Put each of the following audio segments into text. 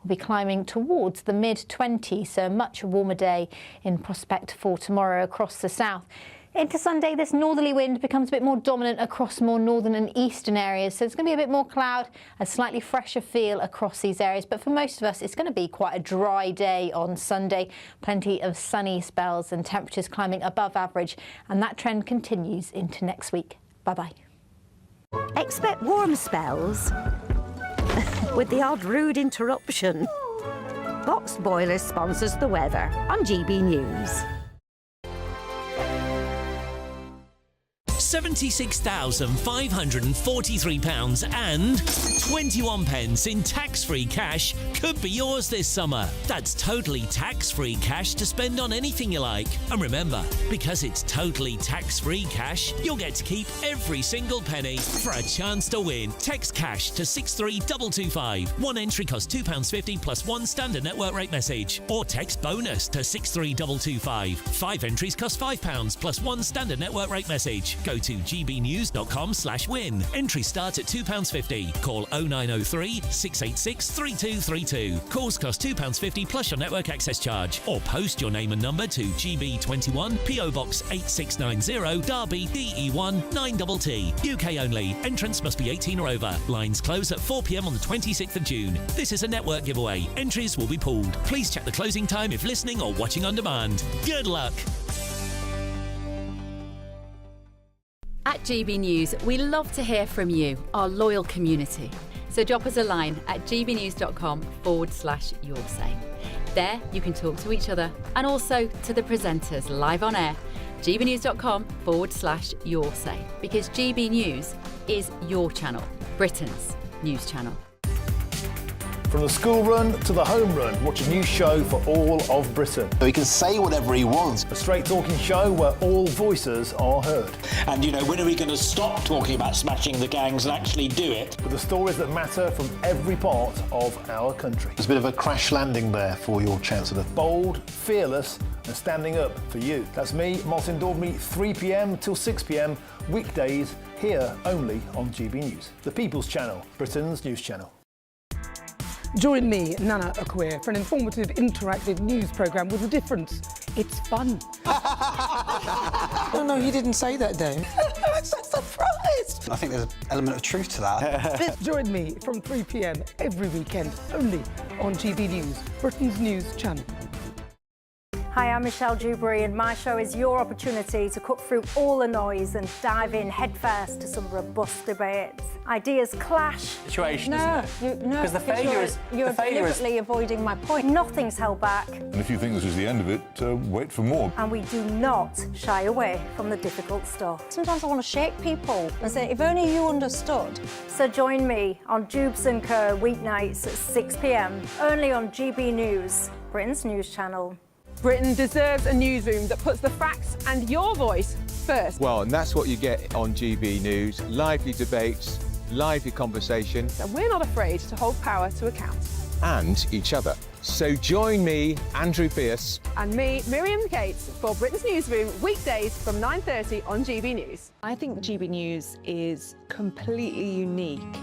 will be climbing towards the mid-20s, so a much warmer day in prospect for tomorrow across the south. Into Sunday, this northerly wind becomes a bit more dominant across more northern and eastern areas, so it's going to be a bit more cloud, a slightly fresher feel across these areas. But for most of us, it's going to be quite a dry day on Sunday. Plenty of sunny spells and temperatures climbing above average, and that trend continues into next week. Bye-bye. Expect warm spells with the odd rude interruption. Boxed Boilers sponsors the weather on GB News. £76,543 and 21 pence in tax-free cash could be yours this summer. That's totally tax-free cash to spend on anything you like. And remember, because it's totally tax-free cash, you'll get to keep every single penny. For a chance to win, text cash to 63225. One entry costs £2.50 plus one standard network rate message. Or text bonus to 63225. 5 entries cost £5 plus one standard network rate message. Go to gbnews.com/win. Entry start at £2.50. Call 0903 686 3232. Calls cost £2.50 plus your network access charge. Or post your name and number to GB21 PO Box 8690 Derby DE1 9TT. UK only. Entrance must be 18 or over. Lines close at 4 p.m. on the 26th of June. This is a network giveaway. Entries will be pooled. Please check the closing time if listening or watching on demand. Good luck. At GB News, we love to hear from you, our loyal community. So drop us a line at gbnews.com/your say. There you can talk to each other and also to the presenters live on air. gbnews.com/your say, because GB News is your channel, Britain's news channel. From the school run to the home run, watch a new show for all of Britain. So he can say whatever he wants. A straight talking show where all voices are heard. And, you know, when are we going to stop talking about smashing the gangs and actually do it? With the stories that matter from every part of our country. There's a bit of a crash landing there for your Chancellor. Bold, fearless and standing up for you. That's me, Martin Daubney, 3 p.m. till 6 p.m, weekdays, here only on GB News. The People's Channel, Britain's news channel. Join me, Nana Okoye, for an informative, interactive news programme with a difference. It's fun. No, he didn't say that, Dave. I'm so surprised. I think there's an element of truth to that. Join me from 3 p.m. every weekend, only on GB News, Britain's news channel. Hi, I'm Michelle Dewberry, and my show is your opportunity to cut through all the noise and dive in headfirst to some robust debates. Ideas clash. Situation, because the failure is... You're deliberately avoiding my point. Nothing's held back. And if you think this is the end of it, wait for more. And we do not shy away from the difficult stuff. Sometimes I want to shake people and say, if only you understood. So join me on Jubes & Co. weeknights at 6 p.m, only on GB News, Britain's news channel. Britain deserves a newsroom that puts the facts and your voice first. Well, and that's what you get on GB News. Lively debates, lively conversation. And we're not afraid to hold power to account. And each other. So join me, Andrew Pearce. And me, Miriam Cates, for Britain's Newsroom, weekdays from 9:30 on GB News. I think GB News is completely unique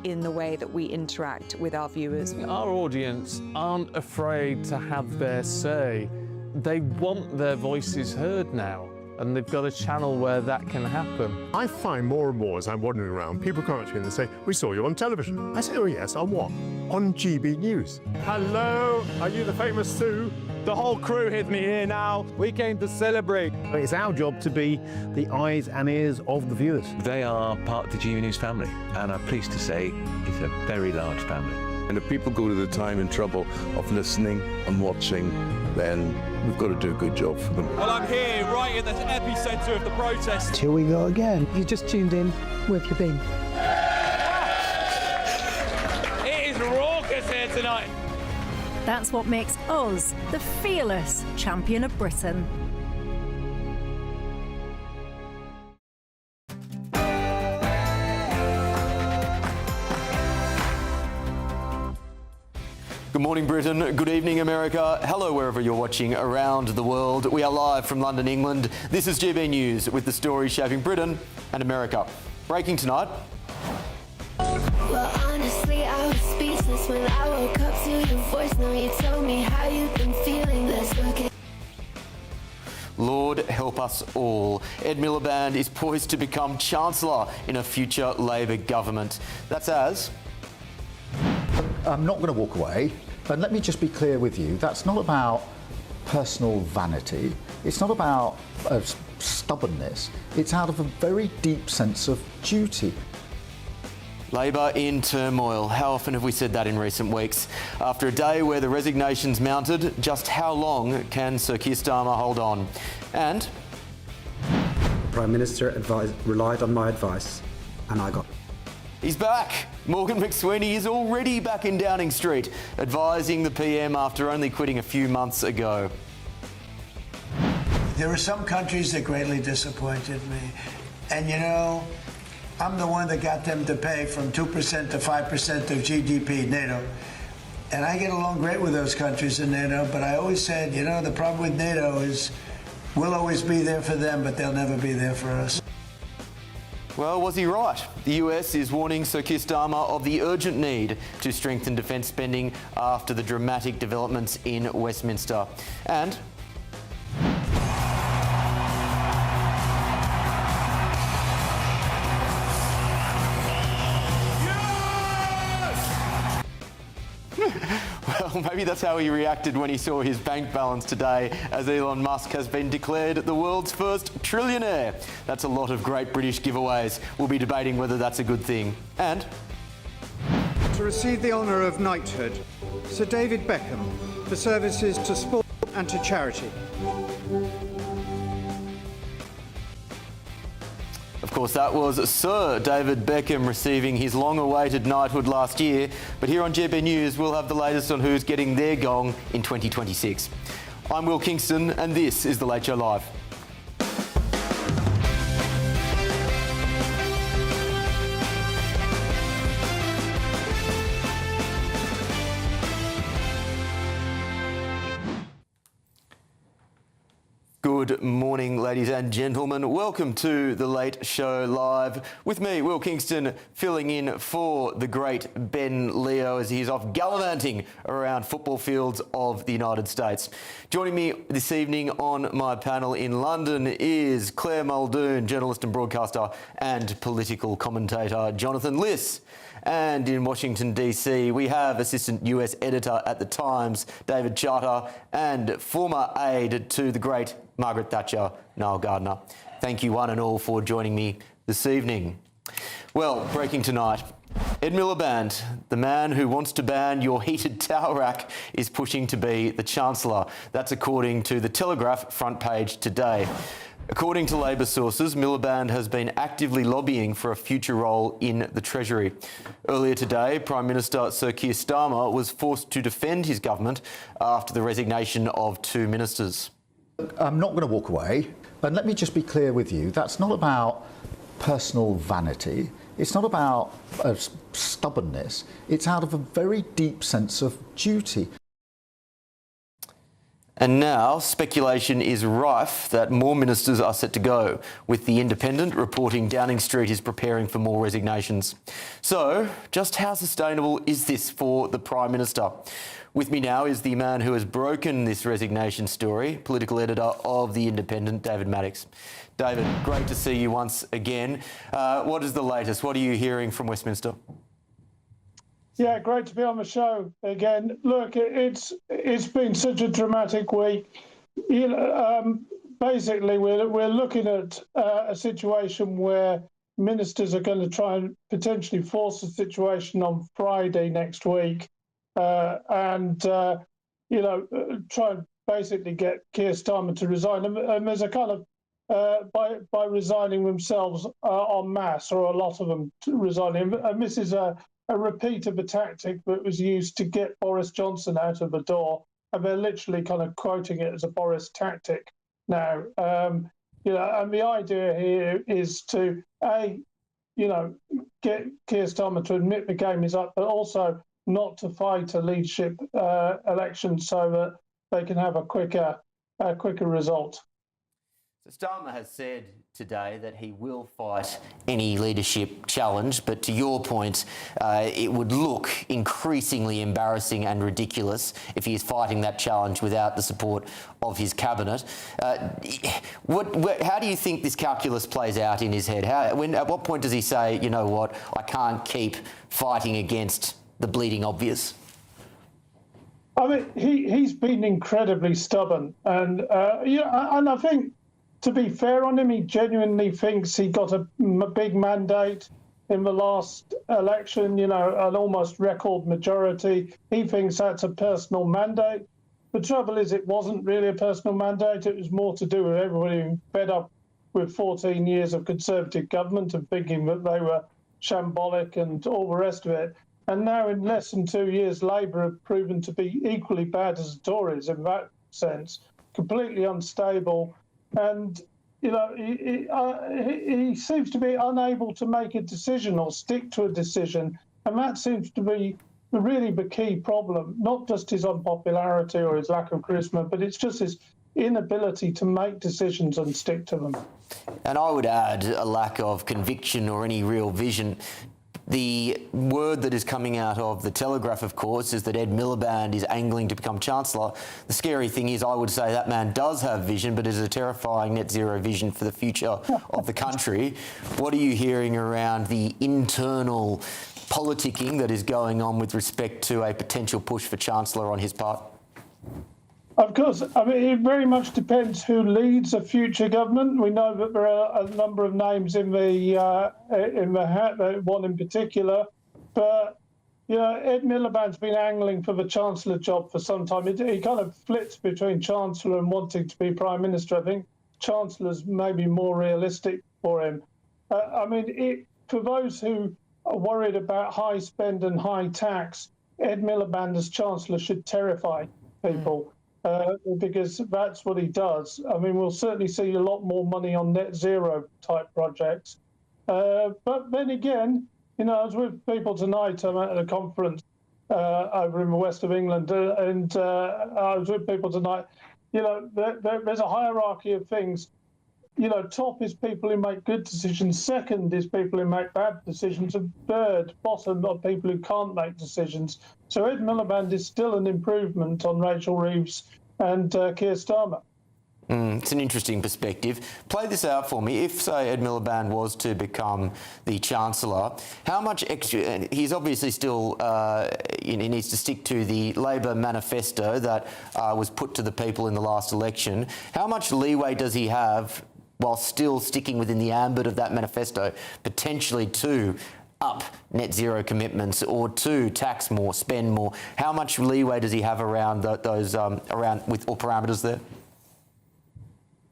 in the way that we interact with our viewers. Our audience aren't afraid to have their say. They want their voices heard now, and they've got a channel where that can happen. I find more and more as I'm wandering around, people come up to me and they say, we saw you on television. I say, oh yes, on what? On GB News. Hello, are you the famous Sue? The whole crew hid me here now. We came to celebrate. It's our job to be the eyes and ears of the viewers. They are part of the GB News family, and I'm pleased to say it's a very large family. And if people go to the time and trouble of listening and watching, then we've got to do a good job for them. Well, I'm here, right in the epicentre of the protest. Here we go again. You just tuned in. Where have you been? It is raucous here tonight. That's what makes us the fearless champion of Britain. Good morning, Britain. Good evening, America. Hello, wherever you're watching around the world. We are live from London, England. This is GB News with the stories shaping Britain and America. Breaking tonight. Well, honestly, I was speechless when I woke up to your voice. me, tell me how you've been feeling. Let's look at Lord help us all. Ed Miliband is poised to become Chancellor in a future Labor government. That's as... I'm not going to walk away. And let me just be clear with you, that's not about personal vanity. It's not about stubbornness. It's out of a very deep sense of duty. Labor in turmoil. How often have we said that in recent weeks? After a day where the resignations mounted, just how long can Sir Keir Starmer hold on? And... Prime Minister relied on my advice, and I got it. He's back. Morgan McSweeney is already back in Downing Street, advising the PM after only quitting a few months ago. There are some countries that greatly disappointed me. And you know, I'm the one that got them to pay from 2% to 5% of GDP, NATO. And I get along great with those countries in NATO, but I always said, you know, the problem with NATO is we'll always be there for them, but they'll never be there for us. Well, was he right? The US is warning Sir Keir Starmer of the urgent need to strengthen defence spending after the dramatic developments in Westminster. And... Well, maybe that's how he reacted when he saw his bank balance today, as Elon Musk has been declared the world's first trillionaire. That's a lot of great British giveaways. We'll be debating whether that's a good thing. And... to receive the honour of knighthood, Sir David Beckham, for services to sport and to charity. Of course, that was Sir David Beckham receiving his long-awaited knighthood last year. But here on GB News, we'll have the latest on who's getting their gong in 2026. I'm Will Kingston, and this is The Late Show Live. Good morning, ladies and gentlemen. Welcome to The Late Show Live. With me, Will Kingston, filling in for the great Ben Leo as he's off gallivanting around football fields of the United States. Joining me this evening on my panel in London is Claire Muldoon, journalist and broadcaster and political commentator Jonathan Liss. And in Washington, D.C., we have Assistant US Editor at The Times, David Charter, and former aide to the great Margaret Thatcher, Niall Gardner. Thank you one and all for joining me this evening. Well, breaking tonight, Ed Miliband, the man who wants to ban your heated towel rack, is pushing to be the Chancellor. That's according to the Telegraph front page today. According to Labor sources, Miliband has been actively lobbying for a future role in the Treasury. Earlier today, Prime Minister Sir Keir Starmer was forced to defend his government after the resignation of 2 ministers. I'm not going to walk away. And let me just be clear with you, that's not about personal vanity. It's not about stubbornness. It's out of a very deep sense of duty. And now speculation is rife that more ministers are set to go, with The Independent reporting Downing Street is preparing for more resignations. So, just how sustainable is this for the Prime Minister? With me now is the man who has broken this resignation story, political editor of The Independent, David Maddox. David, great to see you once again. What is the latest? What are you hearing from Westminster? Yeah, great to be on the show again. Look, it's been such a dramatic week. You know, basically, we're looking at a situation where ministers are going to try and potentially force the situation on Friday next week, and you know, try and basically get Keir Starmer to resign. And there's a kind of by resigning themselves en masse, or a lot of them resigning. And this is a repeat of a tactic that was used to get Boris Johnson out of the door, and they're literally kind of quoting it as a Boris tactic now. You know, and the idea here is to you know, get Keir Starmer to admit the game is up, but also not to fight a leadership election so that they can have a quicker result. Starmer has said today that he will fight any leadership challenge, but to your point, it would look increasingly embarrassing and ridiculous if he is fighting that challenge without the support of his cabinet. How do you think this calculus plays out in his head? At what point does he say, you know what, I can't keep fighting against the bleeding obvious? I mean, he's been incredibly stubborn, and and I think, to be fair on him, he genuinely thinks he got a big mandate in the last election, an almost record majority. He thinks that's a personal mandate. The trouble is, it wasn't really a personal mandate. It was more to do with everybody being fed up with 14 years of Conservative government and thinking that they were shambolic and all the rest of it. And now, in less than 2 years, Labour have proven to be equally bad as the Tories in that sense, completely unstable. And, he seems to be unable to make a decision or stick to a decision. And that seems to be really the key problem, not just his unpopularity or his lack of charisma, but it's just his inability to make decisions and stick to them. And I would add a lack of conviction or any real vision. The word that is coming out of the Telegraph, of course, is that Ed Miliband is angling to become Chancellor. The scary thing is, I would say that man does have vision, but is a terrifying net zero vision for the future of the country. What are you hearing around the internal politicking that is going on with respect to a potential push for Chancellor on his part? Of course, I mean, it very much depends who leads a future government. We know that there are a number of names in the hat, one in particular. But Ed Miliband's been angling for the Chancellor job for some time. He kind of flits between Chancellor and wanting to be Prime Minister. I think Chancellor's maybe more realistic for him. For those who are worried about high spend and high tax, Ed Miliband as Chancellor should terrify people. Because that's what he does. I mean, we'll certainly see a lot more money on net zero type projects. But then again, I was with people tonight. I'm at a conference over in the west of England, and I was with people tonight. There's a hierarchy of things. Top is people who make good decisions. Second is people who make bad decisions. And third, bottom are people who can't make decisions. So Ed Miliband is still an improvement on Rachel Reeves and Keir Starmer. It's an interesting perspective. Play this out for me. If, say, Ed Miliband was to become the Chancellor, how much extra... He's obviously still... he needs to stick to the Labor manifesto that was put to the people in the last election. How much leeway does he have, while still sticking within the ambit of that manifesto, potentially to up net zero commitments or to tax more, spend more? How much leeway does he have around those with all parameters there?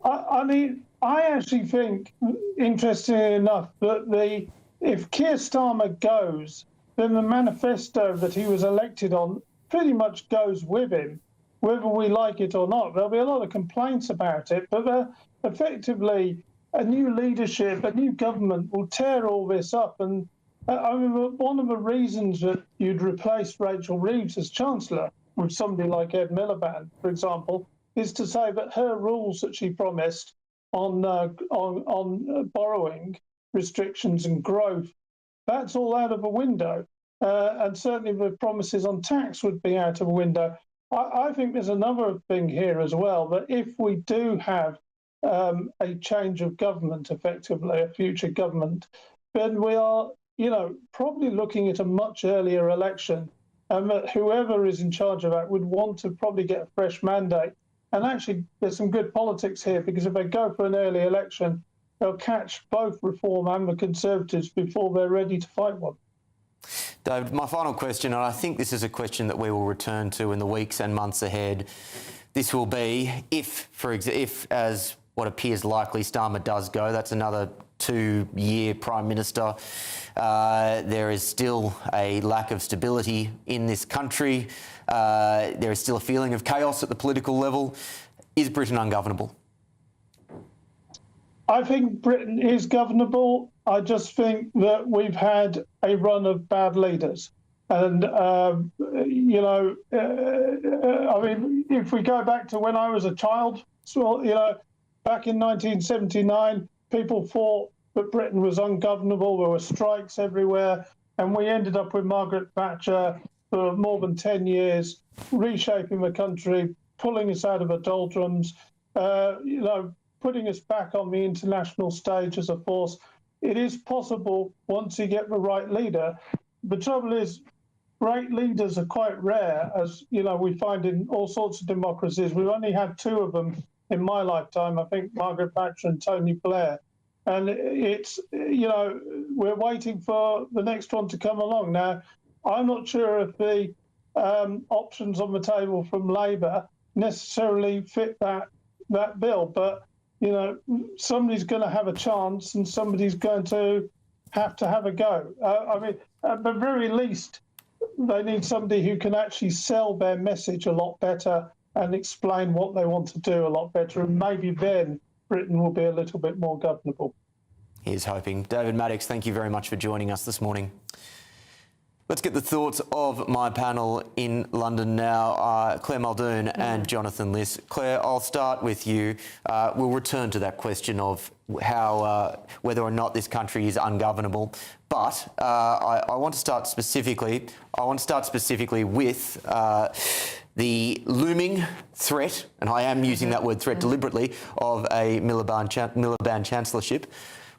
I actually think, interestingly enough, that if Keir Starmer goes, then the manifesto that he was elected on pretty much goes with him, whether we like it or not. There'll be a lot of complaints about it, but effectively, a new leadership, a new government will tear all this up. And one of the reasons that you'd replace Rachel Reeves as Chancellor with somebody like Ed Miliband, for example, is to say that her rules that she promised on borrowing restrictions and growth, that's all out of the window. And certainly the promises on tax would be out of the window. I think there's another thing here as well, that if we do have a change of government, effectively, a future government, then we are, probably looking at a much earlier election, and that whoever is in charge of that would want to probably get a fresh mandate. And actually, there's some good politics here, because if they go for an early election, they'll catch both Reform and the Conservatives before they're ready to fight one. David, my final question, and I think this is a question that we will return to in the weeks and months ahead. This will be if, as what appears likely, Starmer does go, that's another 2-year Prime Minister. There is still a lack of stability in this country. There is still a feeling of chaos at the political level. Is Britain ungovernable? I think Britain is governable. I just think that we've had a run of bad leaders. And, if we go back to when I was a child, back in 1979, people thought that Britain was ungovernable. There were strikes everywhere. And we ended up with Margaret Thatcher for more than 10 years, reshaping the country, pulling us out of the doldrums, putting us back on the international stage as a force. It is possible once you get the right leader. The trouble is, great leaders are quite rare, as we find in all sorts of democracies. We've only had two of them in my lifetime, I think Margaret Thatcher and Tony Blair. And it's, we're waiting for the next one to come along. Now, I'm not sure if the options on the table from Labour necessarily fit that bill, but, somebody's going to have a chance and somebody's going to have a go. At the very least, they need somebody who can actually sell their message a lot better and explain what they want to do a lot better, and maybe then Britain will be a little bit more governable. Here's hoping. David Maddox, thank you very much for joining us this morning. Let's get the thoughts of my panel in London now, Claire Muldoon and Jonathan Liss. Claire, I'll start with you. We'll return to that question of how whether or not this country is ungovernable. But I want to start specifically. With the looming threat, and I am using that word threat deliberately, of a Miliband chancellorship.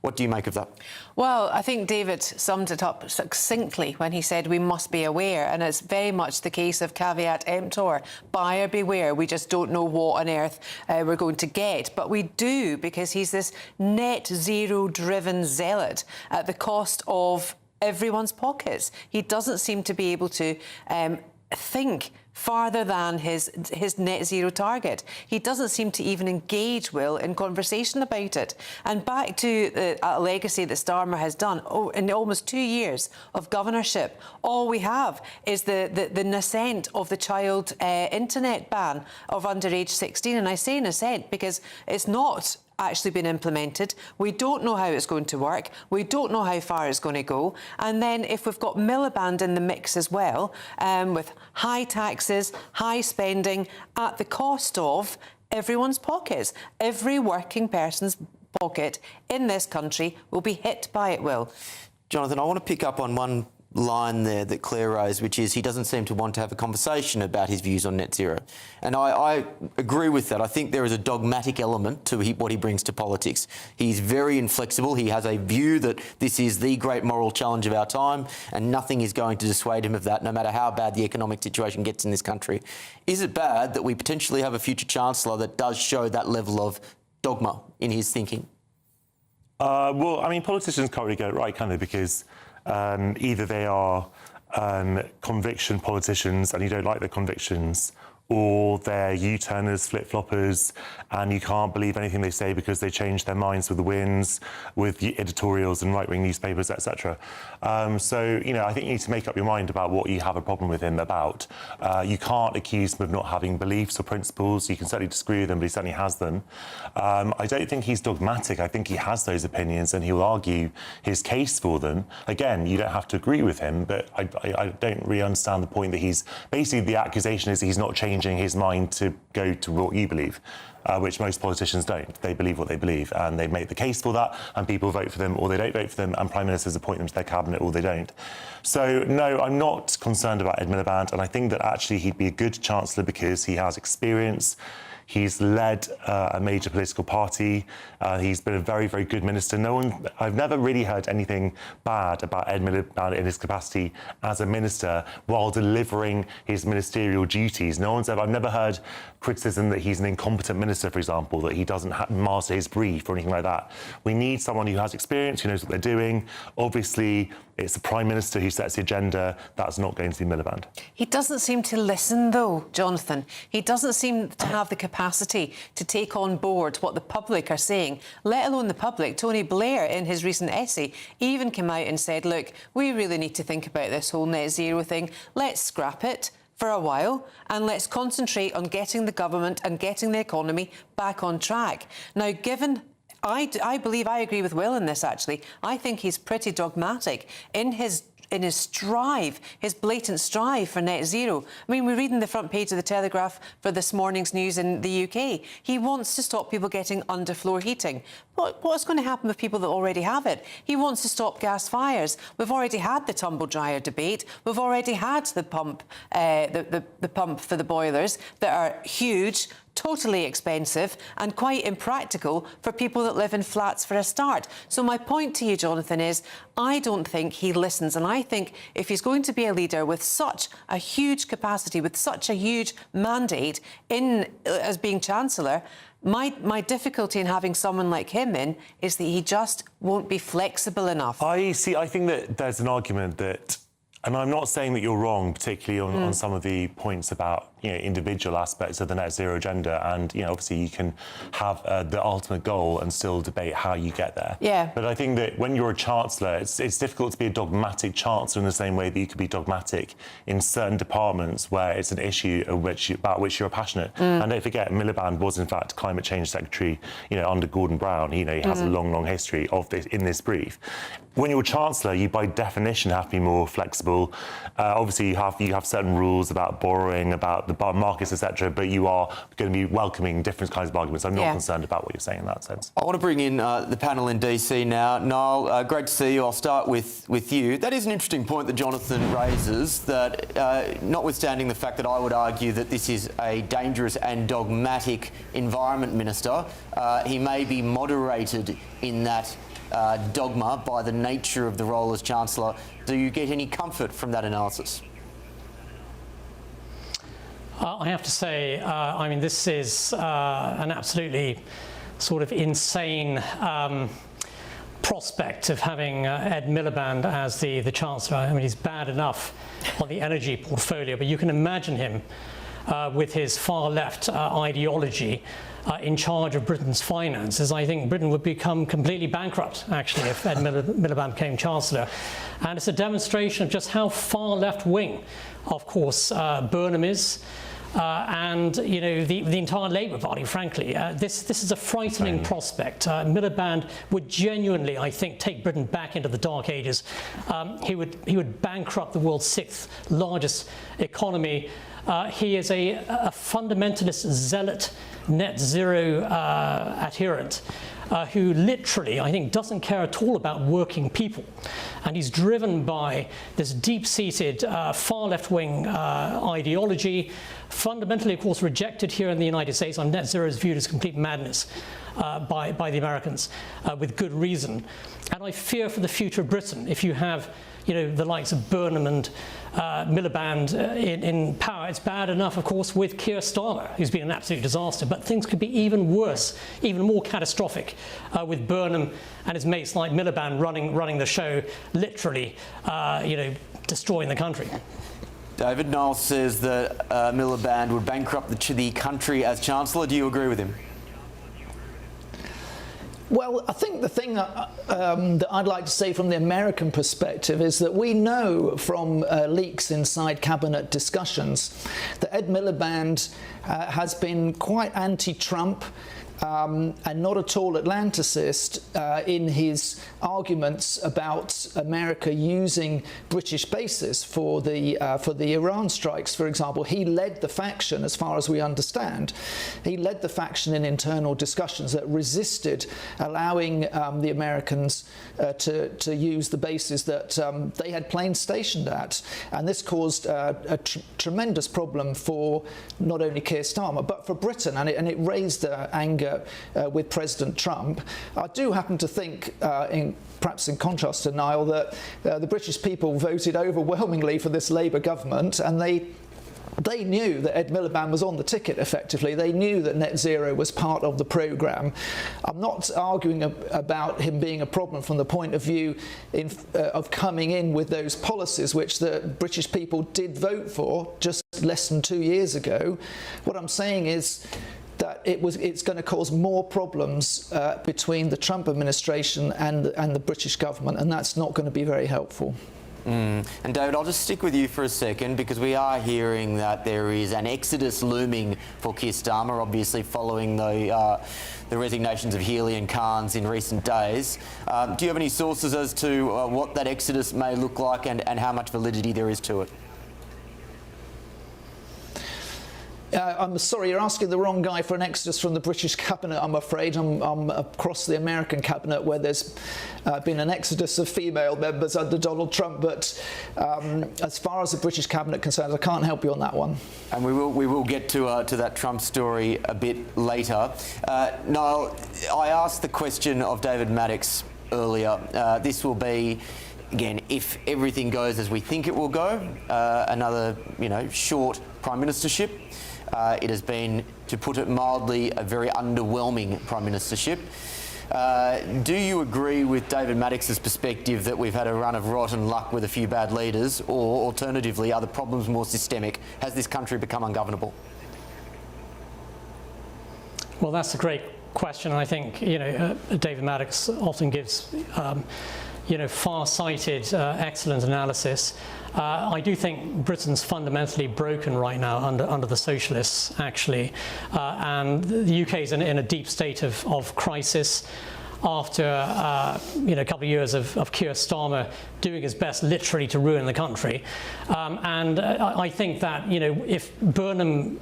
What do you make of that? Well, I think David summed it up succinctly when he said we must be aware, and it's very much the case of caveat emptor, buyer beware. We just don't know what on earth we're going to get, but we do, because he's this net zero driven zealot at the cost of everyone's pockets. He doesn't seem to be able to think farther than his net zero target. He doesn't seem to even engage, Will, in conversation about it. And back to the legacy that Starmer has done in almost 2 years of governorship, all we have is the nascent of the child internet ban of under age 16. And I say nascent because it's not actually been implemented. We don't know how it's going to work. We don't know how far it's going to go. And then if we've got Miliband in the mix as well, with high taxes, high spending at the cost of everyone's pockets, every working person's pocket in this country will be hit by it, Will. Jonathan, I want to pick up on one line there that Claire raised, which is he doesn't seem to want to have a conversation about his views on net zero. And I agree with that. I think there is a dogmatic element to what he brings to politics. He's very inflexible. He has a view that this is the great moral challenge of our time and nothing is going to dissuade him of that, no matter how bad the economic situation gets in this country. Is it bad that we potentially have a future Chancellor that does show that level of dogma in his thinking? Well, I mean, politicians can't really get it right, can they? Because either they are conviction politicians and you don't like their convictions, or they're U-turners, flip-floppers, and you can't believe anything they say because they change their minds with the winds, with the editorials and right-wing newspapers, etc. So, I think you need to make up your mind about what you have a problem with him about. You can't accuse him of not having beliefs or principles. You can certainly disagree with them, but he certainly has them. I don't think he's dogmatic. I think he has those opinions and he'll argue his case for them. Again, you don't have to agree with him, but I don't really understand the point that he's... Basically, the accusation is that he's not changing his mind to go to what you believe, which most politicians don't. They believe what they believe, and they make the case for that, and people vote for them or they don't vote for them, and prime ministers appoint them to their cabinet or they don't. So, no, I'm not concerned about Ed Miliband, and I think that actually he'd be a good chancellor because he has experience. He's led a major political party. He's been a very, very good minister. I've never really heard anything bad about Ed Miliband in his capacity as a minister while delivering his ministerial duties. I've never heard criticism that he's an incompetent minister, for example, that he doesn't master his brief or anything like that. We need someone who has experience, who knows what they're doing. Obviously, it's the Prime Minister who sets the agenda. That's not going to be Miliband. He doesn't seem to listen, though, Jonathan. He doesn't seem to have the capacity to take on board what the public are saying, let alone the public. Tony Blair, in his recent essay, even came out and said, look, we really need to think about this whole net zero thing. Let's scrap it for a while and let's concentrate on getting the government and getting the economy back on track. Now, given... I believe I agree with Will in this, actually. I think he's pretty dogmatic in his in his strive, his blatant strive for net zero. I mean, we're reading the front page of the Telegraph for this morning's news in the UK. He wants to stop people getting underfloor heating. What's going to happen with people that already have it? He wants to stop gas fires. We've already had the tumble dryer debate. We've already had the pump, the pump for the boilers that are huge, totally expensive and quite impractical for people that live in flats for a start. So my point to you, Jonathan, is I don't think he listens, and I think if he's going to be a leader with such a huge capacity, with such a huge mandate as being Chancellor, my difficulty in having someone like him in is that he just won't be flexible enough. I think that there's an argument that, and I'm not saying that you're wrong, particularly on some of the points about individual aspects of the net zero agenda, and obviously you can have the ultimate goal and still debate how you get there. Yeah. But I think that when you're a chancellor, it's difficult to be a dogmatic chancellor in the same way that you could be dogmatic in certain departments where it's an issue about which you're passionate. And don't forget, Miliband was in fact climate change secretary, under Gordon Brown. He has a long history of this in this brief. When you're chancellor, you by definition have to be more flexible. Obviously, you have certain rules about borrowing, about the markets, etc. But you are going to be welcoming different kinds of arguments. I'm not concerned about what you're saying in that sense. I want to bring in the panel in DC now. Niall, great to see you. I'll start with you. That is an interesting point that Jonathan raises, that notwithstanding the fact that I would argue that this is a dangerous and dogmatic environment minister, he may be moderated in that dogma by the nature of the role as Chancellor. Do you get any comfort from that analysis? I have to say, I mean, this is an absolutely sort of insane prospect of having Ed Miliband as the Chancellor. I mean, he's bad enough on the energy portfolio, but you can imagine him with his far-left ideology in charge of Britain's finances. I think Britain would become completely bankrupt, actually, if Ed Miliband became Chancellor. And it's a demonstration of just how far left-wing, of course, Burnham is. And the entire Labour Party, frankly, this is a frightening prospect. Miliband would genuinely, I think, take Britain back into the dark ages. He would bankrupt the world's 6th largest economy. He is a fundamentalist zealot, net zero adherent. Who literally, I think, doesn't care at all about working people. And he's driven by this deep-seated far left-wing ideology, fundamentally, of course, rejected here in the United States. On net zero is viewed as complete madness by the Americans, with good reason. And I fear for the future of Britain if you have the likes of Burnham and Miliband in power. It's bad enough, of course, with Keir Starmer, who's been an absolute disaster, but things could be even worse, even more catastrophic, with Burnham and his mates like Miliband running the show, literally, destroying the country. David, Niall says that Miliband would bankrupt the country as Chancellor. Do you agree with him? Well, I think the thing that I'd like to say from the American perspective is that we know from leaks inside cabinet discussions that Ed Miliband has been quite anti-Trump and not at all Atlanticist in his arguments about America using British bases for the Iran strikes, for example. He led the faction, as far as we understand. He led the faction in internal discussions that resisted allowing the Americans to use the bases that they had planes stationed at. And this caused a tremendous problem for not only Keir Starmer, but for Britain, and it raised anger with President Trump. I do happen to think, perhaps in contrast to Niall, that the British people voted overwhelmingly for this Labour government, and they knew that Ed Miliband was on the ticket, effectively. They knew that net zero was part of the programme. I'm not arguing about him being a problem from the point of view of coming in with those policies which the British people did vote for just less than 2 years ago. What I'm saying is that it's going to cause more problems between the Trump administration and the British government, and that's not going to be very helpful. And David, I'll just stick with you for a second because we are hearing that there is an exodus looming for Keir Starmer, obviously following the resignations of Healy and Carnes in recent days. Do you have any sources as to what that exodus may look like and how much validity there is to it? I'm sorry, you're asking the wrong guy for an exodus from the British cabinet, I'm afraid. I'm across the American cabinet where there's been an exodus of female members under Donald Trump, but as far as the British cabinet concerns, I can't help you on that one. And we will get to that Trump story a bit later. Niall, I asked the question of David Maddox earlier. This will be, again, if everything goes as we think it will go, another, short prime ministership. It has been, to put it mildly, a very underwhelming prime ministership. Do you agree with David Maddox's perspective that we've had a run of rotten luck with a few bad leaders, or alternatively, are the problems more systemic? Has this country become ungovernable? Well, that's a great question. I think, David Maddox often gives far-sighted, excellent analysis. I do think Britain's fundamentally broken right now under the socialists, actually, and the UK is in a deep state of crisis after a couple of years of Keir Starmer doing his best literally to ruin the country. And I think that if Burnham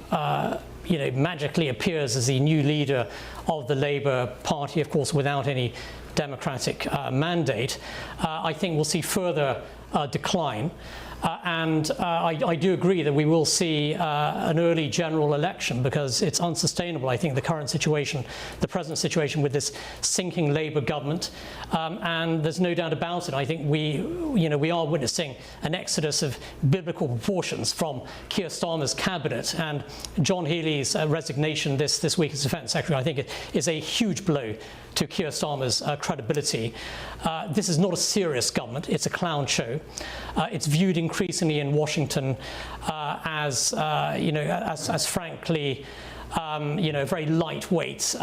magically appears as the new leader of the Labour Party, of course without any democratic mandate, I think we'll see further decline. And I do agree that we will see an early general election because it's unsustainable, I think, the current situation, the present situation with this sinking Labour government. And there's no doubt about it. I think we are witnessing an exodus of biblical proportions from Keir Starmer's cabinet, and John Healey's resignation this week as Defence Secretary, I think, is a huge blow to Keir Starmer's credibility. This is not a serious government, it's a clown show. It's viewed increasingly in Washington as frankly, very lightweight.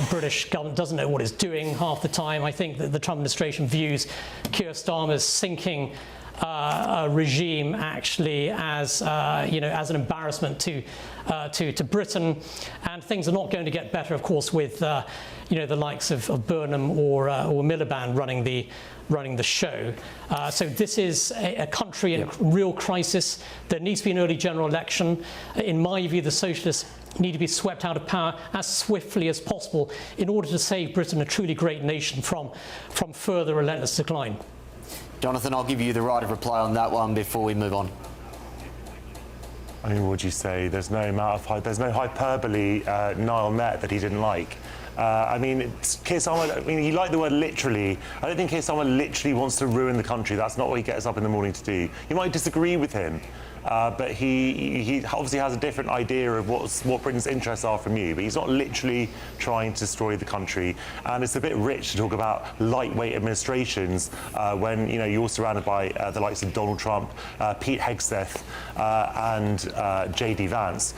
British government doesn't know what it's doing half the time. I think that the Trump administration views Keir Starmer's sinking regime actually as an embarrassment to Britain, and things are not going to get better, of course, with the likes of Burnham or Miliband running the show. So this is a country in real crisis. There needs to be an early general election. In my view, the socialists need to be swept out of power as swiftly as possible in order to save Britain, a truly great nation, from further relentless decline. Jonathan, I'll give you the right of reply on that one before we move on. I mean, what would you say? There's no hyperbole Niall met that he didn't like. Keir Starmer, he liked the word literally. I don't think Keir Starmer literally wants to ruin the country. That's not what he gets up in the morning to do. You might disagree with him, but he obviously has a different idea of what Britain's interests are from you. But he's not literally trying to destroy the country. And it's a bit rich to talk about lightweight administrations when you're surrounded by the likes of Donald Trump, Pete Hegseth, and JD Vance.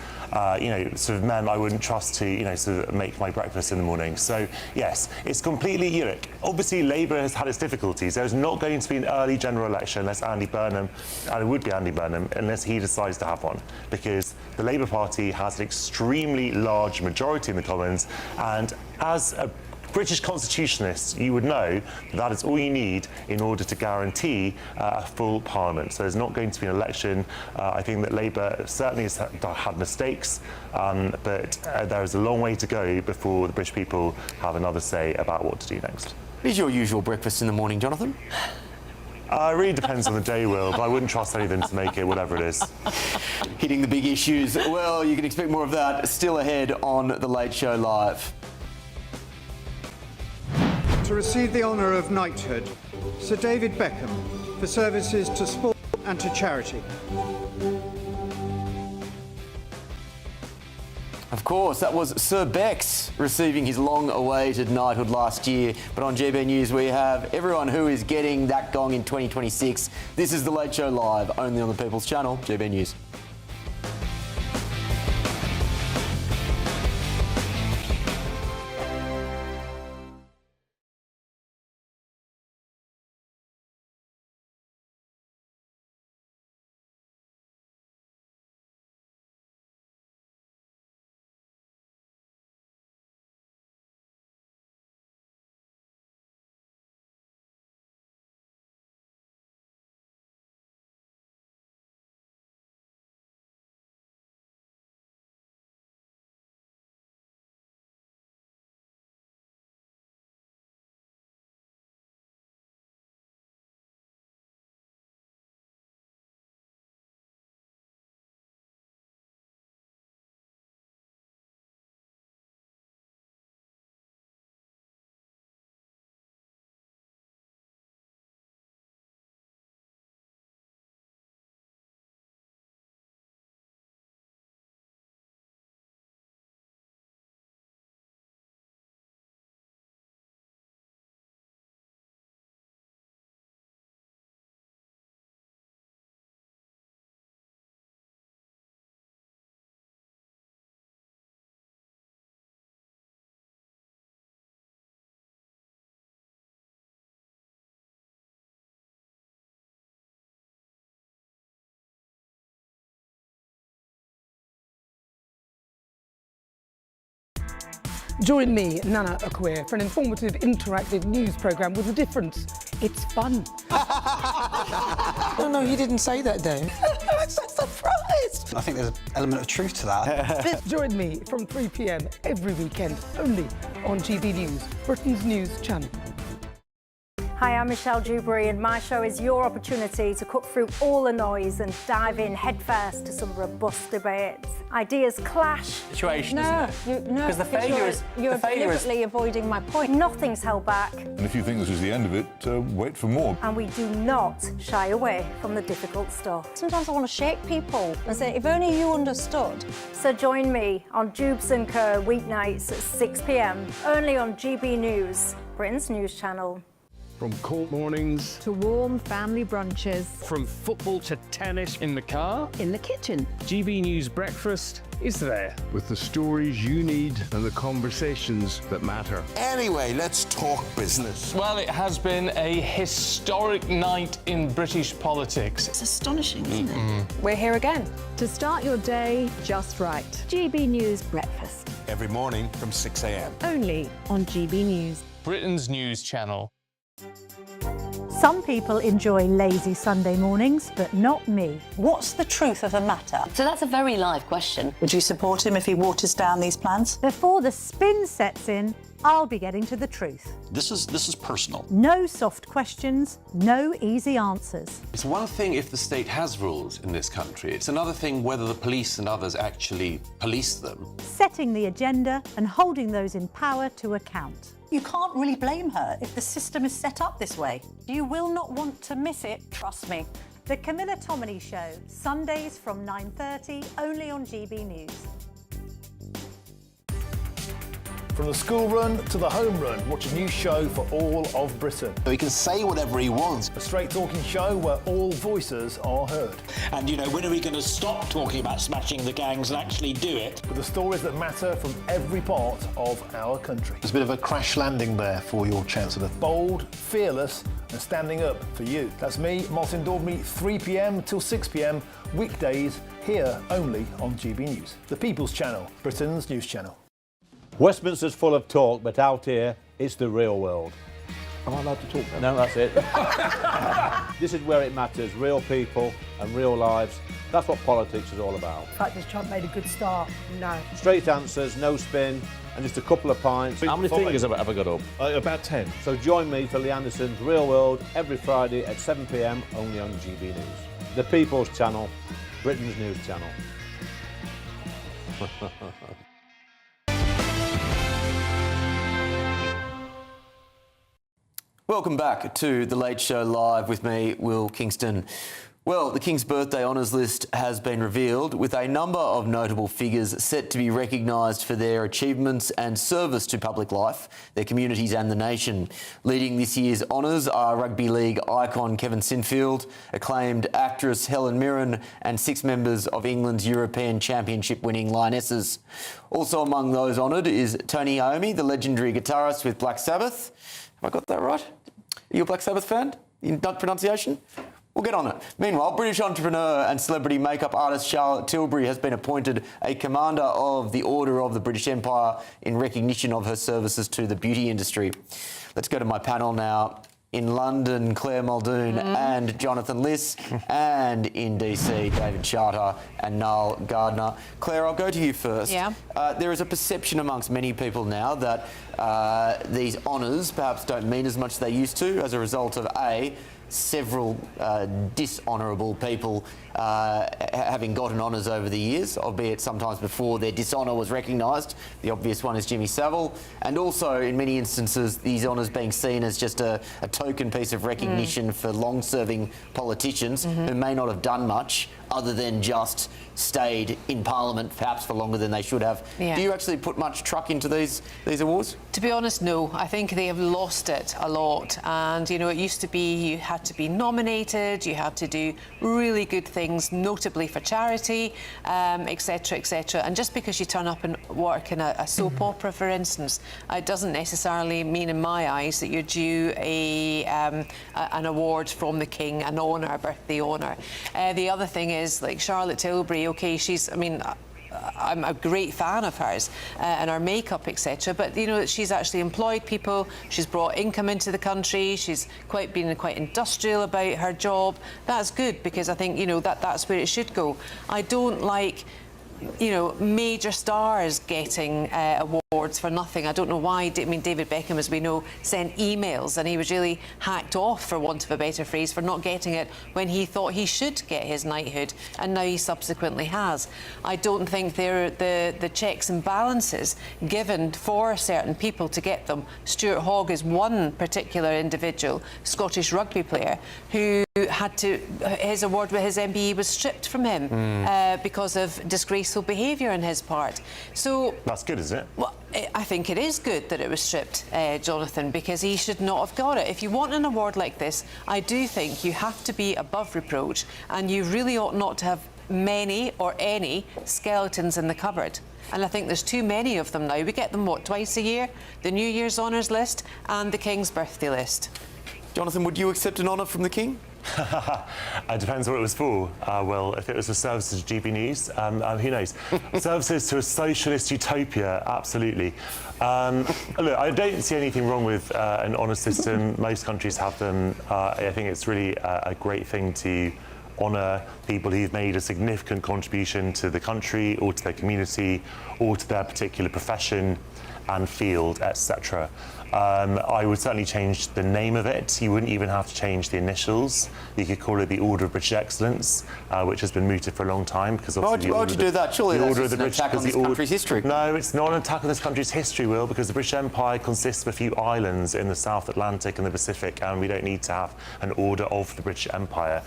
Sort of men I wouldn't trust to sort of make my breakfast in the morning. So yes, it's completely obviously Labour has had its difficulties. There's not going to be an early general election unless Andy Burnham, and it would be Andy Burnham, unless he decides to have one, because the Labour Party has an extremely large majority in the Commons, and as a British constitutionalist, you would know that is all you need in order to guarantee a full parliament. So there's not going to be an election. I think that Labour certainly has had mistakes, but there is a long way to go before the British people have another say about what to do next. What is your usual breakfast in the morning, Jonathan? It really depends on the day, Will, but I wouldn't trust anything to make it, whatever it is. Hitting the big issues. Well, you can expect more of that still ahead on The Late Show Live. To receive the honour of knighthood, Sir David Beckham, for services to sport and to charity. Of course, that was Sir Bex receiving his long-awaited knighthood last year. But on GB News, we have everyone who is getting that gong in 2026. This is The Late Show Live, only on the People's Channel, GB News. Join me, Nana Akweer, for an informative, interactive news programme with a difference. It's fun. No, he didn't say that, Dave. I'm so surprised. I think there's an element of truth to that. Join me from 3 p.m. every weekend, only on GB News, Britain's news channel. Hi, I'm Michelle Dewberry, and my show is your opportunity to cut through all the noise and dive in headfirst to some robust debates. Ideas clash. Situation, No, isn't it? Because the failure is you're deliberately avoiding my point. Nothing's held back, And if you think this is the end of it, wait for more. and we do not shy away from the difficult stuff. Sometimes I want to shake people and say, if only you understood. So join me on Jubes & Co. weeknights at 6 p.m. only on GB News, Britain's news channel. From court mornings to warm family brunches. From football to tennis in the car. In the kitchen. GB News Breakfast is there. With the stories you need and the conversations that matter. Anyway, let's talk business. Well, it has been a historic night in British politics. It's astonishing, isn't it? We're here again. To start your day just right. GB News Breakfast. Every morning from 6 a.m. Only on GB News. Britain's news channel. Some people enjoy lazy Sunday mornings, but not me. What's the truth of the matter? So that's a very live question. Would you support him if he waters down these plans? Before the spin sets in, I'll be getting to the truth. This is personal. No soft questions, no easy answers. It's one thing if the state has rules in this country. It's another thing whether the police and others actually police them. Setting the agenda and holding those in power to account. You can't really blame her if the system is set up this way. You will not want to miss it, trust me. The Camilla Tominey Show, Sundays from 9:30, only on GB News. From the school run to the home run, watch a new show for all of Britain. He can say whatever he wants. A straight-talking show where all voices are heard. And, you know, when are we going to stop talking about smashing the gangs and actually do it? With the stories that matter from every part of our country. There's a bit of a crash landing there for your Chancellor. Bold, fearless and standing up for you. That's me, Martin Daubney, 3 p.m. till 6 p.m. weekdays here only on GB News. The People's Channel, Britain's news channel. Westminster's full of talk, but out here, it's the real world. Am I allowed to talk now? No, that's it. This is where it matters, real people and real lives. That's what politics is all about. In fact, has Trump made a good start? No. Straight answers, no spin, and just a couple of pints. How many fingers have I ever got up? About 10. So join me for Lee Anderson's Real World every Friday at 7 p.m. only on GB News. The People's Channel, Britain's news channel. Welcome back to The Late Show Live with me, Will Kingston. Well, the King's birthday honours list has been revealed with a number of notable figures set to be recognised for their achievements and service to public life, their communities and the nation. Leading this year's honours are rugby league icon Kevin Sinfield, acclaimed actress Helen Mirren and 6 members of England's European Championship winning Lionesses. Also among those honoured is Tony Iommi, the legendary guitarist with Black Sabbath. Have I got that right? Are you a Black Sabbath fan? In pronunciation? We'll get on it. Meanwhile, British entrepreneur and celebrity makeup artist Charlotte Tilbury has been appointed a Commander of the Order of the British Empire in recognition of her services to the beauty industry. Let's go to my panel now. In London, Claire Muldoon and Jonathan Liss, and in DC, David Charter and Niall Gardner. Claire, I'll go to you first. Yeah. There is a perception amongst many people now that these honours perhaps don't mean as much as they used to as a result of several dishonourable people having gotten honours over the years, albeit sometimes before their dishonour was recognised. The obvious one is Jimmy Savile. And also, in many instances, these honours being seen as just a token piece of recognition for long-serving politicians who may not have done much other than just stayed in Parliament perhaps for longer than they should have. Yeah. Do you actually put much truck into these awards? To be honest, no. I think they have lost it a lot. And, you know, it used to be you had to be nominated, you had to do really good things, notably for charity, etc., etc. And just because you turn up and work in a soap opera, for instance, it doesn't necessarily mean, in my eyes, that you're due an award from the King, an honour, a birthday honour. The other thing is, like Charlotte Tilbury, OK, she's, I mean, I'm a great fan of hers and her makeup, etc. But you know, she's actually employed people. She's brought income into the country. She's been quite industrial about her job. That's good, because I think, you know, that's where it should go. I don't like, you know, major stars getting awards for nothing. I don't know why. I mean, David Beckham, as we know, sent emails and he was really hacked off, for want of a better phrase, for not getting it when he thought he should get his knighthood, and now he subsequently has. I don't think there are the checks and balances given for certain people to get them. Stuart Hogg is one particular individual, Scottish rugby player, who had to, his award with his MBE was stripped from him because of disgraceful behaviour on his part. So that's good, isn't it? Well, I think it is good that it was stripped, Jonathan, because he should not have got it. If you want an award like this, I do think you have to be above reproach, and you really ought not to have many or any skeletons in the cupboard. And I think there's too many of them now. We get them, what, twice a year? The New Year's honours list and the King's birthday list. Jonathan, would you accept an honour from the King? It depends what it was for. Well, if it was for services to GBNews, who knows? Services to a socialist utopia, absolutely. Look, I don't see anything wrong with an honour system. Most countries have them. I think it's really a great thing to honour people who've made a significant contribution to the country or to their community or to their particular profession and field, etc. I would certainly change the name of it. You wouldn't even have to change the initials. You could call it the Order of British Excellence, which has been mooted for a long time. Because why would you do that? Surely that's just an attack on this country's history. No, it's not an attack on this country's history, Will, because the British Empire consists of a few islands in the South Atlantic and the Pacific, and we don't need to have an order of the British Empire.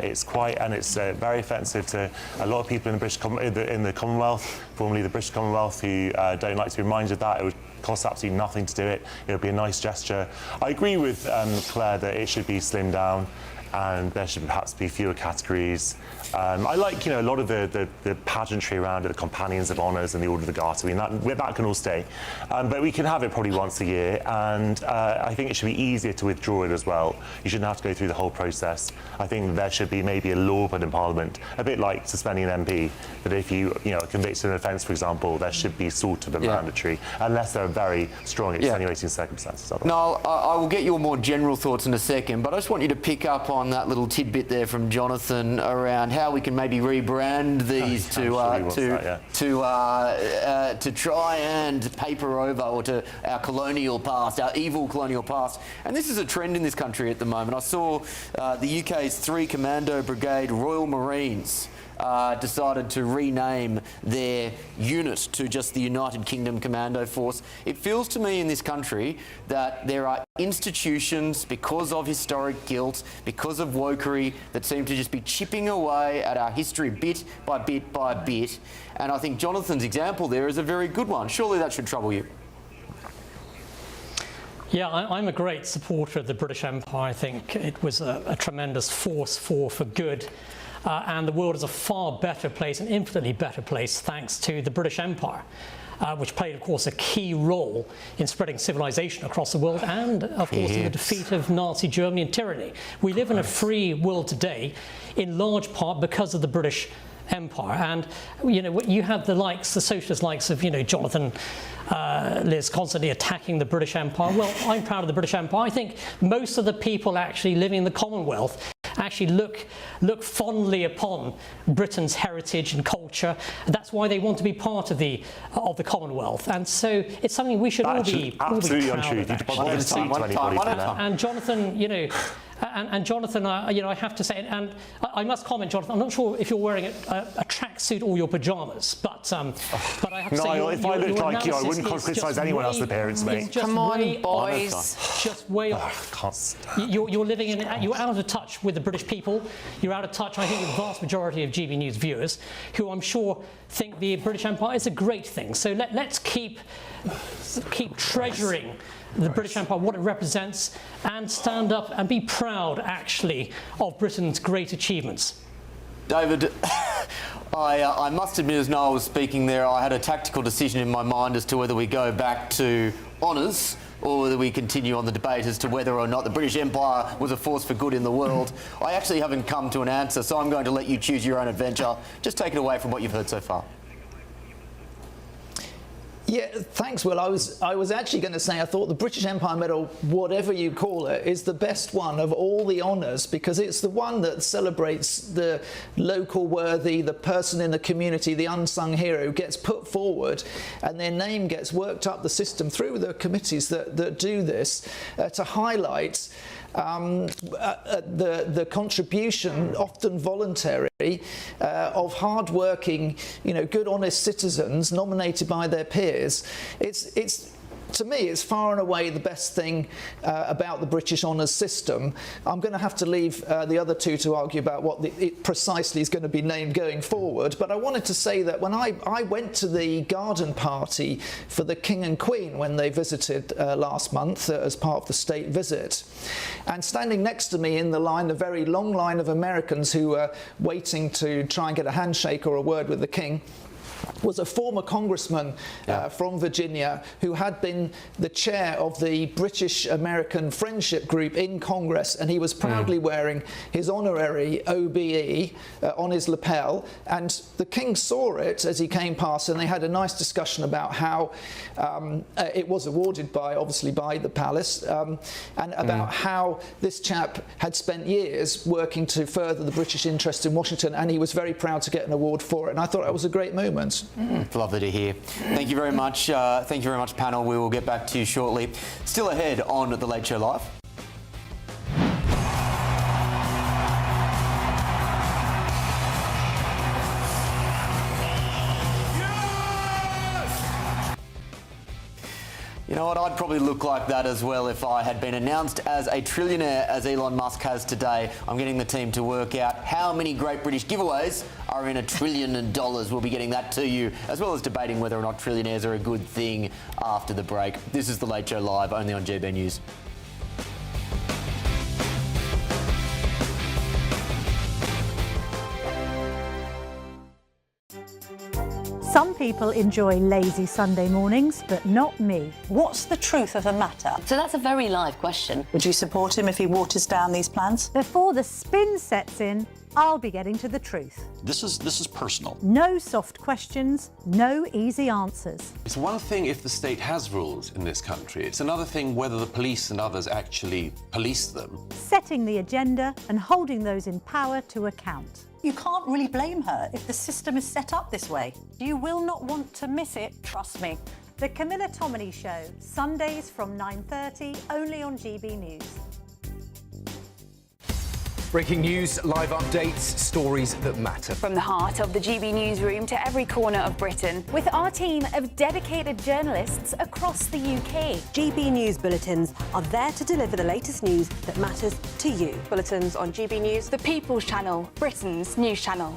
It's very offensive to a lot of people in the Commonwealth, formerly the British Commonwealth, who don't like to be reminded of that. It would cost absolutely nothing to do it. It would be a nice gesture. I agree with Claire that it should be slimmed down and there should perhaps be fewer categories. I like, you know, a lot of the pageantry around it, the companions of honours and the Order of the Garter. I mean, that can all stay. But we can have it probably once a year, and I think it should be easier to withdraw it as well. You shouldn't have to go through the whole process. I think there should be maybe a law put in Parliament, a bit like suspending an MP, that if you are convicted of an offence, for example, there should be sort of a mandatory, unless there are very strong extenuating circumstances. No, I will get your more general thoughts in a second, but I just want you to pick up on that little tidbit there from Jonathan around how we can maybe rebrand these to try and paper over or to our colonial past, our evil colonial past. And this is a trend in this country at the moment. I saw the UK's 3 Commando Brigade Royal Marines decided to rename their unit to just the United Kingdom Commando Force. It feels to me in this country that there are institutions, because of historic guilt, because of wokery, that seem to just be chipping away at our history bit by bit by bit. And I think Jonathan's example there is a very good one. Surely that should trouble you. Yeah, I'm a great supporter of the British Empire. I think it was a tremendous force for good. And the world is a far better place, an infinitely better place, thanks to the British Empire, which played, of course, a key role in spreading civilization across the world and, of course, in the defeat of Nazi Germany and tyranny. We live in a free world today, in large part because of the British Empire. And, you know, you have the socialist likes of, you know, Jonathan, Liz constantly attacking the British Empire. Well, I'm proud of the British Empire. I think most of the people actually living in the Commonwealth actually look fondly upon Britain's heritage and culture. That's why they want to be part of the Commonwealth. And so it's something we should all be proud of. And Jonathan, you know, and Jonathan, you know, I have to say, and I must comment, Jonathan, I'm not sure if you're wearing a tracksuit or your pyjamas, but I have to say, if I looked like you, I wouldn't criticise anyone else's appearance, mate. Come on, boys. Just way off. You're living in, you're out of touch with the British people. You're out of touch, I think, with the vast majority of GBNews viewers, who I'm sure think the British Empire is a great thing. So let's keep treasuring the British Empire, what it represents, and stand up and be proud, actually, of Britain's great achievements. David, I must admit, as Noel was speaking there, I had a tactical decision in my mind as to whether we go back to honours or whether we continue on the debate as to whether or not the British Empire was a force for good in the world. I actually haven't come to an answer, so I'm going to let you choose your own adventure. Just take it away from what you've heard so far. Yeah, thanks, Will. I was actually going to say I thought the British Empire Medal, whatever you call it, is the best one of all the honours because it's the one that celebrates the local worthy, the person in the community, the unsung hero who gets put forward and their name gets worked up the system through the committees that do this to highlight the contribution, often voluntary, of hard-working, good, honest citizens nominated by their peers. To me, it's far and away the best thing about the British honours system. I'm going to have to leave the other two to argue about what it precisely is going to be named going forward. But I wanted to say that when I went to the garden party for the King and Queen when they visited last month as part of the state visit, and standing next to me in the line, a very long line of Americans who were waiting to try and get a handshake or a word with the King, was a former congressman from Virginia who had been the chair of the British-American Friendship Group in Congress, and he was proudly wearing his honorary OBE on his lapel, and the King saw it as he came past, and they had a nice discussion about how it was awarded obviously by the palace, and about how this chap had spent years working to further the British interest in Washington, and he was very proud to get an award for it, and I thought it was a great moment. Lovely to hear. Thank you very much. Thank you very much, panel. We will get back to you shortly. Still ahead on The Late Show Live. You know what, I'd probably look like that as well if I had been announced as a trillionaire as Elon Musk has today. I'm getting the team to work out how many Great British giveaways are in $1 trillion. We'll be getting that to you, as well as debating whether or not trillionaires are a good thing after the break. This is The Late Show Live, only on GBNews. Some people enjoy lazy Sunday mornings, but not me. What's the truth of the matter? So that's a very live question. Would you support him if he waters down these plans? Before the spin sets in, I'll be getting to the truth. This is personal. No soft questions, no easy answers. It's one thing if the state has rules in this country. It's another thing whether the police and others actually police them. Setting the agenda and holding those in power to account. You can't really blame her if the system is set up this way. You will not want to miss it, trust me. The Camilla Tominey Show, Sundays from 9:30, only on GB News. Breaking news, live updates, stories that matter. From the heart of the GB newsroom to every corner of Britain, with our team of dedicated journalists across the UK. GB News bulletins are there to deliver the latest news that matters to you. Bulletins on GB News, the People's Channel, Britain's news channel.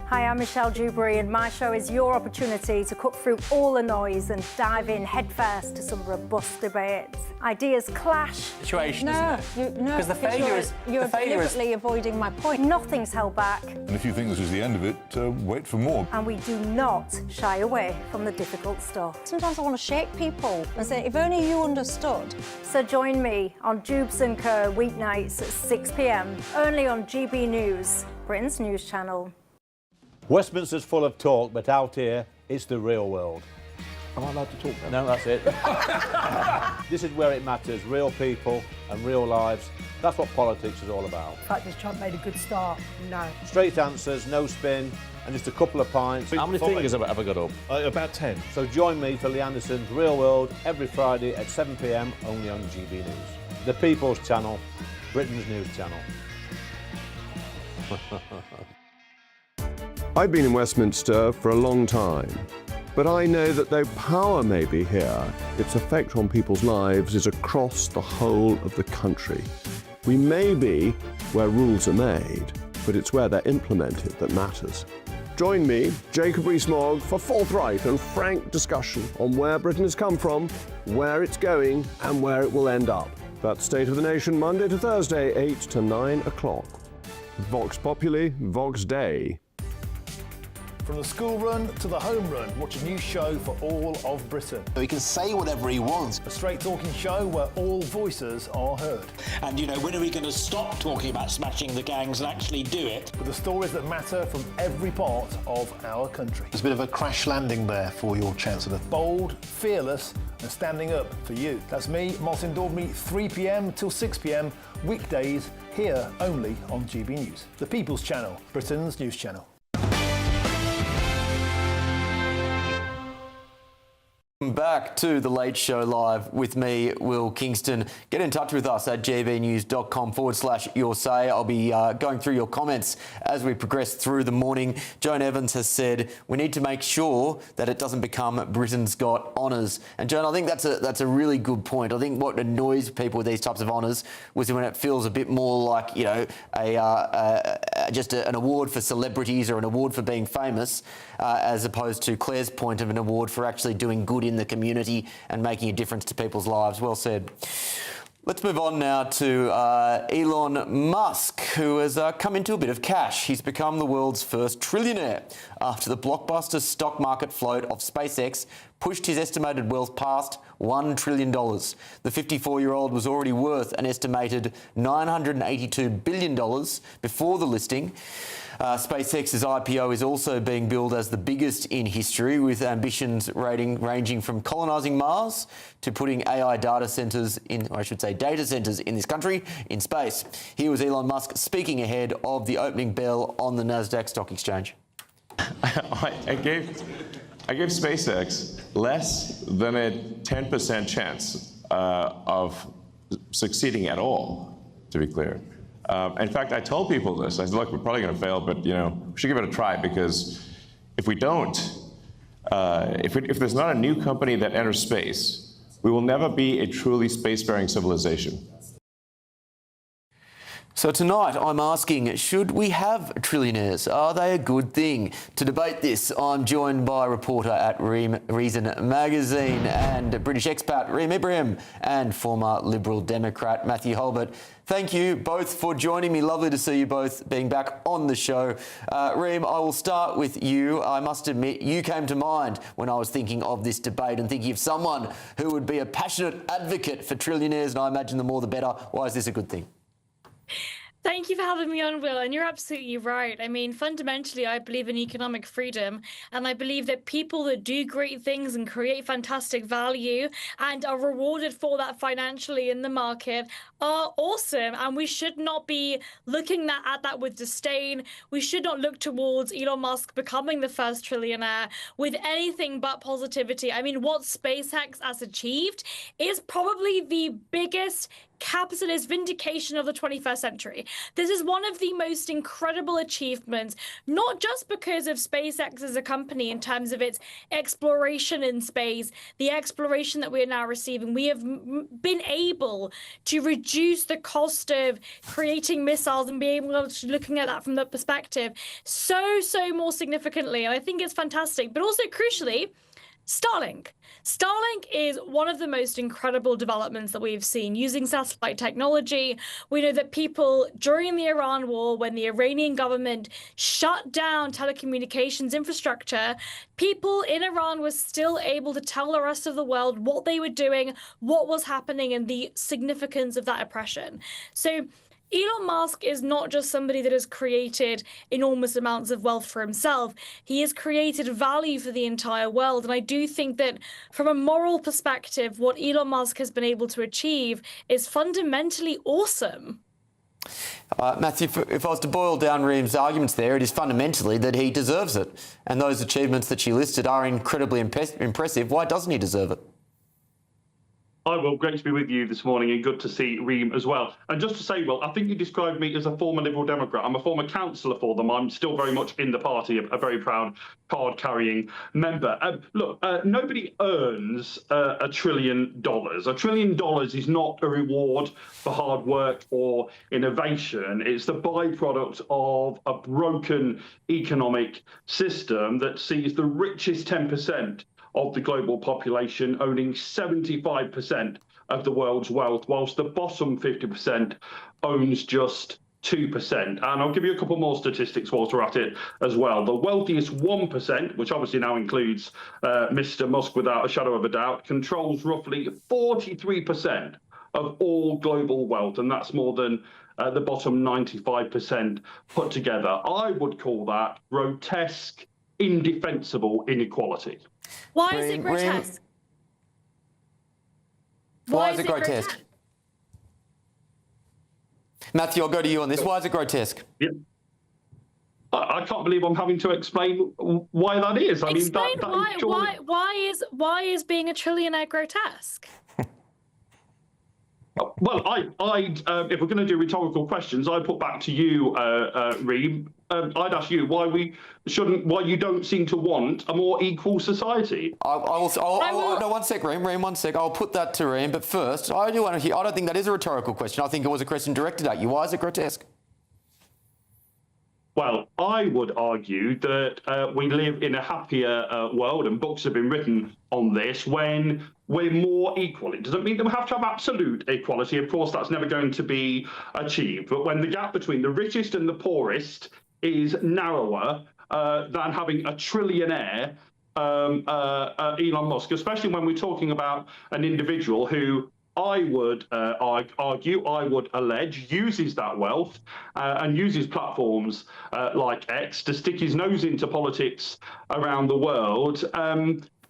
Hi, I'm Michelle Dewberry, and my show is your opportunity to cut through all the noise and dive in headfirst to some robust debates. Ideas clash. Situation, isn't it? Because the failure is you're deliberately avoiding my point. Nothing's held back. And if you think this is the end of it, wait for more. And we do not shy away from the difficult stuff. Sometimes I want to shake people and say, if only you understood. So join me on Jubes & Co weeknights at 6 p.m, only on GB News, Britain's news channel. Westminster's full of talk, but out here, it's the real world. Am I allowed to talk then? No, that's it. This is where it matters, real people and real lives. That's what politics is all about. The fact that Trump made a good start, no. Straight answers, no spin, and just a couple of pints. How many fingers have I got up? About 10. So join me for Lee Anderson's Real World every Friday at 7 p.m, only on GB News. The People's Channel, Britain's news channel. I've been in Westminster for a long time, but I know that though power may be here, its effect on people's lives is across the whole of the country. We may be where rules are made, but it's where they're implemented that matters. Join me, Jacob Rees-Mogg, for forthright and frank discussion on where Britain has come from, where it's going, and where it will end up. That's State of the Nation, Monday to Thursday, 8 to 9 o'clock. Vox Populi, Vox Dei. From the school run to the home run, watch a new show for all of Britain. So he can say whatever he wants. A straight talking show where all voices are heard. And, you know, when are we going to stop talking about smashing the gangs and actually do it? With the stories that matter from every part of our country. There's a bit of a crash landing there for your Chancellor. Bold, fearless and standing up for you. That's me, Martin Daubney, 3 p.m. till 6 p.m. weekdays here only on GB News. The People's Channel, Britain's news channel. Back to the Late Show Live with me, Will Kingston. Get in touch with us at gbnews.com/your say. I'll be going through your comments as we progress through the morning. Joan Evans has said we need to make sure that it doesn't become Britain's Got Honours. And Joan, I think that's a really good point. I think what annoys people with these types of honours was when it feels a bit more like, you know, just an award for celebrities or an award for being famous, as opposed to Claire's point of an award for actually doing good in the community and making a difference to people's lives. Well said. Let's move on now to Elon Musk, who has come into a bit of cash. He's become the world's first trillionaire after the blockbuster stock market float of SpaceX pushed his estimated wealth past $1 trillion. The 54-year-old was already worth an estimated $982 billion before the listing. SpaceX's IPO is also being billed as the biggest in history, with ambitions ranging from colonising Mars to putting AI data centres in this country in space. Here was Elon Musk speaking ahead of the opening bell on the Nasdaq Stock Exchange. I gave SpaceX less than a 10% chance of succeeding at all, to be clear. In fact, I told people this. I said, look, we're probably going to fail, but, you know, we should give it a try, because if we don't, if there's not a new company that enters space, we will never be a truly spacefaring civilization. So tonight I'm asking, should we have trillionaires? Are they a good thing? To debate this, I'm joined by a reporter at Reason magazine and British expat Reem Ibrahim and former Liberal Democrat Matthew Holbert. Thank you both for joining me. Lovely to see you both being back on the show. Reem, I will start with you. I must admit, you came to mind when I was thinking of this debate and thinking of someone who would be a passionate advocate for trillionaires, and I imagine the more the better. Why is this a good thing? Thank you for having me on, Will, and you're absolutely right. I mean, fundamentally, I believe in economic freedom, and I believe that people that do great things and create fantastic value and are rewarded for that financially in the market are awesome, and we should not be looking at that with disdain. We should not look towards Elon Musk becoming the first trillionaire with anything but positivity. I mean, what SpaceX has achieved is probably the biggest capitalist vindication of the 21st century. This is one of the most incredible achievements, not just because of SpaceX as a company in terms of its exploration in space, the exploration that we are now receiving. We have been able to reduce the cost of creating missiles and being able to looking at that from the perspective so more significantly. And I think it's fantastic. But also crucially, Starlink. Starlink is one of the most incredible developments that we've seen using satellite technology. We know that people during the Iran war, when the Iranian government shut down telecommunications infrastructure, people in Iran were still able to tell the rest of the world what they were doing, what was happening, and the significance of that oppression. So Elon Musk is not just somebody that has created enormous amounts of wealth for himself. He has created value for the entire world. And I do think that from a moral perspective, what Elon Musk has been able to achieve is fundamentally awesome. Matthew, if I was to boil down Reem's arguments there, it is fundamentally that he deserves it. And those achievements that she listed are incredibly impressive. Why doesn't he deserve it? Hi, Will. Great to be with you this morning and good to see Reem as well. And just to say, Will, I think you described me as a former Liberal Democrat. I'm a former councillor for them. I'm still very much in the party, a very proud card-carrying member. Look, nobody earns $1 trillion. $1 trillion is not a reward for hard work or innovation. It's the byproduct of a broken economic system that sees the richest 10% of the global population owning 75% of the world's wealth, whilst the bottom 50% owns just 2%. And I'll give you a couple more statistics whilst we're at it as well. The wealthiest 1%, which obviously now includes Mr. Musk without a shadow of a doubt, controls roughly 43% of all global wealth, and that's more than the bottom 95% put together. I would call that grotesque, indefensible inequality. Why is it grotesque? Why is it grotesque? Matthew, I'll go to you on this. Why is it grotesque? Yeah. I can't believe I'm having to explain why that is. I mean, why is being a trillionaire grotesque? Well, if we're going to do rhetorical questions, I put back to you, Reem. I'd ask you why you don't seem to want a more equal society. No, one sec, Reem, one sec. I'll put that to Reem. But first, I do want to hear. I don't think that is a rhetorical question. I think it was a question directed at you. Why is it grotesque? Well, I would argue that we live in a happier world, and books have been written on this, when we're more equal. It doesn't mean that we have to have absolute equality. Of course, that's never going to be achieved. But when the gap between the richest and the poorest is narrower than having a trillionaire, Elon Musk, especially when we're talking about an individual who I would argue, I would allege, uses that wealth and uses platforms like X to stick his nose into politics around the world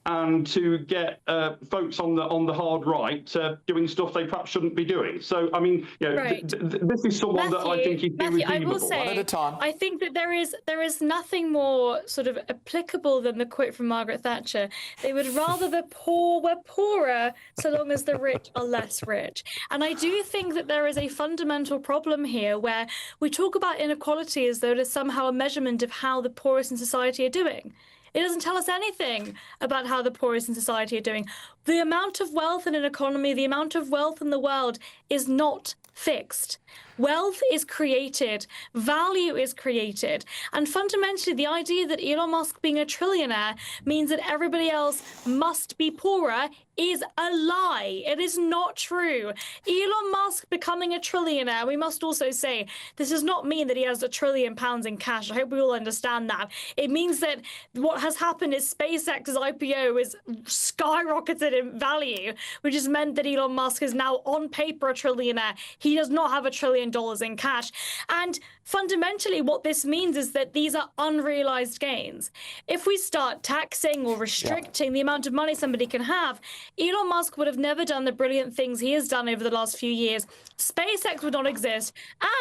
and to get folks on the hard right doing stuff they perhaps shouldn't be doing. So, I mean, you know, this is someone that I think is irredeemable. I will say, I think that there is nothing more sort of applicable than the quote from Margaret Thatcher. They would rather the poor were poorer so long as the rich are less rich. And I do think that there is a fundamental problem here where we talk about inequality as though it is somehow a measurement of how the poorest in society are doing. It doesn't tell us anything about how the poorest in society are doing. The amount of wealth in an economy, the amount of wealth in the world is not fixed. Wealth is created, value is created, and fundamentally the idea that Elon Musk being a trillionaire means that everybody else must be poorer is a lie. It is not true. Elon Musk becoming a trillionaire, we must also say, this does not mean that he has £1 trillion in cash. I hope we all understand that. It means that what has happened is SpaceX's IPO is skyrocketed in value, which has meant that Elon Musk is now on paper a trillionaire. He does not have $1 trillion in cash. And fundamentally, what this means is that these are unrealized gains. If we start taxing or restricting the amount of money somebody can have, Elon Musk would have never done the brilliant things he has done over the last few years. SpaceX would not exist,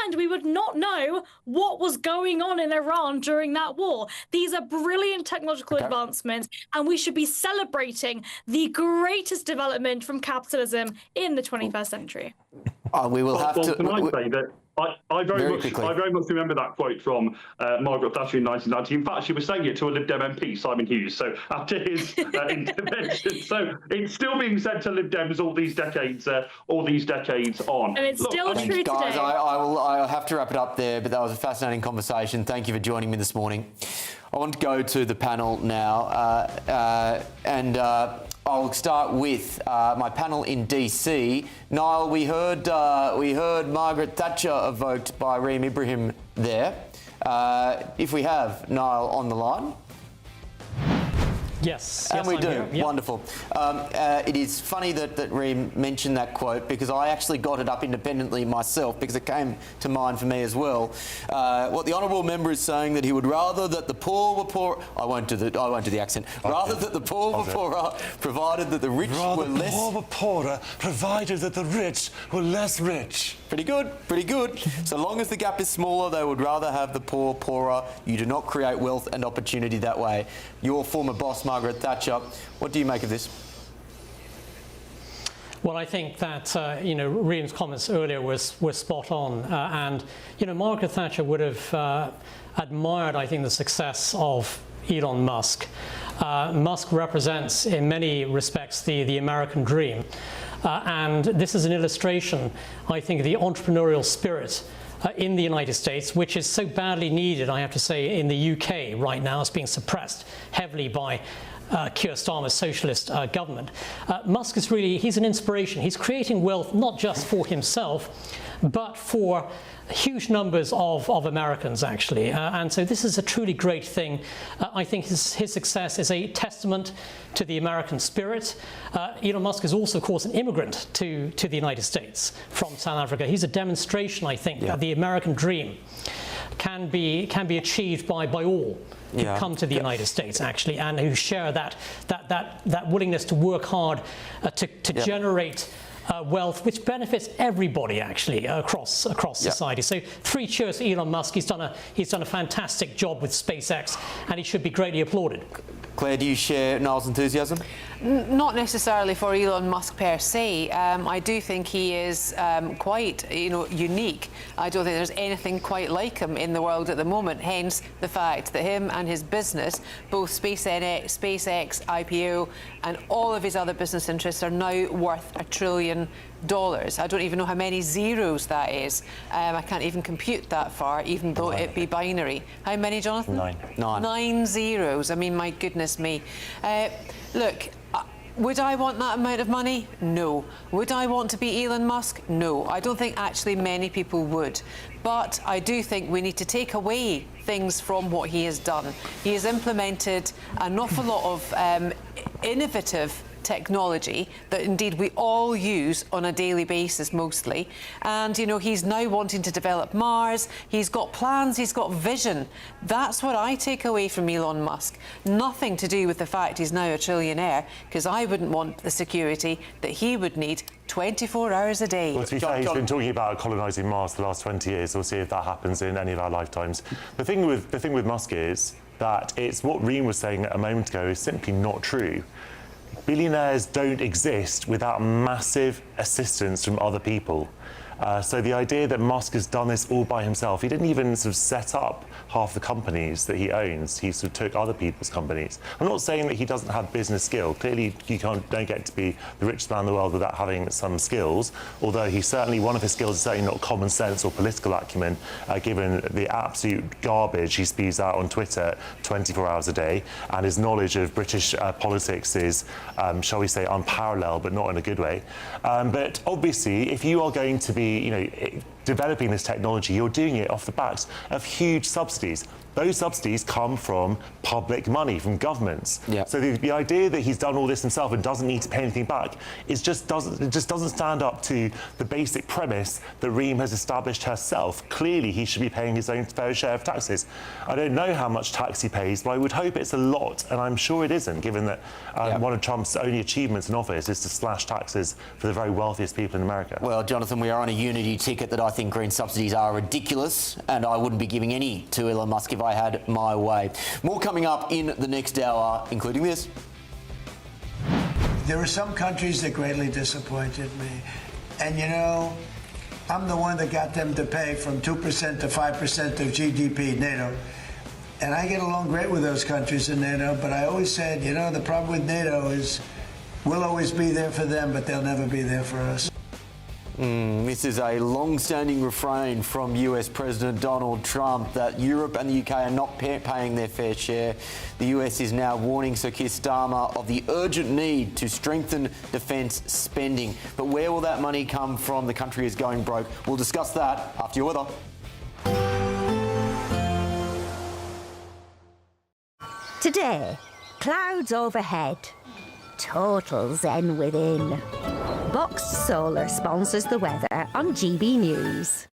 and we would not know what was going on in Iran during that war. These are brilliant technological advancements, and we should be celebrating the greatest development from capitalism in the 21st century. We will have to. Can I say that I very much remember that quote from Margaret Thatcher in 1990. In fact, she was saying it to a Lib Dem MP, Simon Hughes. So after his intervention, so it's still being said to Lib Dems all these decades on. And it's still true today. Guys, I'll have to wrap it up there, but that was a fascinating conversation. Thank you for joining me this morning. I want to go to the panel now, and I'll start with my panel in DC. Niall, we heard Margaret Thatcher evoked by Reem Ibrahim there. If we have Niall on the line. Yes. And we do. Yep. Wonderful. It is funny that Reem mentioned that quote, because I actually got it up independently myself, because it came to mind for me as well. What the honourable member is saying, that he would rather that the poor were poor. I won't do the accent. Okay. Rather that the poor were poorer, provided that the rich were less. The poor were poorer, provided that the rich were less rich. Pretty good. Pretty good. So long as the gap is smaller, they would rather have the poor poorer. You do not create wealth and opportunity that way. Your former boss, Margaret Thatcher, what do you make of this? Well, I think that Reem's comments earlier were spot on, and Margaret Thatcher would have admired, I think, the success of Elon Musk. Musk represents, in many respects, the American dream, and this is an illustration, I think, of the entrepreneurial spirit in the United States, which is so badly needed, I have to say, in the UK right now. It's being suppressed heavily by Keir Starmer's socialist government. Musk is he's an inspiration. He's creating wealth not just for himself, but for huge numbers of Americans, actually. And so this is a truly great thing. I think his success is a testament to the American spirit. Elon Musk is also, of course, an immigrant to the United States from South Africa. He's a demonstration, I think, that the American dream can be achieved by all who come to the United States, actually, and who share that willingness to work hard to generate wealth, which benefits everybody, actually, across society. So 3 cheers for Elon Musk. He's done a fantastic job with SpaceX, and he should be greatly applauded. Claire, do you share Niall's enthusiasm? Not necessarily for Elon Musk per se. I do think he is quite, unique. I don't think there's anything quite like him in the world at the moment. Hence the fact that him and his business, both SpaceX, IPO, and all of his other business interests, are now worth $1 trillion. I don't even know how many zeros that is. I can't even compute that far, even though it be binary. How many, Jonathan? 9. 9 zeros. I mean, my goodness me. Look, would I want that amount of money? No. Would I want to be Elon Musk? No. I don't think actually many people would. But I do think we need to take away things from what he has done. He has implemented an awful lot of innovative technology that indeed we all use on a daily basis mostly, and he's now wanting to develop Mars. He's got plans, he's got vision. That's what I take away from Elon Musk. Nothing to do with the fact he's now a trillionaire, because I wouldn't want the security that he would need 24 hours a day. Well, to be fair, he's been talking about colonising Mars for the last 20 years. We'll see if that happens in any of our lifetimes. The thing with Musk is that it's what Reem was saying a moment ago is simply not true. Billionaires don't exist without massive assistance from other people. So the idea that Musk has done this all by himself, he didn't even sort of set up half the companies that he owns. He sort of took other people's companies. I'm not saying that he doesn't have business skill. Clearly, you don't get to be the richest man in the world without having some skills, although one of his skills is certainly not common sense or political acumen, given the absolute garbage he spews out on Twitter 24 hours a day, and his knowledge of British politics is, shall we say, unparalleled, but not in a good way. But obviously, if you are going to be developing this technology, you're doing it off the backs of huge subsidies. Those subsidies come from public money, from governments. So the idea that he's done all this himself and doesn't need to pay anything back just doesn't stand up to the basic premise that Reem has established herself. Clearly, he should be paying his own fair share of taxes. I don't know how much tax he pays, but I would hope it's a lot, and I'm sure it isn't, given that one of Trump's only achievements in office is to slash taxes for the very wealthiest people in America. Well, Jonathan, we are on a unity ticket that I think green subsidies are ridiculous, and I wouldn't be giving any to Elon Musk if I had my way. More coming up in the next hour, including this. There are some countries that greatly disappointed me. And I'm the one that got them to pay from 2% to 5% of GDP, NATO. And I get along great with those countries in NATO, but I always said, the problem with NATO is we'll always be there for them, but they'll never be there for us. This is a long-standing refrain from US President Donald Trump that Europe and the UK are not paying their fair share. The US is now warning Sir Keir Starmer of the urgent need to strengthen defence spending. But where will that money come from? The country is going broke. We'll discuss that after your weather. Today, clouds overhead. Total zen within. Boxed Solar sponsors the weather on GB News.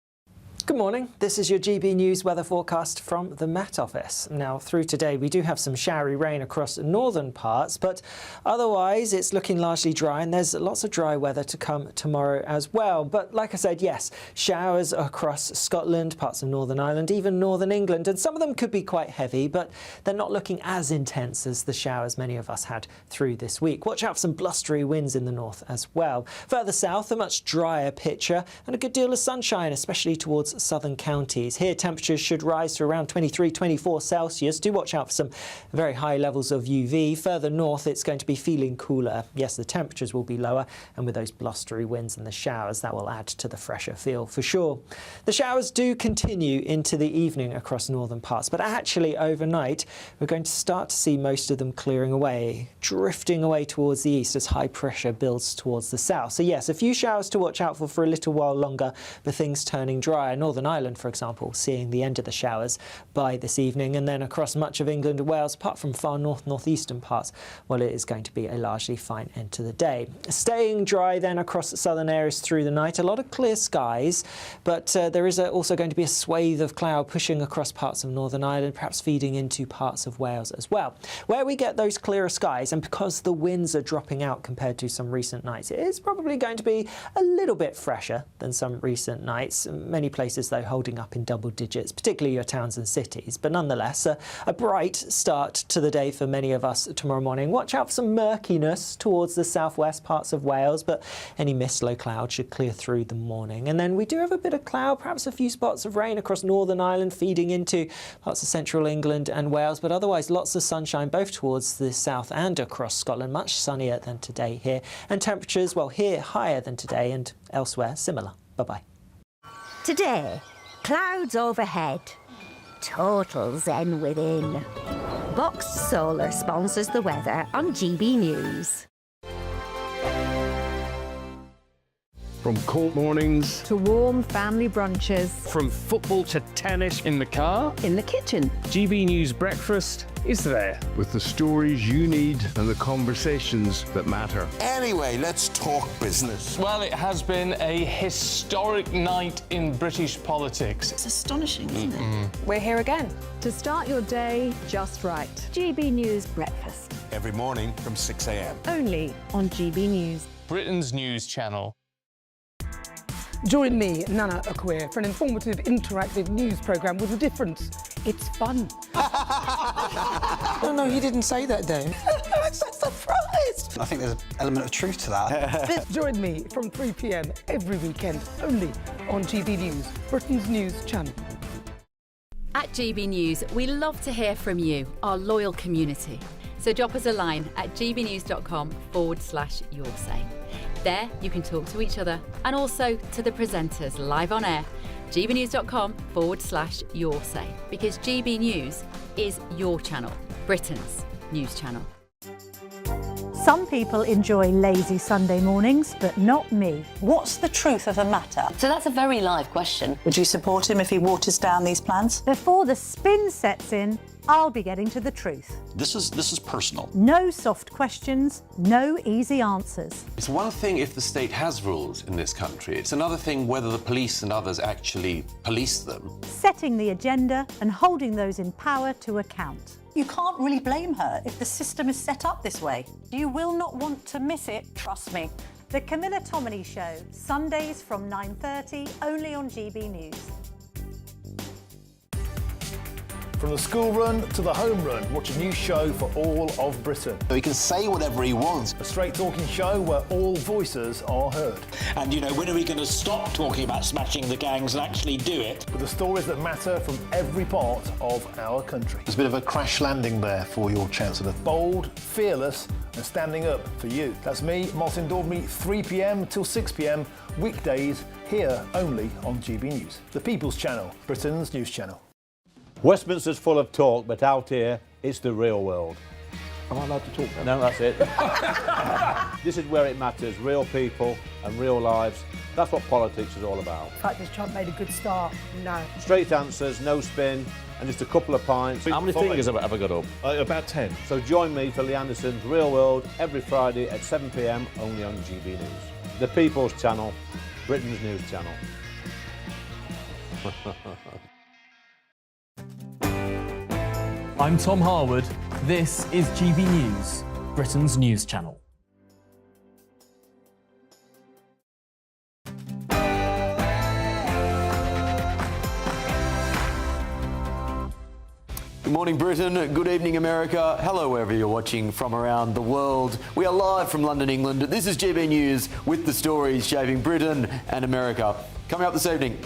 Good morning. This is your GB News weather forecast from the Met Office. Now, through today, we do have some showery rain across northern parts, but otherwise it's looking largely dry, and there's lots of dry weather to come tomorrow as well. But like I said, yes, showers across Scotland, parts of Northern Ireland, even Northern England, and some of them could be quite heavy, but they're not looking as intense as the showers many of us had through this week. Watch out for some blustery winds in the north as well. Further south, a much drier picture and a good deal of sunshine, especially towards across southern counties. Here, temperatures should rise to around 23, 24 Celsius. Do watch out for some very high levels of UV. Further north, it's going to be feeling cooler. Yes, the temperatures will be lower, and with those blustery winds and the showers, that will add to the fresher feel for sure. The showers do continue into the evening across northern parts, but actually overnight, we're going to start to see most of them clearing away, drifting away towards the east as high pressure builds towards the south. So yes, a few showers to watch out for a little while longer, but things turning drier. Northern Ireland, for example, seeing the end of the showers by this evening, and then across much of England and Wales, apart from far northeastern parts, well, it is going to be a largely fine end to the day. Staying dry then across southern areas through the night. A lot of clear skies, but there is also going to be a swathe of cloud pushing across parts of Northern Ireland, perhaps feeding into parts of Wales as well. Where we get those clearer skies, and because the winds are dropping out compared to some recent nights, it is probably going to be a little bit fresher than some recent nights. Many places, though, holding up in double digits, particularly your towns and cities. But nonetheless, a bright start to the day for many of us tomorrow morning. Watch out for some murkiness towards the southwest parts of Wales, but any mist, low cloud should clear through the morning. And then we do have a bit of cloud, perhaps a few spots of rain across Northern Ireland, feeding into parts of central England and Wales, but otherwise lots of sunshine both towards the south and across Scotland. Much sunnier than today here, and temperatures, well, here higher than today and elsewhere similar. Bye-bye. Today, clouds overhead, total zen within. Boxed Solar sponsors the weather on GB News. From cold mornings to warm family brunches, from football to tennis in the car, in the kitchen. GB News breakfast is there with the stories you need and the conversations that matter. Anyway, let's talk business. Well, it has been a historic night in British politics. It's astonishing, isn't it? We're here again to start your day just right. GB News Breakfast. Every morning from 6 a.m. Only on GB News. Britain's news channel. Join me, Nana Akwe, for an informative, interactive news programme with a difference. It's fun. No, he didn't say that, Dave. I'm so surprised. I think there's an element of truth to that. Join me from 3 p.m. every weekend, only on GB News, Britain's news channel. At GB News, we love to hear from you, our loyal community. So drop us a line at gbnews.com/yoursay. There you can talk to each other and also to the presenters live on air. gbnews.com/yoursay, because GB News is your channel, Britain's news channel. Some people enjoy lazy Sunday mornings, but not me. What's the truth of the matter? So that's a very live question. Would you support him if he waters down these plans? Before the spin sets in, I'll be getting to the truth. This is personal. No soft questions, no easy answers. It's one thing if the state has rules in this country. It's another thing whether the police and others actually police them. Setting the agenda and holding those in power to account. You can't really blame her if the system is set up this way. You will not want to miss it, trust me. The Camilla Tominey Show, Sundays from 9:30, only on GB News. From the school run to the home run, watch a new show for all of Britain. So he can say whatever he wants. A straight talking show where all voices are heard. And, when are we going to stop talking about smashing the gangs and actually do it? With the stories that matter from every part of our country. There's a bit of a crash landing there for your Chancellor. Bold, fearless and standing up for you. That's me, Martin Daubney, 3 p.m. till 6 p.m. weekdays, here only on GB News. The People's Channel, Britain's news channel. Westminster's full of talk, but out here, it's the real world. Am I allowed to talk now? No, that's it. This is where it matters, real people and real lives. That's what politics is all about. The fact that Trump made a good start, no. Straight answers, no spin, and just a couple of pints. How many fingers have I got up? About 10. So join me for Lee Anderson's Real World every Friday at 7 p.m. only on GB News. The People's Channel, Britain's news channel. I'm Tom Harwood. This is GB News, Britain's news channel. Good morning, Britain. Good evening, America. Hello, wherever you're watching from around the world. We are live from London, England. This is GB News with the stories shaping Britain and America. Coming up this evening.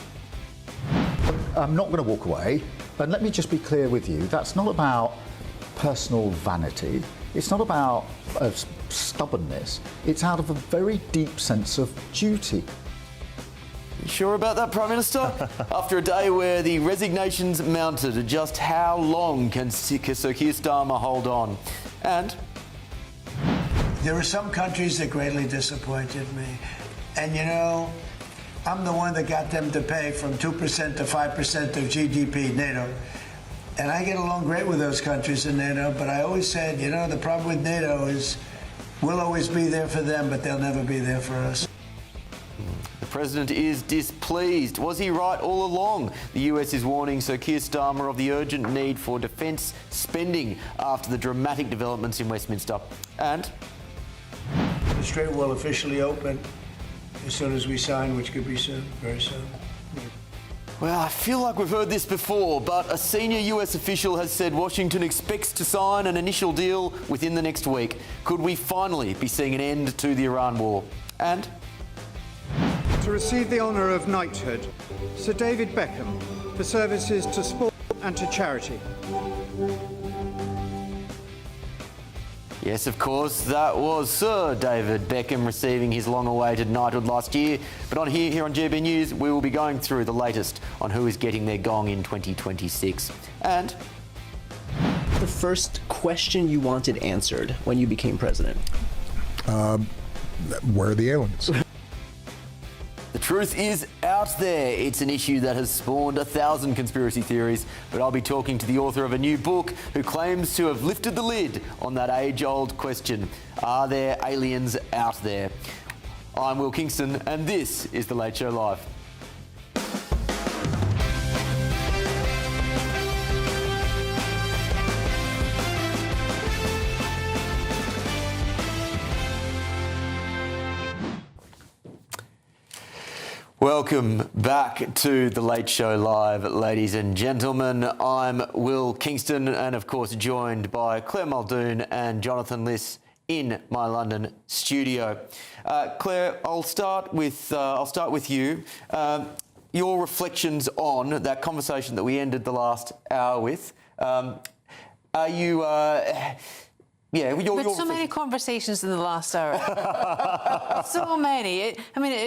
I'm not going to walk away. And let me just be clear with you, that's not about personal vanity. It's not about stubbornness. It's out of a very deep sense of duty. You sure about that, Prime Minister? After a day where the resignations mounted, just how long can Sir Keir Starmer hold on? And there are some countries that greatly disappointed me. And you know, I'm the one that got them to pay from 2% to 5% of GDP, NATO. And I get along great with those countries in NATO, but I always said, you know, the problem with NATO is we'll always be there for them, but they'll never be there for us. the president is displeased. Was he right all along? The US is warning Sir Keir Starmer of the urgent need for defence spending after the dramatic developments in Westminster. And the Strait will officially open as soon as we sign, which could be soon, very soon. well, I feel like we've heard this before, but a senior US official has said Washington expects to sign an initial deal within the next week. Could we finally be seeing an end to the Iran war? And to receive the honour of knighthood, Sir David Beckham, for services to sport and to charity. yes, of course, that was Sir David Beckham receiving his long-awaited knighthood last year. But on here on GB News, we will be going through the latest on who is getting their gong in 2026. And the first question you wanted answered when you became president? Where are the aliens? the truth is out there. It's an issue that has spawned 1,000 conspiracy theories, but I'll be talking to the author of a new book who claims to have lifted the lid on that age-old question. Are there aliens out there? I'm Will Kingston, and this is The Late Show Live. Welcome back to The Late Show Live, ladies and gentlemen. I'm Will Kingston, and of course joined by Claire Muldoon and Jonathan Liss in my London studio. Claire, I'll start with you. Your reflections on that conversation that we ended the last hour with. Are you? So many conversations in the last hour. So many. It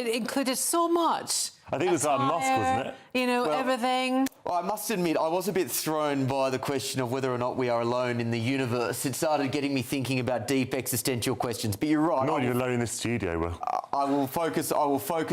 included so much. I think it was about Musk, wasn't it? Everything. Well, I must admit, I was a bit thrown by the question of whether or not we are alone in the universe. It started getting me thinking about deep existential questions. But you're right. Not even alone in the studio, Will. I will focus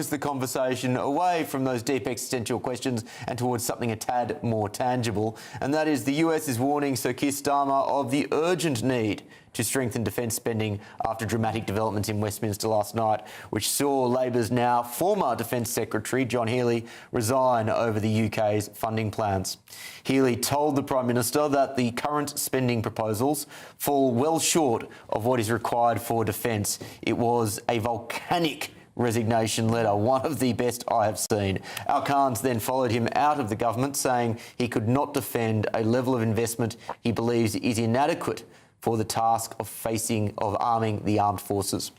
the conversation away from those deep existential questions and towards something a tad more tangible. And that is the US is warning Sir Keir Starmer of the urgent need to strengthen defence spending after dramatic developments in Westminster last night, which saw Labor's now former Defence Secretary, John Healey, resign over the UK's funding plans. Healey told the Prime Minister that the current spending proposals fall well short of what is required for defence. It was a volcanic resignation letter, one of the best I have seen. Al-Khan's then followed him out of the government, saying he could not defend a level of investment he believes is inadequate for the task of arming the armed forces.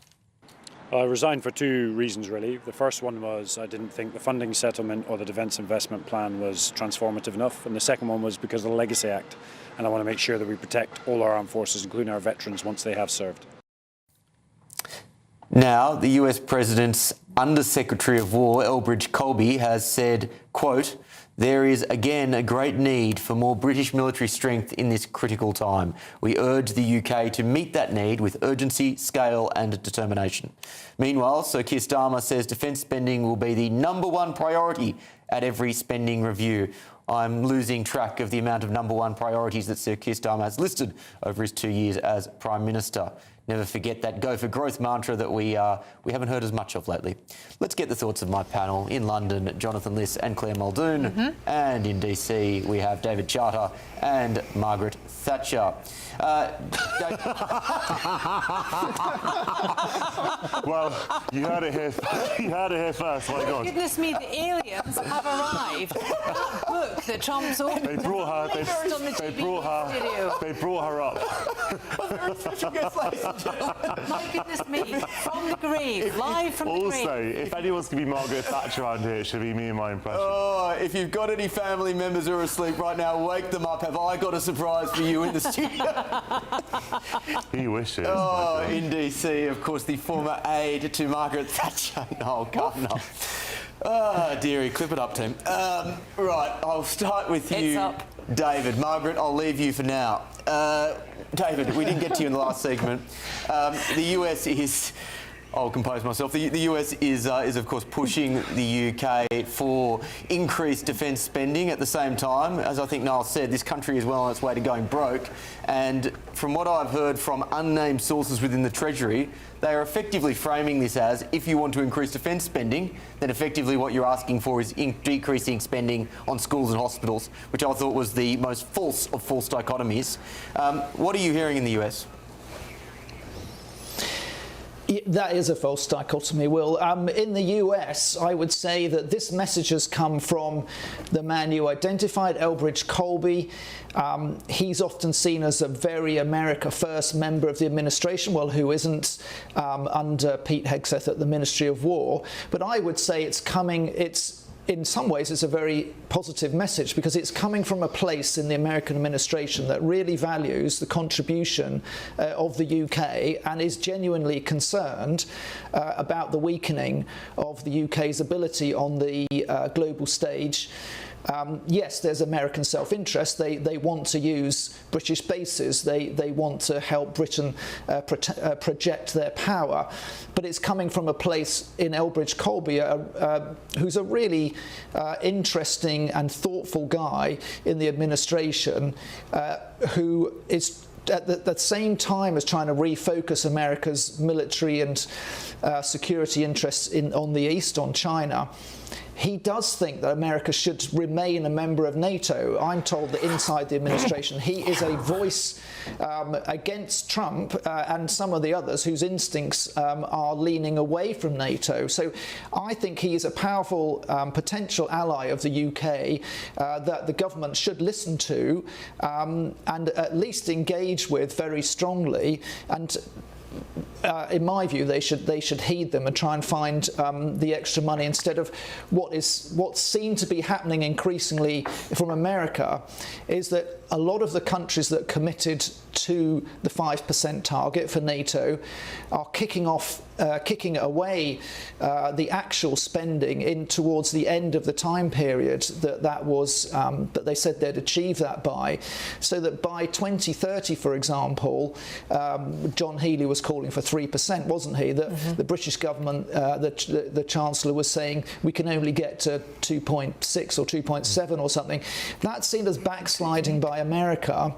I resigned for two reasons, really. The first one was I didn't think the funding settlement or the defence investment plan was transformative enough. And the second one was because of the Legacy Act. And I want to make sure that we protect all our armed forces, including our veterans, once they have served. Now, the US President's Under-Secretary of War, Elbridge Colby, has said, quote, "There is again a great need for more British military strength in this critical time. We urge the UK to meet that need with urgency, scale and determination." Meanwhile, Sir Keir Starmer says defence spending will be the #1 priority at every spending review. I'm losing track of the amount of #1 priorities that Sir Keir Starmer has listed over his 2 years as Prime Minister. Never forget that go for growth mantra that we haven't heard as much of lately. Let's get the thoughts of my panel. In London, Jonathan Liss and Claire Muldoon. And in DC, we have David Charter and Margaret Thatcher. Well, you heard it here. You heard it here first. My God. Goodness me, the aliens have arrived. That book that Trump's opened. They brought her. They brought her up. Well, there are special guest ladies and My goodness me, from the grave, live from the grave. Also, if anyone's going to be Margaret Thatcher around here, it should be me and my impression. Oh, if you've got any family members who are asleep right now, wake them up. Have I got a surprise for you in the studio? He wishes. Oh, in DC, of course, the former aide to Margaret Thatcher, Noel Gardner. Oh, dearie, clip it up, team. Right, I'll start with you, It's up. David. Margaret, I'll leave you for now. David, we didn't get to you in the last segment. The US is... I'll compose myself. The US is of course pushing the UK for increased defence spending. At the same time, as I think Niall said, this country is well on its way to going broke. And from what I've heard from unnamed sources within the Treasury, they are effectively framing this as, if you want to increase defence spending, then effectively what you're asking for is decreasing spending on schools and hospitals, which I thought was the most false of false dichotomies. What are you hearing in the US? That is a false dichotomy, Will. In the US, I would say that this message has come from the man you identified, Elbridge Colby. He's often seen as a very America First member of the administration, well, who isn't under Pete Hegseth at the Ministry of War. But I would say in some ways, it's a very positive message because it's coming from a place in the American administration that really values the contribution of the UK and is genuinely concerned about the weakening of the UK's ability on the global stage. Yes, there's American self-interest. They want to use British bases. They want to help Britain project their power. But it's coming from a place in Elbridge Colby, who's a really interesting and thoughtful guy in the administration, who is at the same time as trying to refocus America's military and security interests on the East, on China. He does think that America should remain a member of NATO. I'm told that inside the administration he is a voice against Trump and some of the others whose instincts are leaning away from NATO. So I think he is a powerful potential ally of the UK that the government should listen to and at least engage with very strongly. And in my view, they should heed them and try and find the extra money instead of what's seen to be happening increasingly from America, is that a lot of the countries that committed to the 5% target for NATO are kicking away the actual spending in towards the end of the time period that they said they'd achieve that by, so that by 2030, for example, John Healey was calling for 3%, wasn't he? The British government, the Chancellor was saying we can only get to 2.6 or 2.7 or something. That's seen as backsliding by America.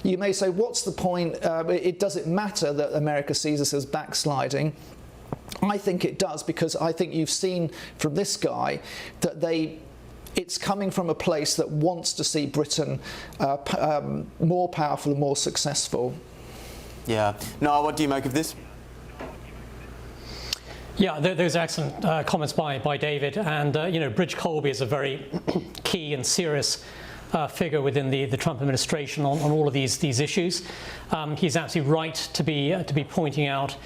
You may say, what's the point? Does it matter that America sees us as backsliding? I think it does, because I think you've seen from this guy that it's coming from a place that wants to see Britain more powerful and more successful. Yeah. Noel, what do you make of this? Yeah, those are excellent comments by David. And, Bridge Colby is a very key and serious figure within the Trump administration on all of these issues. He's absolutely right to be pointing out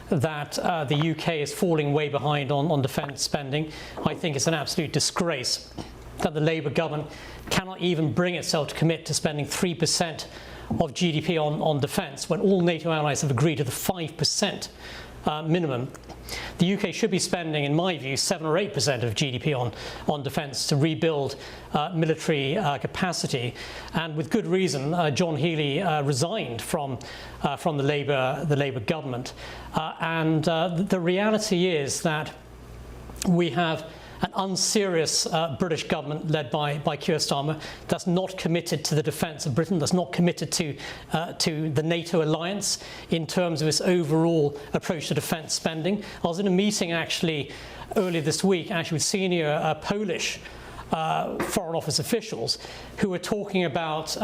that the UK is falling way behind on defence spending. I think it's an absolute disgrace that the Labour government cannot even bring itself to commit to spending 3% of GDP on defence when all NATO allies have agreed to the 5% minimum. The UK should be spending, in my view, 7 or 8% of GDP on defence to rebuild military capacity, and with good reason. John Healey resigned from the Labour government, and the reality is that we have an unserious British government led by Keir Starmer that's not committed to the defence of Britain, that's not committed to the NATO alliance in terms of its overall approach to defence spending. I was in a meeting actually earlier this week with senior Polish Foreign Office officials who were talking about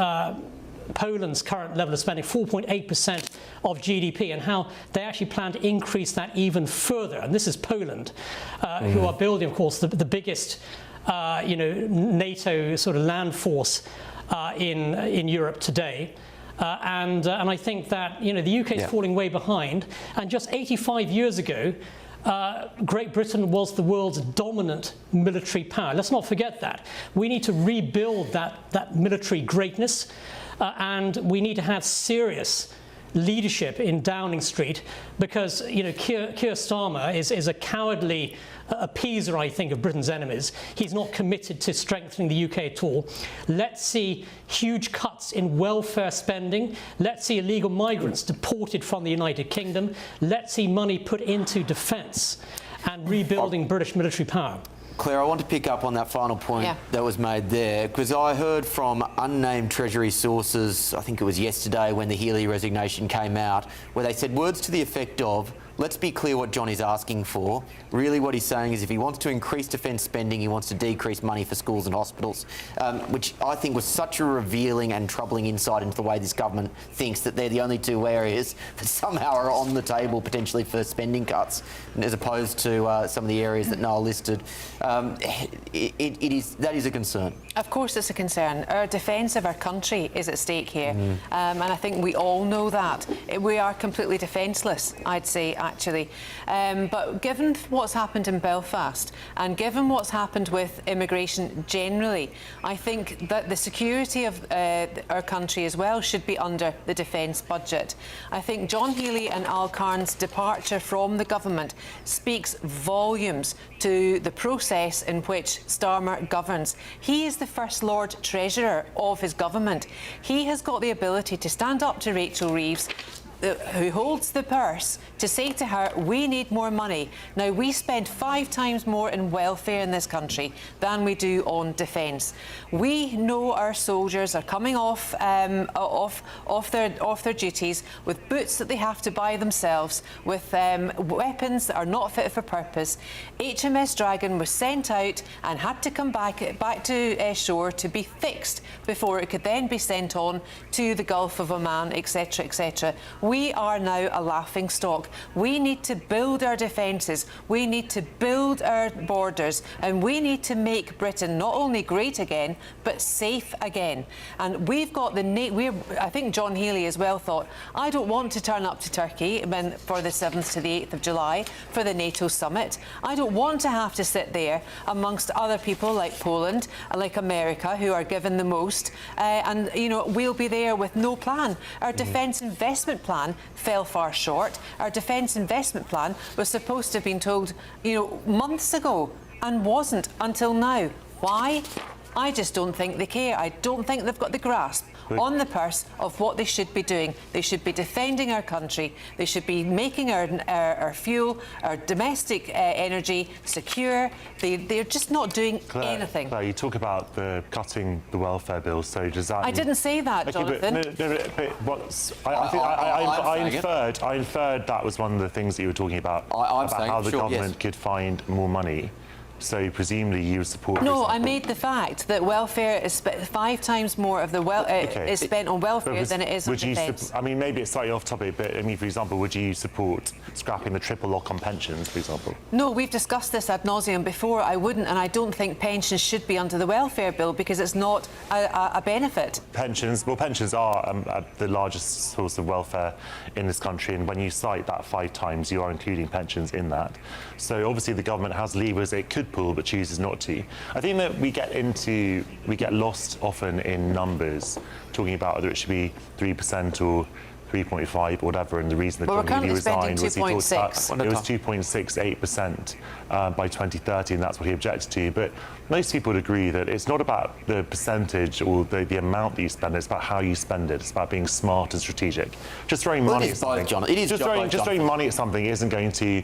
Poland's current level of spending, 4.8% of GDP, and how they actually plan to increase that even further. And this is Poland, who are building, of course, the biggest, NATO sort of land force in Europe today. And I think that the UK is falling way behind. And just 85 years ago, Great Britain was the world's dominant military power. Let's not forget that. We need to rebuild that military greatness, and we need to have serious leadership in Downing Street, because Keir Starmer is a cowardly appeaser, I think, of Britain's enemies. He's not committed to strengthening the UK at all. Let's see huge cuts in welfare spending. Let's see illegal migrants deported from the United Kingdom. Let's see money put into defence and rebuilding British military power. Claire, I want to pick up on that final point that was made there, because I heard from unnamed Treasury sources, I think it was yesterday when the Healey resignation came out, where they said words to the effect of, let's be clear what John is asking for. Really what he's saying is if he wants to increase defence spending, he wants to decrease money for schools and hospitals, which I think was such a revealing and troubling insight into the way this government thinks that they're the only two areas that somehow are on the table potentially for spending cuts, as opposed to some of the areas that Noel listed. That is a concern. Of course it's a concern. Our defence of our country is at stake here, and I think we all know that. We are completely defenceless, I'd say, actually. But given what's happened in Belfast and given what's happened with immigration generally, I think that the security of our country as well should be under the defence budget. I think John Healey and Al Carn's departure from the government speaks volumes to the process in which Starmer governs. He is the First Lord Treasurer of his government. He has got the ability to stand up to Rachel Reeves, who holds the purse, to say to her, we need more money. Now, we spend 5 times more in welfare in this country than we do on defence. We know our soldiers are coming off their duties with boots that they have to buy themselves, with weapons that are not fit for purpose. HMS Dragon was sent out and had to come back to shore to be fixed before it could then be sent on to the Gulf of Oman, etc., etc. We are now a laughing stock. We need to build our defences, we need to build our borders, and we need to make Britain not only great again, but safe again. And we've got I think John Healey as well thought, I don't want to turn up to Turkey for the 7th to the 8th of July for the NATO summit. I don't want to have to sit there amongst other people like Poland, like America, who are given the most, and we'll be there with no plan. Our defence investment plan fell far short. Our defence investment plan was supposed to have been told, months ago, and wasn't until now. Why? I just don't think they care. I don't think they've got the grasp on the purse of what they should be doing. They should be defending our country. They should be making our fuel, our domestic energy secure. They're just not doing anything. Claire, you talk about cutting the welfare bill, so does that... I didn't say that, Jonathan. I inferred that was one of the things that you were talking about, how the government could find more money. So presumably you support... No, I made the fact that welfare is 5 times more of the is spent on welfare than it is on defence. I mean, maybe it's slightly off topic, but I mean, for example, would you support scrapping the triple lock on pensions, for example? No, we've discussed this ad nauseum before. I wouldn't, and I don't think pensions should be under the welfare bill because it's not a benefit. Pensions are the largest source of welfare in this country, and when you cite that 5 times, you are including pensions in that. So obviously the government has levers it could pull but chooses not to. I think that we get lost often in numbers, talking about whether it should be 3% or 3.5 or whatever, and the reason that John Healey resigned was he talked about it was 2.68% by 2030, and that's what he objected to. But most people would agree that it's not about the percentage or the amount that you spend, it's about how you spend it. It's about being smart and strategic. Just throwing money at something, just throwing money at something isn't going to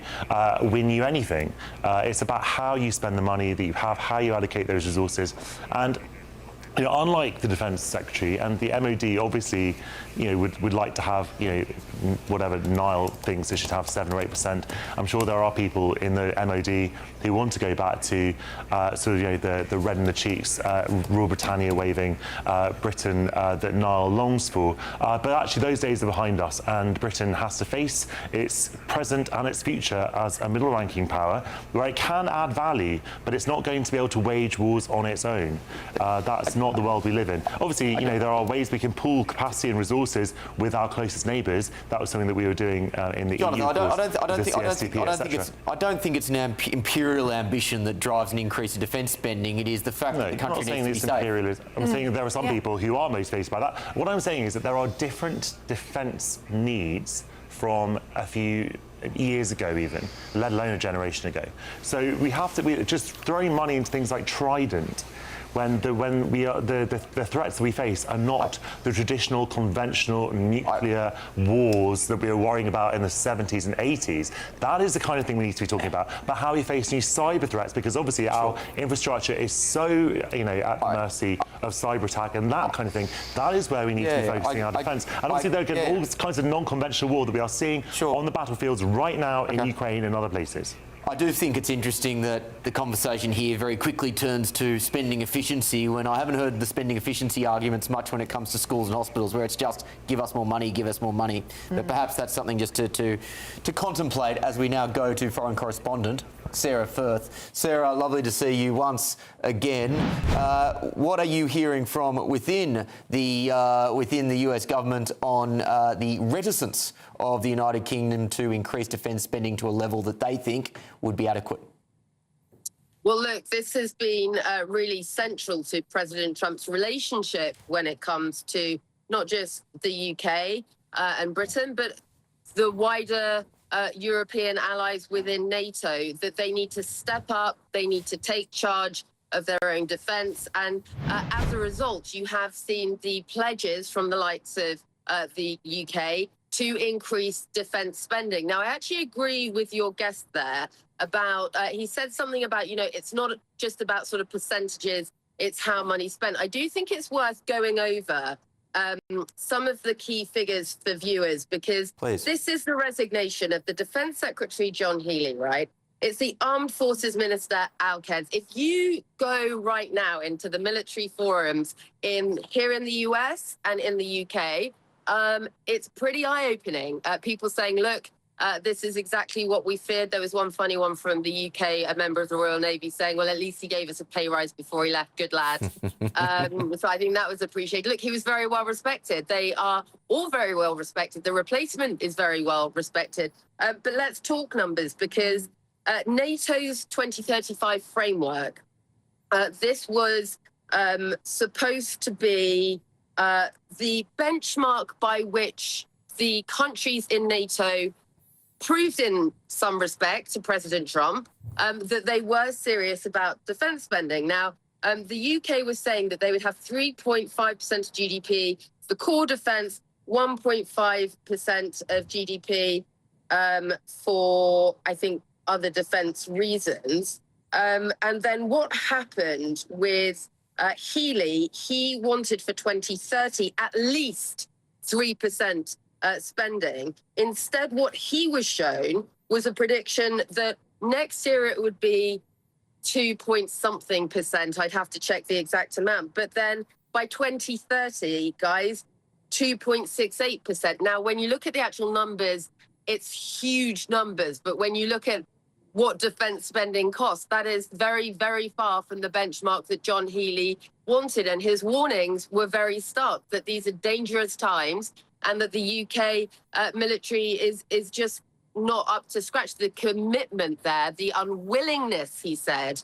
win you anything. It's about how you spend the money that you have, how you allocate those resources. And unlike the Defence Secretary and the MOD, obviously, would like to have, whatever Niall thinks they should have 7 or 8%. I'm sure there are people in the MOD who want to go back to the red in the cheeks, Royal Britannia waving Britain that Niall longs for. But actually, those days are behind us, and Britain has to face its present and its future as a middle-ranking power, where it can add value, but it's not going to be able to wage wars on its own. That's not the world we live in. Obviously, you know, there are ways we can pool capacity and resources with our closest neighbours. That was something that we were doing in the Jonathan, EU. I don't think it's an imperial ambition that drives an increase in defence spending. It is the fact that the country needs to be safe. Imperialism. I'm saying there are some people who are motivated by that. What I'm saying is that there are different defence needs from a few years ago even, let alone a generation ago. So we have to just throwing money into things like Trident when the threats that we face are not the traditional conventional nuclear wars that we were worrying about in the 70s and 80s. That is the kind of thing we need to be talking about how we face new cyber threats, because obviously our infrastructure is so, you know, at the mercy of cyber attack and that kind of thing. That is where we need to be focusing our defence. And obviously there are all kinds of non-conventional war that we are seeing on the battlefields right now in Ukraine and other places. I do think it's interesting that the conversation here very quickly turns to spending efficiency, when I haven't heard the spending efficiency arguments much when it comes to schools and hospitals, where it's just give us more money, give us more money. But perhaps that's something just to contemplate as we now go to foreign correspondent Sarah Firth. Sarah, lovely to see you once again. What are you hearing from within the US government on the reticence of the United Kingdom to increase defence spending to a level that they think would be adequate? Well, look, this has been really central to President Trump's relationship when it comes to not just the UK and Britain, but the wider European allies within NATO, that they need to step up, they need to take charge of their own defence. And as a result, you have seen the pledges from the likes of the UK to increase defence spending. Now, I actually agree with your guest there about, he said something about, you know, it's not just about sort of percentages, it's how money's spent. I do think it's worth going over some of the key figures for viewers, because this is the resignation of the Defence Secretary, John Healey, right? It's the Armed Forces Minister, Al Quds. If you go right now into the military forums here in the US and in the UK, it's pretty eye-opening. People saying, look, this is exactly what we feared. There was one funny one from the UK, a member of the Royal Navy, saying, well, at least he gave us a pay rise before he left. Good lad. So I think that was appreciated. Look, he was very well respected. They are all very well respected. The replacement is very well respected. But let's talk numbers, because NATO's 2035 framework, this was supposed to be the benchmark by which the countries in NATO proved in some respect to President Trump that they were serious about defence spending. Now, the UK was saying that they would have 3.5% of GDP for core defence, 1.5% of GDP for, I think, other defence reasons. And then what happened with Healey, he wanted for 2030 at least 3% spending. Instead, what he was shown was a prediction that next year it would be 2-point-something%. I'd have to check the exact amount. But then by 2030, guys, 2.68%. Now, when you look at the actual numbers, it's huge numbers. But when you look at what defence spending costs, that is very, very far from the benchmark that John Healey wanted. And his warnings were very stark, that these are dangerous times and that the UK military is just not up to scratch. The commitment there, the unwillingness, he said,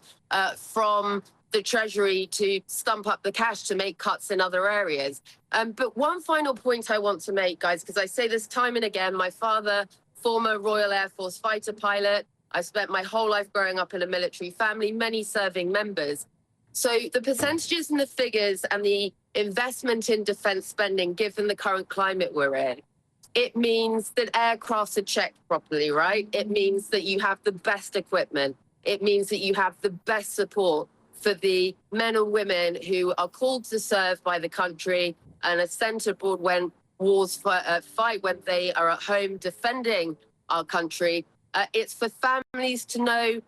from the Treasury to stump up the cash to make cuts in other areas. But one final point I want to make, guys, because I say this time and again, my father, former Royal Air Force fighter pilot, I spent my whole life growing up in a military family, many serving members. So the percentages and the figures and the investment in defence spending, given the current climate we're in, it means that aircrafts are checked properly, right? It means that you have the best equipment. It means that you have the best support for the men and women who are called to serve by the country and are sent abroad when wars fight, when they are at home defending our country. It's for families to know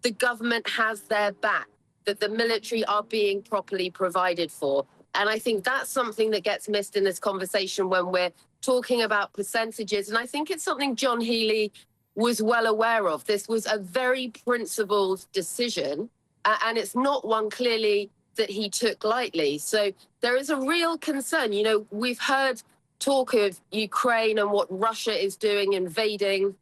the government has their back, that the military are being properly provided for. And I think that's something that gets missed in this conversation when we're talking about percentages. And I think it's something John Healey was well aware of. This was a very principled decision, and it's not one clearly that he took lightly. So there is a real concern. You know, we've heard talk of Ukraine and what Russia is doing, invading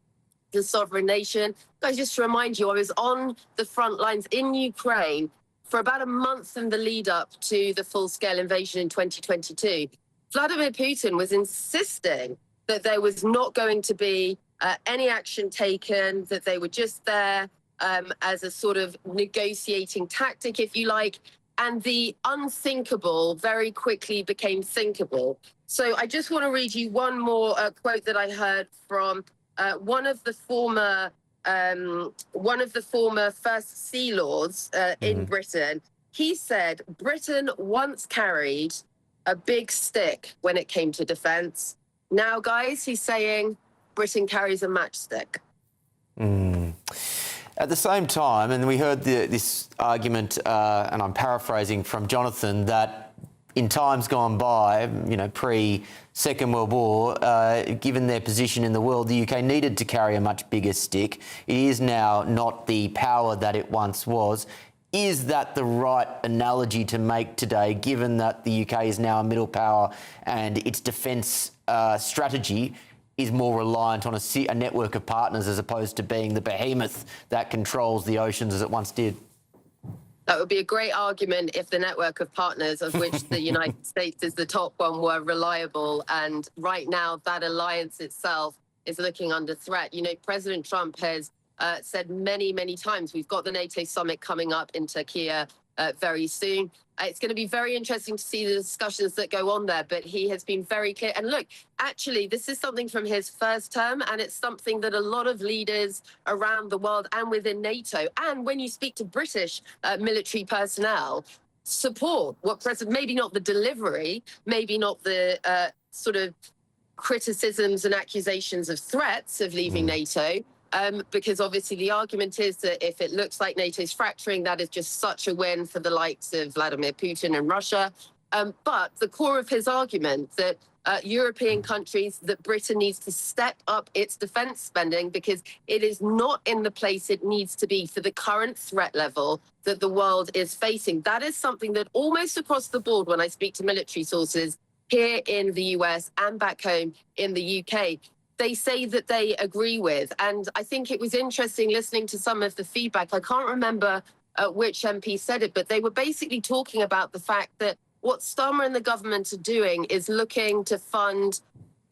the sovereign nation. Guys, just to remind you, I was on the front lines in Ukraine for about a month in the lead up to the full-scale invasion in 2022. Vladimir Putin was insisting that there was not going to be any action taken, that they were just there as a sort of negotiating tactic, if you like, and the unthinkable very quickly became thinkable. So I just want to read you one more quote that I heard from one of the former First Sea Lords in Britain. He said, Britain once carried a big stick when it came to defence. Now, guys, he's saying Britain carries a matchstick. At the same time, and we heard this argument, and I'm paraphrasing from Jonathan, that in times gone by, you know, pre-Second World War, given their position in the world, the UK needed to carry a much bigger stick. It is now not the power that it once was. Is that the right analogy to make today, given that the UK is now a middle power and its defence strategy is more reliant on a network of partners as opposed to being the behemoth that controls the oceans as it once did? That would be a great argument if the network of partners, of which the United States is the top one, were reliable. And right now, that alliance itself is looking under threat. You know, President Trump has said many, many times, we've got the NATO summit coming up in Turkey very soon. It's going to be very interesting to see the discussions that go on there, but he has been very clear. And look, actually, this is something from his first term, and it's something that a lot of leaders around the world and within NATO, and when you speak to British military personnel, support what President, maybe not the delivery, maybe not the sort of criticisms and accusations of threats of leaving NATO, because obviously the argument is that if it looks like NATO's fracturing, that is just such a win for the likes of Vladimir Putin and Russia. But the core of his argument that European countries, that Britain needs to step up its defence spending because it is not in the place it needs to be for the current threat level that the world is facing. That is something that almost across the board, when I speak to military sources here in the US and back home in the UK, they say that they agree with. And I think it was interesting listening to some of the feedback. I can't remember which MP said it, but they were basically talking about the fact that what Starmer and the government are doing is looking to fund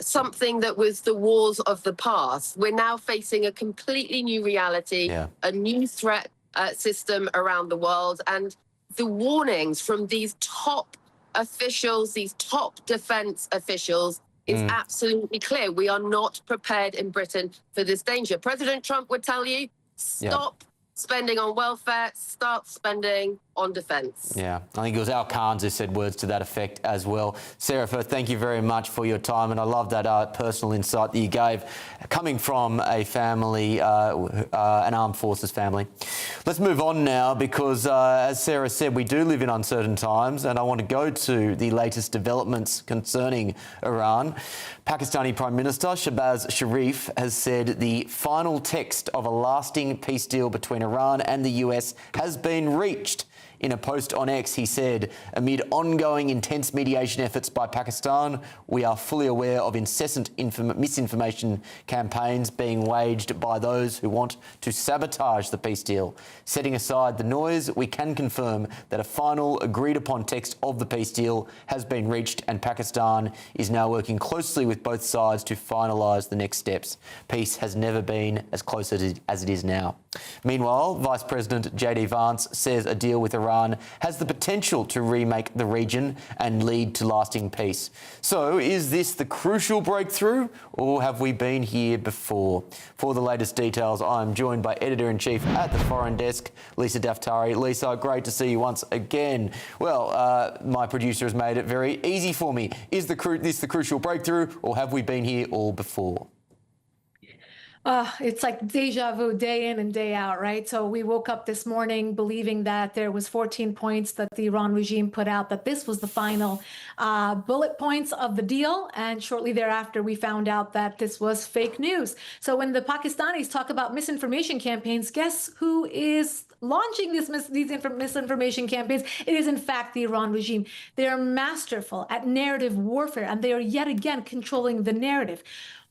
something that was the wars of the past. We're now facing a completely new reality, a new threat system around the world. And the warnings from these top officials, these top defense officials, is absolutely clear. We are not prepared in Britain for this danger. President Trump would tell you, stop spending on welfare, start spending on defence. Yeah, I think it was Al Kahns who said words to that effect as well. Sarah, thank you very much for your time, and I love that personal insight that you gave, coming from a family, an armed forces family. Let's move on now because, as Sarah said, we do live in uncertain times, and I want to go to the latest developments concerning Iran. Pakistani Prime Minister Shehbaz Sharif has said the final text of a lasting peace deal between Iran and the US has been reached. In a post on X, he said, amid ongoing intense mediation efforts by Pakistan, we are fully aware of incessant misinformation campaigns being waged by those who want to sabotage the peace deal. Setting aside the noise, we can confirm that a final agreed-upon text of the peace deal has been reached, and Pakistan is now working closely with both sides to finalise the next steps. Peace has never been as close as it is now. Meanwhile, Vice President JD Vance says a deal with Iran has the potential to remake the region and lead to lasting peace. So is this the crucial breakthrough, or have we been here before? For the latest details, I'm joined by Editor-in-Chief at the Foreign Desk, Lisa Daftari. Lisa, great to see you once again. Well, my producer has made it very easy for me. Is this the crucial breakthrough, or have we been here all before? It's like deja vu day in and day out, right? So we woke up this morning believing that there was 14 points that the Iran regime put out, that this was the final bullet points of the deal. And shortly thereafter, we found out that this was fake news. So when the Pakistanis talk about misinformation campaigns, guess who is launching these misinformation campaigns? It is in fact the Iran regime. They are masterful at narrative warfare, and they are yet again controlling the narrative.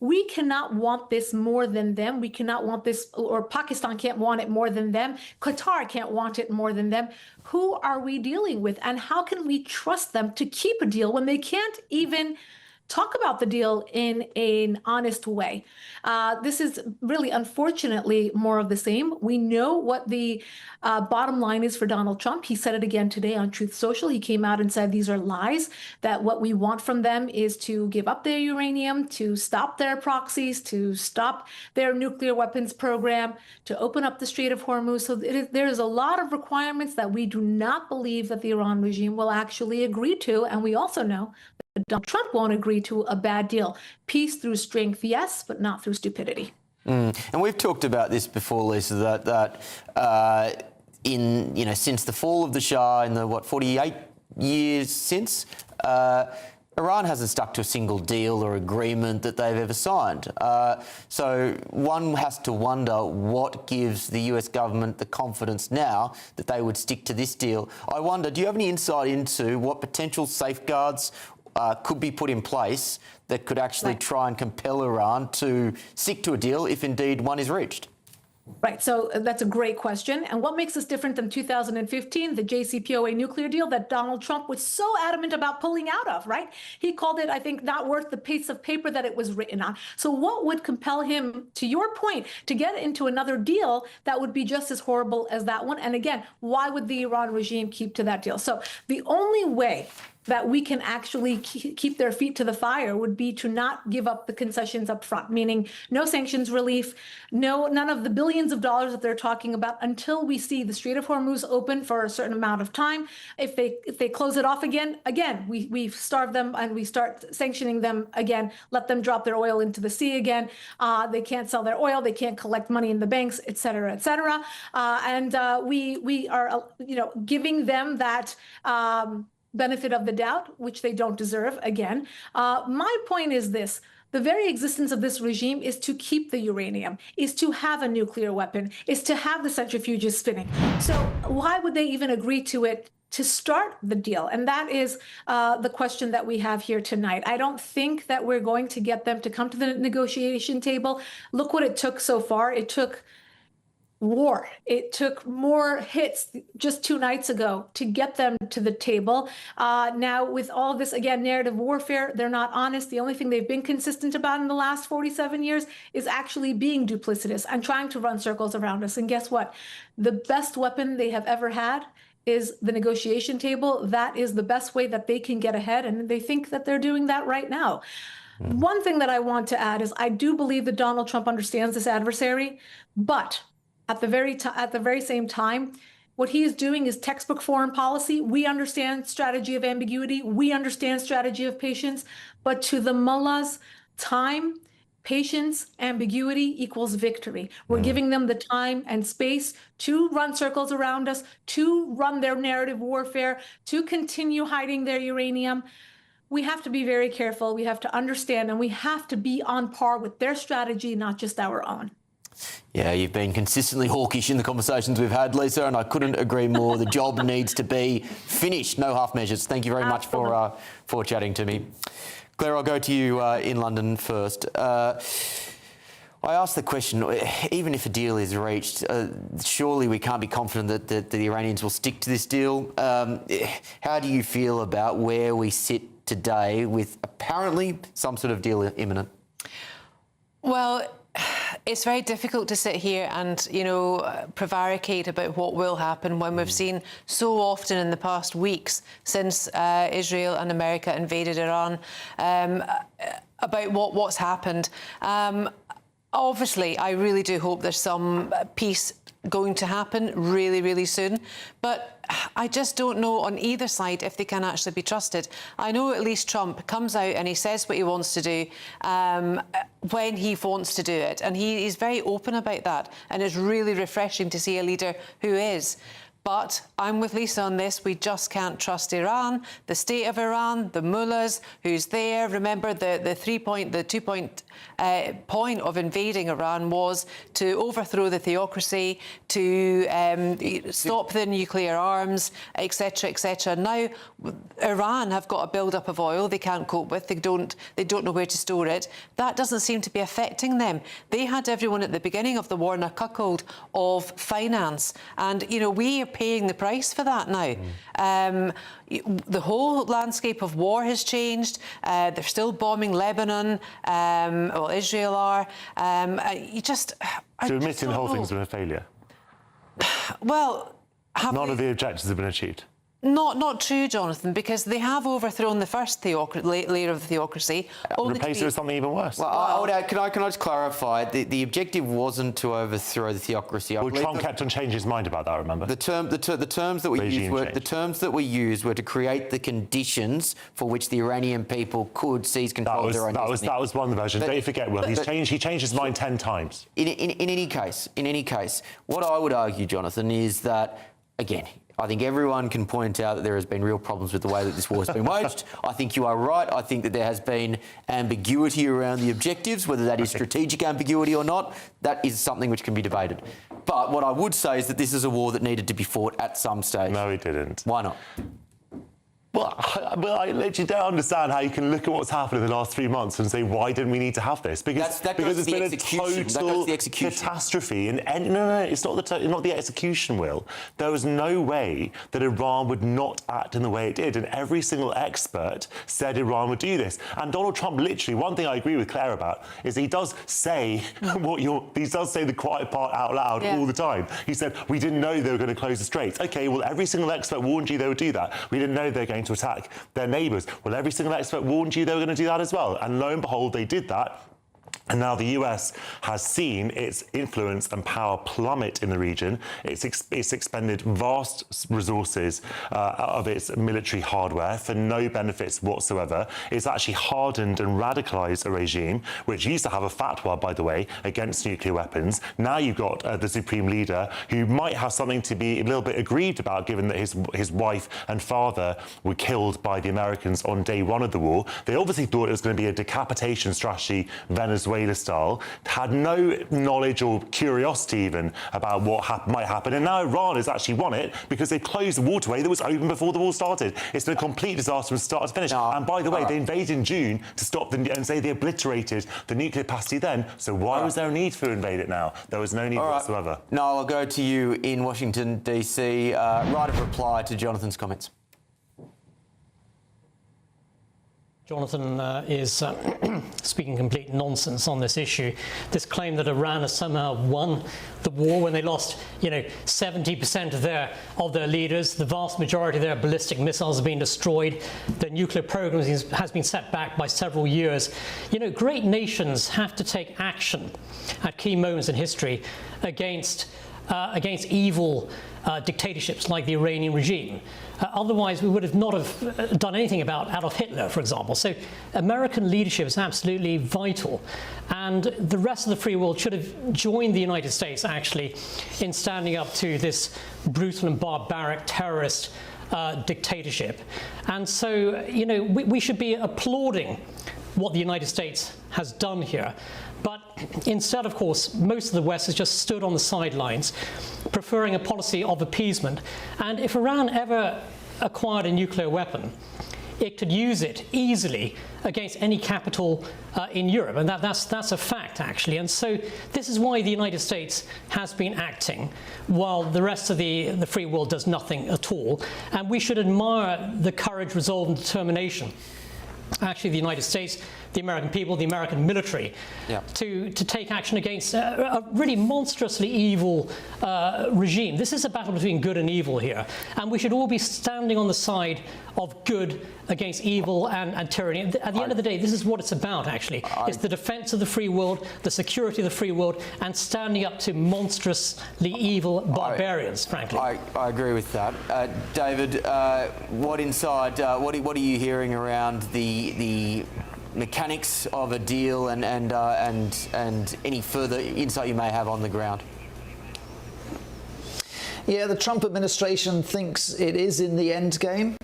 We cannot want this more than them. We cannot want this, or Pakistan can't want it more than them. Qatar can't want it more than them. Who are we dealing with? And how can we trust them to keep a deal when they can't even talk about the deal in an honest way? This is really, unfortunately, more of the same. We know what the bottom line is for Donald Trump. He said it again today on Truth Social. He came out and said these are lies, that what we want from them is to give up their uranium, to stop their proxies, to stop their nuclear weapons program, to open up the Strait of Hormuz. So there is a lot of requirements that we do not believe that the Iran regime will actually agree to. And we also know Donald Trump won't agree to a bad deal. Peace through strength, yes, but not through stupidity. And we've talked about this before, Lisa, that since the fall of the Shah in the 48 years since, Iran hasn't stuck to a single deal or agreement that they've ever signed. So one has to wonder what gives the US government the confidence now that they would stick to this deal. I wonder, do you have any insight into what potential safeguards could be put in place that could actually try and compel Iran to stick to a deal if indeed one is reached? Right, so that's a great question. And what makes us different than 2015, the JCPOA nuclear deal that Donald Trump was so adamant about pulling out of, right? He called it, I think, not worth the piece of paper that it was written on. So what would compel him, to your point, to get into another deal that would be just as horrible as that one? And again, why would the Iran regime keep to that deal? So the only way that we can actually keep their feet to the fire would be to not give up the concessions up front, meaning no sanctions relief, none of the billions of dollars that they're talking about until we see the Strait of Hormuz open for a certain amount of time. If they close it off again, we starve them and we start sanctioning them again, let them drop their oil into the sea again. They can't sell their oil, they can't collect money in the banks, et cetera, et cetera. We are, giving them that benefit of the doubt, which they don't deserve, again. My point is this. The very existence of this regime is to keep the uranium, is to have a nuclear weapon, is to have the centrifuges spinning. So why would they even agree to it to start the deal? And that is the question that we have here tonight. I don't think that we're going to get them to come to the negotiation table. Look what it took so far. It took war. It took more hits just 2 nights ago to get them to the table. Now, with all this, again, narrative warfare, they're not honest. The only thing they've been consistent about in the last 47 years is actually being duplicitous and trying to run circles around us. And guess what? The best weapon they have ever had is the negotiation table. That is the best way that they can get ahead. And they think that they're doing that right now. One thing that I want to add is I do believe that Donald Trump understands this adversary, but at the very same time, what he is doing is textbook foreign policy. We understand strategy of ambiguity. We understand strategy of patience. But to the mullahs, time, patience, ambiguity equals victory. We're giving them the time and space to run circles around us, to run their narrative warfare, to continue hiding their uranium. We have to be very careful. We have to understand, and we have to be on par with their strategy, not just our own. Yeah, you've been consistently hawkish in the conversations we've had, Lisa, and I couldn't agree more. The job needs to be finished. No half measures. Thank you very much for chatting to me. Claire, I'll go to you in London first. I asked the question, even if a deal is reached, surely we can't be confident that the Iranians will stick to this deal. How do you feel about where we sit today with apparently some sort of deal imminent? Well, it's very difficult to sit here and, prevaricate about what will happen when we've seen so often in the past weeks since Israel and America invaded Iran about what's happened. Obviously, I really do hope there's some peace going to happen really, really soon. But I just don't know on either side if they can actually be trusted. I know at least Trump comes out and he says what he wants to do when he wants to do it. And he's very open about that. And it's really refreshing to see a leader who is. But I'm with Lisa on this. We just can't trust Iran, the state of Iran, the mullahs, who's there. Remember, the 2 point point of invading Iran was to overthrow the theocracy, to stop the nuclear arms, etc., etc. Now, Iran have got a build-up of oil they can't cope with. They don't know where to store it. That doesn't seem to be affecting them. They had everyone at the beginning of the war in a cuckold of finance, and you know we are paying the price for that now. The whole landscape of war has changed. They're still bombing Lebanon. Well, Israel are. So admitting the whole thing's been a failure? Well, none of the objectives have been achieved. Not true, Jonathan, because they have overthrown the first layer of the theocracy. Replace it with something even worse. Well, I would add, can I just clarify? The objective wasn't to overthrow the theocracy. Well, Trump kept on changing his mind about that. Remember, the terms that we used were to create the conditions for which the Iranian people could seize control of their own destiny. That was one version. Don't forget, Will, he changed his mind 10 times. In any case, what I would argue, Jonathan, is that again, I think everyone can point out that there has been real problems with the way that this war has been waged. I think you are right. I think that there has been ambiguity around the objectives, whether that is strategic ambiguity or not. That is something which can be debated. But what I would say is that this is a war that needed to be fought at some stage. No, it didn't. Why not? Well, I literally don't understand how you can look at what's happened in the last 3 months and say, why didn't we need to have this? Because it's been a total catastrophe. And no, it's not the execution, Will. There was no way that Iran would not act in the way it did. And every single expert said Iran would do this. And Donald Trump, literally, one thing I agree with Claire about is he does say the quiet part out loud all the time. He said, we didn't know they were going to close the straits. OK, well, every single expert warned you they would do that. We didn't know they were going to attack their neighbours. Well, every single expert warned you they were going to do that as well. And lo and behold, they did that. And now the US has seen its influence and power plummet in the region. It's expended vast resources of its military hardware for no benefits whatsoever. It's actually hardened and radicalised a regime, which used to have a fatwa, by the way, against nuclear weapons. Now you've got the supreme leader who might have something to be a little bit aggrieved about, given that his wife and father were killed by the Americans on day one of the war. They obviously thought it was going to be a decapitation strategy, Venezuela style, had no knowledge or curiosity even about what might happen. And now Iran has actually won it because they closed the waterway that was open before the war started. It's been a complete disaster from start to finish. And by the way, they invaded in June to stop and say they obliterated the nuclear capacity then. So why was there a need to invade it now? There was no need whatsoever. Niall, I'll go to you in Washington, D.C. Right of reply to Jonathan's comments. Jonathan is speaking complete nonsense on this issue. This claim that Iran has somehow won the war when they lost, 70% of their leaders, the vast majority of their ballistic missiles have been destroyed, their nuclear program has been set back by several years. Great nations have to take action at key moments in history against evil dictatorships like the Iranian regime. Otherwise, we would have not have done anything about Adolf Hitler, for example. So American leadership is absolutely vital. And the rest of the free world should have joined the United States, actually, in standing up to this brutal and barbaric terrorist dictatorship. And so, we should be applauding what the United States has done here. But instead, of course, most of the West has just stood on the sidelines, preferring a policy of appeasement. And if Iran ever acquired a nuclear weapon, it could use it easily against any capital in Europe. And that's a fact, actually. And so this is why the United States has been acting, while the rest of the free world does nothing at all. And we should admire the courage, resolve and determination. Actually, the United States the American people, the American military, to take action against a really monstrously evil regime. This is a battle between good and evil here, and we should all be standing on the side of good against evil and tyranny. At the end of the day, this is what it's about, actually. It's the defense of the free world, the security of the free world, and standing up to monstrously evil barbarians, frankly. I agree with that. David, what are you hearing around the mechanics of a deal and any further insight you may have on the ground? Yeah, the Trump administration thinks it is in the end game.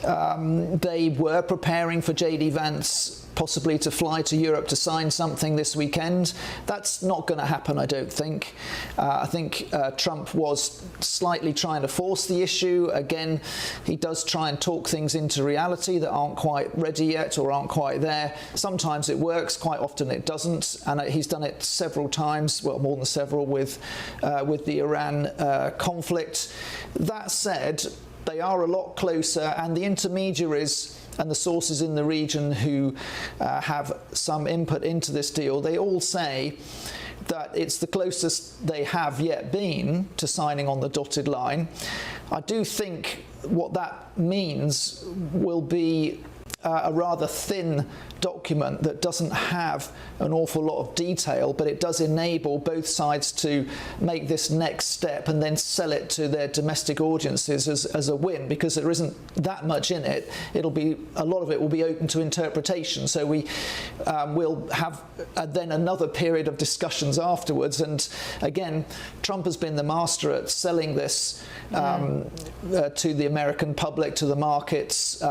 They were preparing for J.D. Vance possibly to fly to Europe to sign something this weekend. That's not going to happen, I don't think. I think Trump was slightly trying to force the issue. Again, he does try and talk things into reality that aren't quite ready yet or aren't quite there. Sometimes it works, quite often it doesn't, and he's done it several times, well, more than several, with the Iran conflict. That said, they are a lot closer, and the intermediaries and the sources in the region who have some input into this deal, they all say that it's the closest they have yet been to signing on the dotted line. I do think what that means will be a rather thin document that doesn't have an awful lot of detail, but it does enable both sides to make this next step and then sell it to their domestic audiences as a win, because there isn't that much in it. It'll be, a lot of it will be open to interpretation, so we will have then another period of discussions afterwards. And again, Trump has been the master at selling this to the American public, to the markets,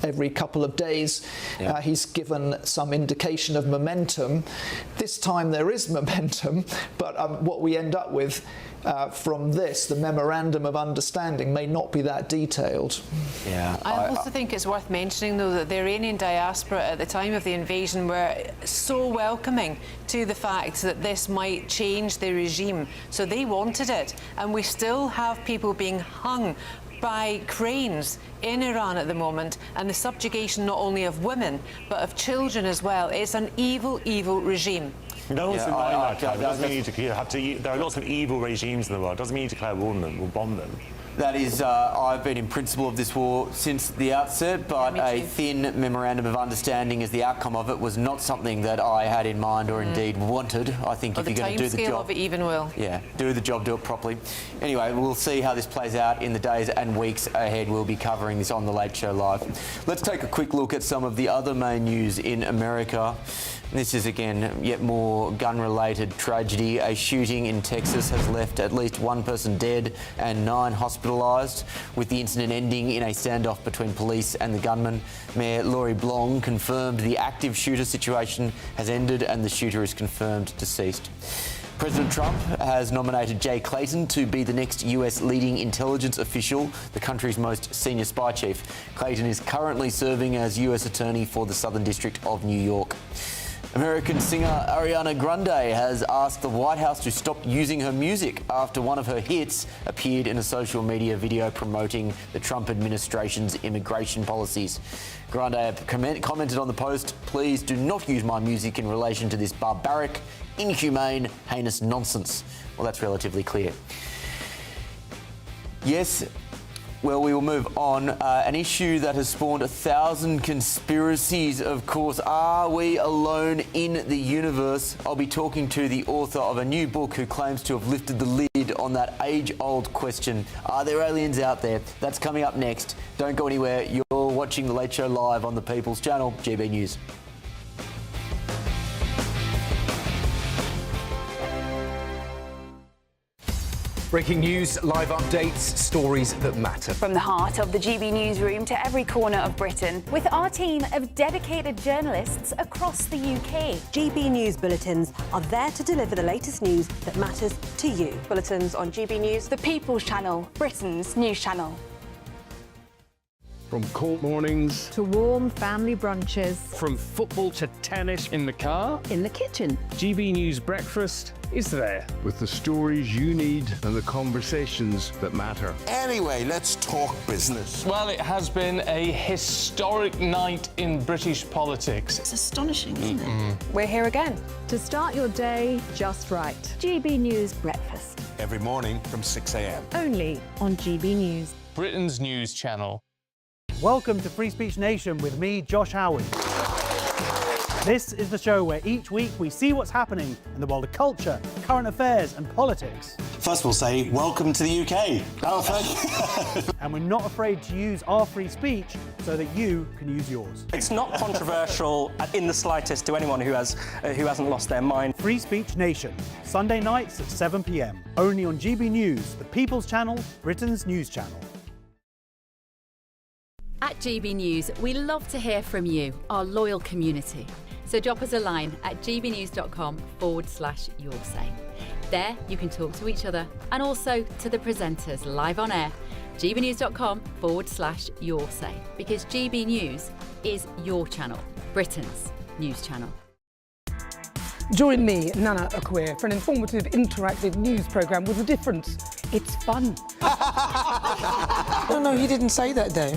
every couple of days. He's given some indication of momentum. This time there is momentum, but what we end up with from this, the memorandum of understanding, may not be that detailed. I also think it's worth mentioning, though, that the Iranian diaspora at the time of the invasion were so welcoming to the fact that this might change the regime. So they wanted it, and we still have people being hung by cranes in Iran at the moment, and the subjugation not only of women but of children as well. It's an evil, evil regime. No one's denying that, Clive. It doesn't mean you have to. There are lots of evil regimes in the world. It doesn't mean you declare war on them or bomb them. That is, I've been in principle of this war since the outset, but a thin memorandum of understanding as the outcome of it was not something that I had in mind or indeed wanted. I think if you're going to do the job, of it even will. Yeah, do the job, do it properly. Anyway, we'll see how this plays out in the days and weeks ahead. We'll be covering this on The Late Show Live. Let's take a quick look at some of the other main news in America. This is, again, yet more gun-related tragedy. A shooting in Texas has left at least one person dead and 9 hospitalised, with the incident ending in a standoff between police and the gunman. Mayor Lori Blong confirmed the active shooter situation has ended and the shooter is confirmed deceased. President Trump has nominated Jay Clayton to be the next US leading intelligence official, the country's most senior spy chief. Clayton is currently serving as US attorney for the Southern District of New York. American singer Ariana Grande has asked the White House to stop using her music after one of her hits appeared in a social media video promoting the Trump administration's immigration policies. Grande commented on the post, "Please do not use my music in relation to this barbaric, inhumane, heinous nonsense." Well, that's relatively clear. Yes. Well, we will move on. An issue that has spawned 1,000 conspiracies, of course. Are we alone in the universe? I'll be talking to the author of a new book who claims to have lifted the lid on that age-old question, are there aliens out there? That's coming up next. Don't go anywhere. You're watching The Late Show Live on the People's Channel, GB News. Breaking news, live updates, stories that matter. From the heart of the GB newsroom to every corner of Britain, with our team of dedicated journalists across the UK. GB News bulletins are there to deliver the latest news that matters to you. Bulletins on GB News, the People's Channel, Britain's news channel. From cold mornings to warm family brunches. From football to tennis in the car. In the kitchen. GB News Breakfast is there. With the stories you need and the conversations that matter. Anyway, let's talk business. Well, it has been a historic night in British politics. It's astonishing, isn't it? We're here again. To start your day just right. GB News Breakfast. Every morning from 6 a.m. Only on GB News. Britain's news channel. Welcome to Free Speech Nation with me, Josh Howard. This is the show where each week we see what's happening in the world of culture, current affairs and politics. First we'll say, welcome to the UK. And we're not afraid to use our free speech so that you can use yours. It's not controversial in the slightest to anyone who hasn't lost their mind. Free Speech Nation, Sunday nights at 7 p.m. Only on GB News, the People's Channel, Britain's news channel. At GB News, we love to hear from you, our loyal community. So drop us a line at gbnews.com/your say. There you can talk to each other and also to the presenters live on air. gbnews.com/your say, because GB News is your channel, Britain's news channel. Join me, Nana Akwe, for an informative, interactive news programme with a difference. It's fun. No, he didn't say that, though.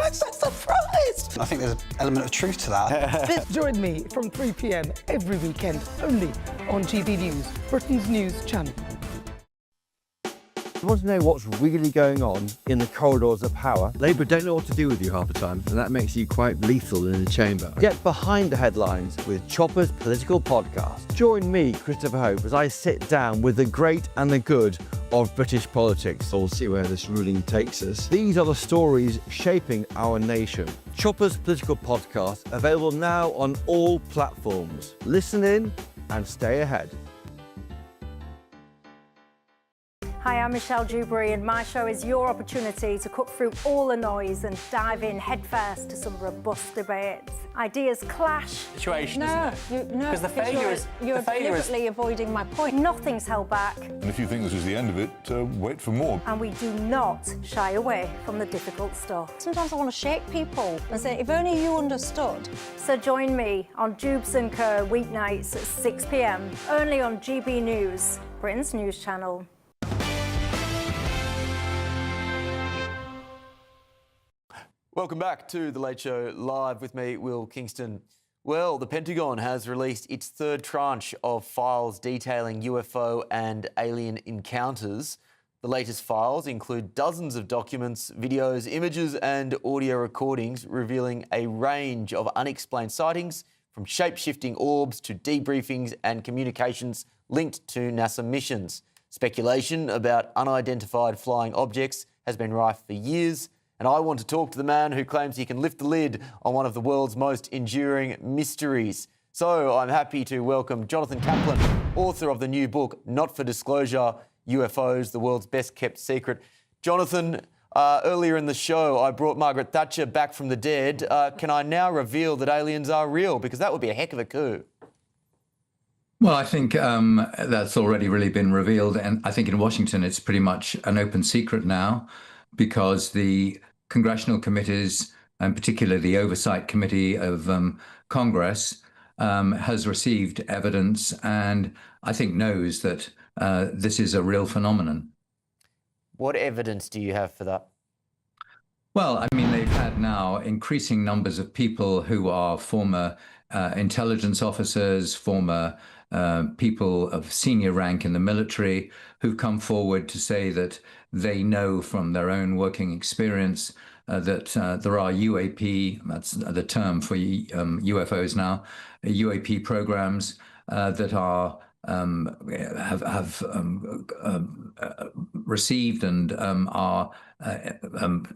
I'm so surprised. I think there's an element of truth to that. Join me from 3 p.m. every weekend, only on GB News, Britain's news channel. You want to know what's really going on in the corridors of power? Labour don't know what to do with you half the time, and that makes you quite lethal in the chamber. Get behind the headlines with Chopper's Political Podcast. Join me, Christopher Hope, as I sit down with the great and the good of British politics. We'll see where this ruling takes us. These are the stories shaping our nation. Chopper's Political Podcast, available now on all platforms. Listen in and stay ahead. Hi, I'm Michelle Dewberry, and my show is your opportunity to cut through all the noise and dive in headfirst to some robust debates. Ideas clash. Situation, No, isn't it? no, Because the failure is you're deliberately avoiding my point. Nothing's held back, And if you think this is the end of it, wait for more. and we do not shy away from the difficult stuff. Sometimes I want to shake people and say, if only you understood. So join me on Dubes & Co. weeknights at 6 p.m. only on GB News, Britain's news channel. Welcome back to The Late Show Live with me, Will Kingston. Well, the Pentagon has released its third tranche of files detailing UFO and alien encounters. The latest files include dozens of documents, videos, images and audio recordings revealing a range of unexplained sightings, from shape-shifting orbs to debriefings and communications linked to NASA missions. Speculation about unidentified flying objects has been rife for years, and I want to talk to the man who claims he can lift the lid on one of the world's most enduring mysteries. So I'm happy to welcome Jonathan Kaplan, author of the new book, Not for Disclosure, UFOs, the World's Best Kept Secret. Jonathan, earlier in the show, I brought Margaret Thatcher back from the dead. Can I now reveal that aliens are real? Because that would be a heck of a coup. Well, I think that's already really been revealed. And I think in Washington, it's pretty much an open secret now, because the congressional committees, and particularly the Oversight Committee of Congress, has received evidence and I think knows that this is a real phenomenon. What evidence do you have for that? Well, I mean, they've had now increasing numbers of people who are former intelligence officers, former people of senior rank in the military, who've come forward to say that they know from their own working experience that there are UAP, that's the term for UFOs now, UAP programs that are have received and are have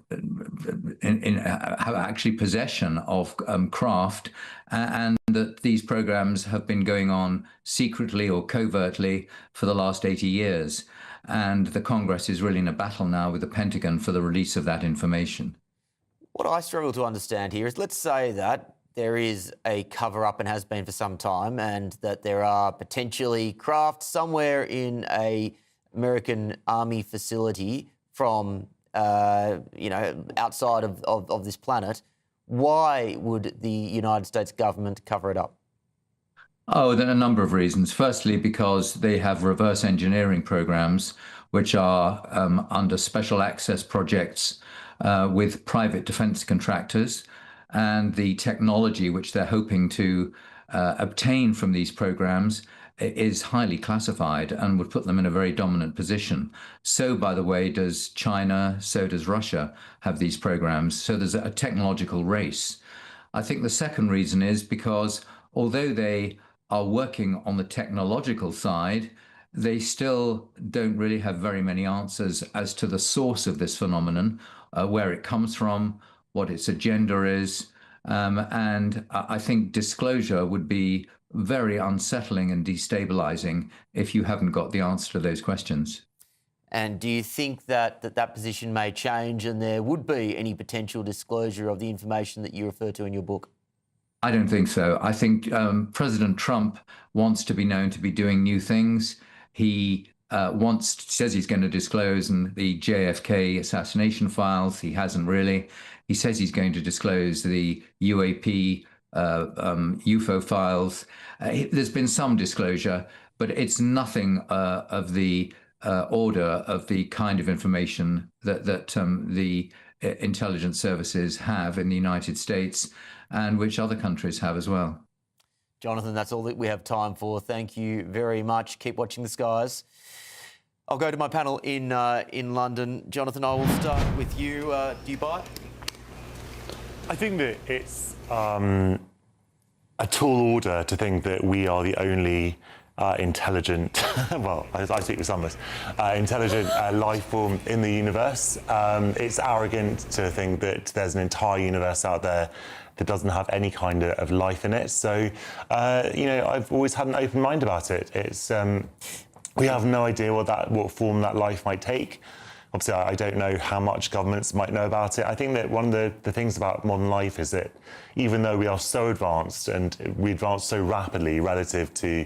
actually possession of craft, and that these programs have been going on secretly or covertly for the last 80 years. And the Congress is really in a battle now with the Pentagon for the release of that information. What I struggle to understand here is, let's say that there is a cover-up and has been for some time, and that there are potentially craft somewhere in a American Army facility from outside of this planet. Why would the United States government cover it up? Oh, there are a number of reasons. Firstly, because they have reverse engineering programs, which are under special access projects with private defense contractors, and the technology which they're hoping to obtain from these programs is highly classified and would put them in a very dominant position. So, by the way, does China, so does Russia have these programs. So there's a technological race. I think the second reason is because although they are working on the technological side, they still don't really have very many answers as to the source of this phenomenon, where it comes from, what its agenda is. And I think disclosure would be very unsettling and destabilizing if you haven't got the answer to those questions. And do you think that position may change and there would be any potential disclosure of the information that you refer to in your book? I don't think so. I think President Trump wants to be known to be doing new things. He says he's going to disclose the JFK assassination files. He hasn't really. He says he's going to disclose the UAP UFO files. There's been some disclosure, but it's nothing of the order of the kind of information that the intelligence services have in the United States and which other countries have as well. Jonathan, that's all that we have time for. Thank you very much. Keep watching the skies. I'll go to my panel in London. Jonathan, I will start with you. Do you buy it? I think that it's a tall order to think that we are the only intelligent, well, I speak with some of us, intelligent life form in the universe. It's arrogant to think that there's an entire universe out there that doesn't have any kind of life in it. So, I've always had an open mind about it. It's we have no idea what form that life might take. Obviously, I don't know how much governments might know about it. I think that one of the things about modern life is that even though we are so advanced and we advance so rapidly relative to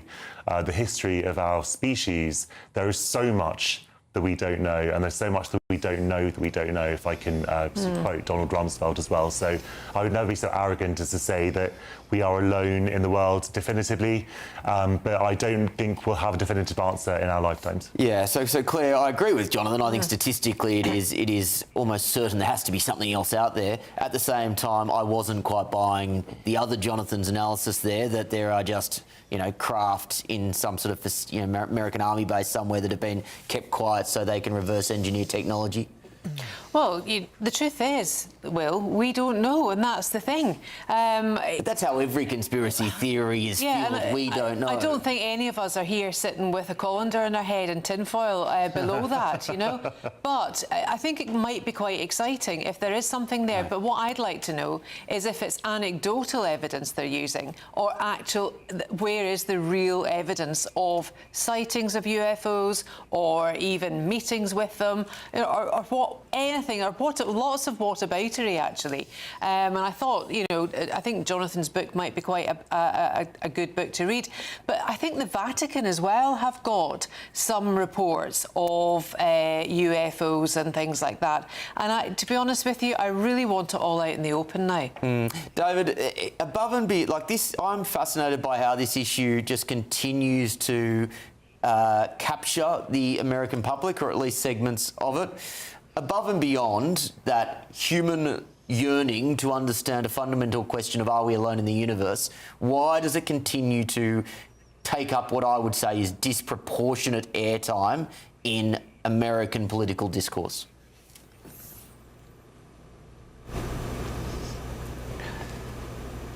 the history of our species, there is so much that we don't know, and there's so much that we don't know that we don't know, if I can quote Donald Rumsfeld as well. So I would never be so arrogant as to say that we are alone in the world definitively, but I don't think we'll have a definitive answer in our lifetimes. Yeah, so Claire, I agree with Jonathan. I think statistically it is almost certain there has to be something else out there. At the same time, I wasn't quite buying the other Jonathan's analysis there, that there are just, craft in some sort of, American army base somewhere that have been kept quiet so they can reverse engineer technology. Well, the truth is, Will, we don't know, and that's the thing. But that's how every conspiracy theory is fueled. We don't know. I don't think any of us are here sitting with a colander in our head and tinfoil below that, But I think it might be quite exciting if there is something there. Right. But what I'd like to know is if it's anecdotal evidence they're using, or where is the real evidence of sightings of UFOs, or even meetings with them, or what anything, or lots of whataboutery actually. And I thought, I think Jonathan's book might be quite a good book to read. But I think the Vatican as well have got some reports of UFOs and things like that. And to be honest with you, I really want it all out in the open now. David, above and beyond, like this, I'm fascinated by how this issue just continues to capture the American public, or at least segments of it. Above and beyond that human yearning to understand a fundamental question of are we alone in the universe, why does it continue to take up what I would say is disproportionate airtime in American political discourse?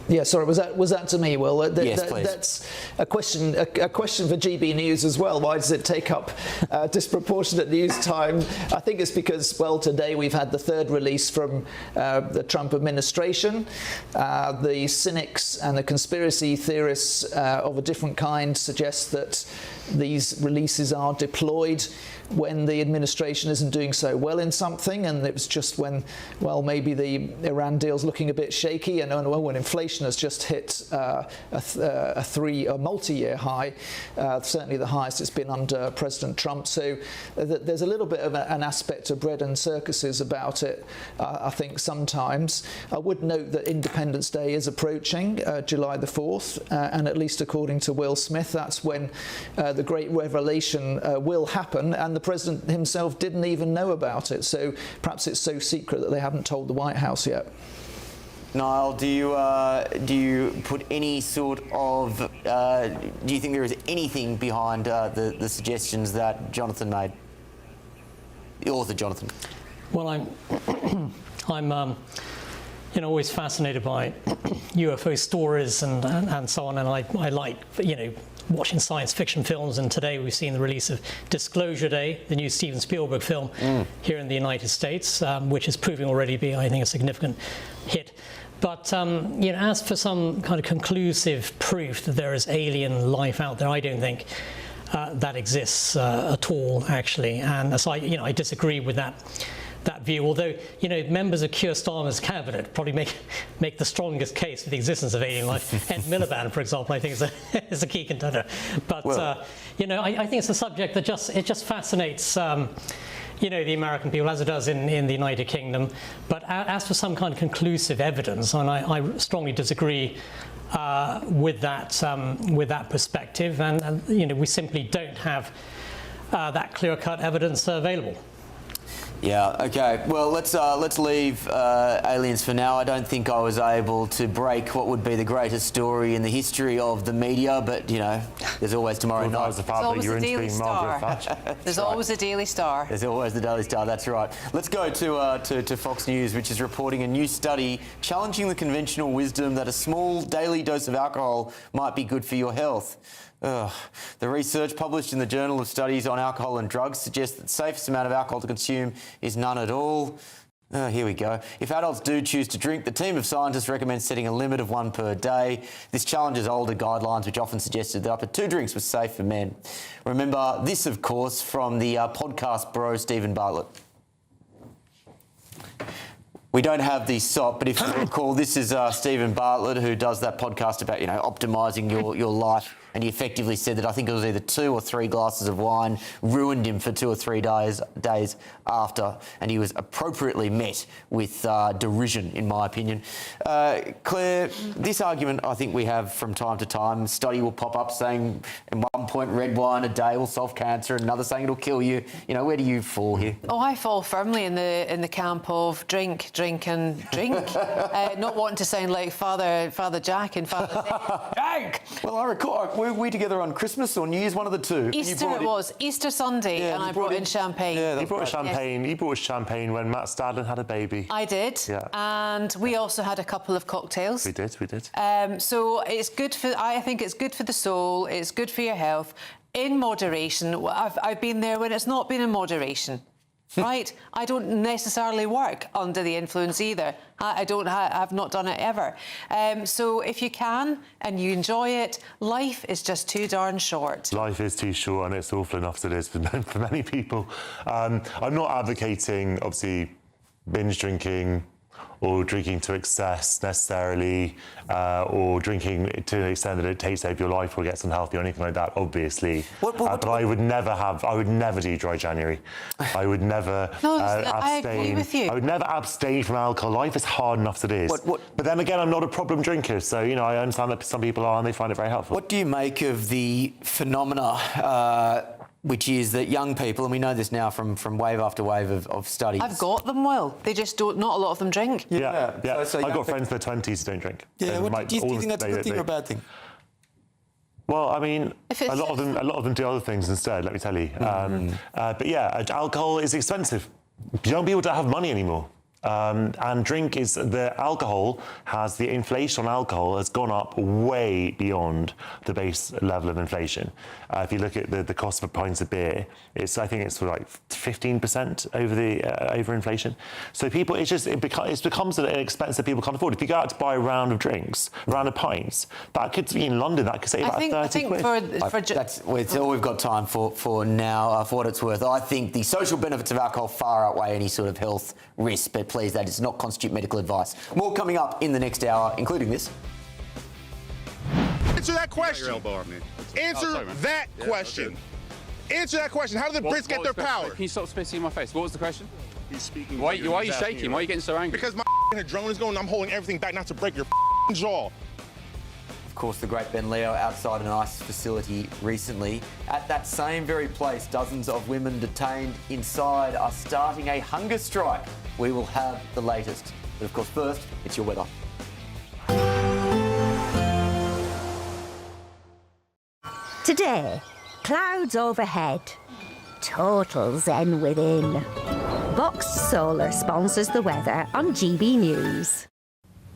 Yeah, sorry, was that to me, Will? Yes, please. That's a question for GB News as well. Why does it take up disproportionate news time? I think it's because, well, today we've had the third release from the Trump administration. The cynics and the conspiracy theorists of a different kind suggest that these releases are deployed when the administration isn't doing so well in something, and it was just when, well, maybe the Iran deal's looking a bit shaky, and when inflation inflation has just hit a multi-year high, certainly the highest it's been under President Trump. So there's a little bit of an aspect of bread and circuses about it, I think, sometimes. I would note that Independence Day is approaching, July the 4th, and at least according to Will Smith, that's when the great revelation will happen, and the president himself didn't even know about it. So perhaps it's so secret that they haven't told the White House yet. Niall, do you put any sort of do you think there is anything behind the suggestions that Jonathan made, the author Jonathan? Well, I'm always fascinated by UFO stories and so on, and I like watching science fiction films. And today we've seen the release of Disclosure Day, the new Steven Spielberg film here in the United States, which is proving already to be, I think, a significant hit. But as for some kind of conclusive proof that there is alien life out there, I don't think that exists at all, actually. And so I disagree with that view, although members of Keir Starmer's cabinet probably make the strongest case for the existence of alien life. Ed Miliband, for example, I think is a key contender. But I think it's a subject that just fascinates the American people, as it does in the United Kingdom. But as for some kind of conclusive evidence, and I strongly disagree with that perspective, and we simply don't have that clear-cut evidence available. Yeah, okay. Well, let's leave aliens for now. I don't think I was able to break what would be the greatest story in the history of the media, but, there's always tomorrow night. There's always a Daily Star. There's always a Daily Star. There's always the Daily Star, that's right. Let's go to Fox News, which is reporting a new study challenging the conventional wisdom that a small daily dose of alcohol might be good for your health. The research published in the Journal of Studies on Alcohol and Drugs suggests that the safest amount of alcohol to consume is none at all. Here we go. If adults do choose to drink, the team of scientists recommends setting a limit of 1 per day. This challenges older guidelines, which often suggested that up to 2 drinks was safe for men. Remember this, of course, from the podcast bro Stephen Bartlett. We don't have the SOP, but if you recall, this is Stephen Bartlett, who does that podcast about, optimising your life. And he effectively said that I think it was either 2 or 3 glasses of wine ruined him for 2 or 3 days after, and he was appropriately met with derision, in my opinion. Claire, this argument I think we have from time to time. A study will pop up saying at one point red wine a day will solve cancer, and another saying it'll kill you. Where do you fall here? Oh, I fall firmly in the camp of drink, and drink. Not wanting to sound like Father Jack and Father Jack. Well, I recall. Were we together on Christmas or New Year's? One of the two. Easter it was. Easter Sunday, and I brought in champagne. Yeah, he brought champagne. He brought champagne when Matt Stadlen had a baby. I did. Yeah. And we also had a couple of cocktails. We did. So it's good I think it's good for the soul. It's good for your health. In moderation. I've been there when it's not been in moderation. Right? I don't necessarily work under the influence either. I've not done it ever. So if you can and you enjoy it, life is just too darn short. Life is too short, and it's awful enough as it is for many people. I'm not advocating, obviously, binge drinking or drinking to excess necessarily, or drinking to an extent that it takes over your life or gets unhealthy or anything like that, obviously. But I would never do dry January. I would never abstain. I agree with you. I would never abstain from alcohol. Life is hard enough as it is. But then again, I'm not a problem drinker, so, I understand that some people are and they find it very helpful. What do you make of the phenomena which is that young people, and we know this now from wave after wave of studies. I've got them, Will. They just don't, not a lot of them drink. Yeah. So I've got friends in their 20s who don't drink. Yeah, do you think that's a good thing or a bad thing? Well, I mean, a lot of them do other things instead, let me tell you. But yeah, alcohol is expensive. Young people don't have money anymore. And the inflation on alcohol has gone up way beyond the base level of inflation. If you look at the cost of a pint of beer, I think it's like 15% over inflation. So it becomes an expense that people can't afford. If you go out to buy a round of drinks, a round of pints, that could be in London, that could save about 30 quid. It's all we've got time for now, for what it's worth. I think the social benefits of alcohol far outweigh any sort of health risk, but please, that does not constitute medical advice. More coming up in the next hour, including this. Answer that question. Your elbow on me. Answer that question. Answer that question. How did the Brits get their power? Can you stop spitting in my face? What was the question? He's speaking. Why are you shaking? Why are you getting so angry? Because my adrenaline is going. I'm holding everything back not to break your jaw. Of course, the great Ben Leo outside an ICE facility recently. At that same very place, dozens of women detained inside are starting a hunger strike. We will have the latest. But of course, first, it's your weather. Today, clouds overhead. Total zen within. Box Solar sponsors the weather on GB News.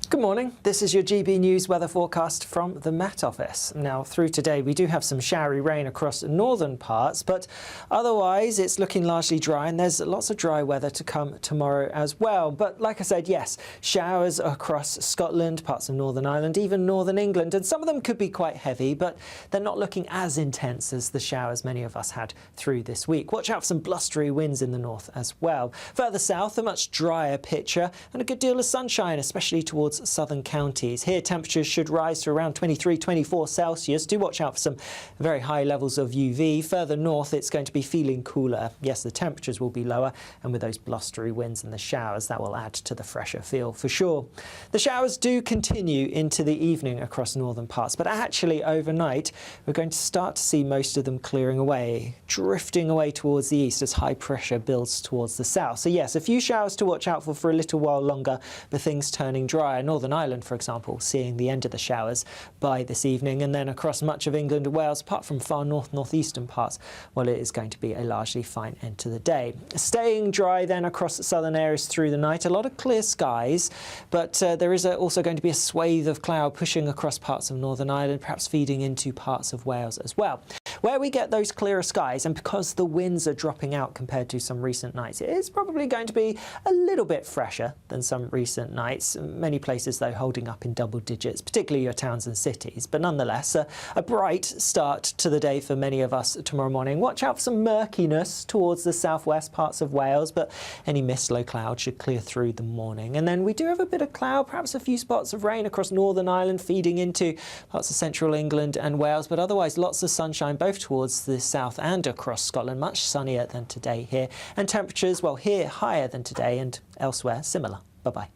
Good morning, this is your GB News weather forecast from the Met Office. Now through today we do have some showery rain across northern parts, but otherwise it's looking largely dry and there's lots of dry weather to come tomorrow as well. But like I said, yes, showers across Scotland, parts of Northern Ireland, even Northern England, and some of them could be quite heavy, but they're not looking as intense as the showers many of us had through this week. Watch out for some blustery winds in the north as well. Further south, a much drier picture and a good deal of sunshine, especially towards southern counties. Here temperatures should rise to around 23-24 Celsius. Do watch out for some very high levels of UV. Further north it's going to be feeling cooler. Yes, the temperatures will be lower, and with those blustery winds and the showers that will add to the fresher feel for sure. The showers do continue into the evening across northern parts, but actually overnight we're going to start to see most of them clearing away, drifting away towards the east as high pressure builds towards the south. So yes, a few showers to watch out for a little while longer, but things turning drier. Northern Ireland, for example, seeing the end of the showers by this evening, and then across much of England and Wales, apart from far northeastern parts, well, it is going to be a largely fine end to the day. Staying dry then across southern areas through the night. A lot of clear skies, but there is also going to be a swathe of cloud pushing across parts of Northern Ireland, perhaps feeding into parts of Wales as well. Where we get those clearer skies, and because the winds are dropping out compared to some recent nights, it is probably going to be a little bit fresher than some recent nights. Many places, though, holding up in double digits, particularly your towns and cities. But nonetheless, a bright start to the day for many of us tomorrow morning. Watch out for some murkiness towards the southwest parts of Wales, but any mist, low cloud should clear through the morning. And then we do have a bit of cloud, perhaps a few spots of rain across Northern Ireland, feeding into parts of central England and Wales, but otherwise lots of sunshine both towards the south and across Scotland. Much sunnier than today here, and temperatures, well, here higher than today and elsewhere similar. Bye-bye.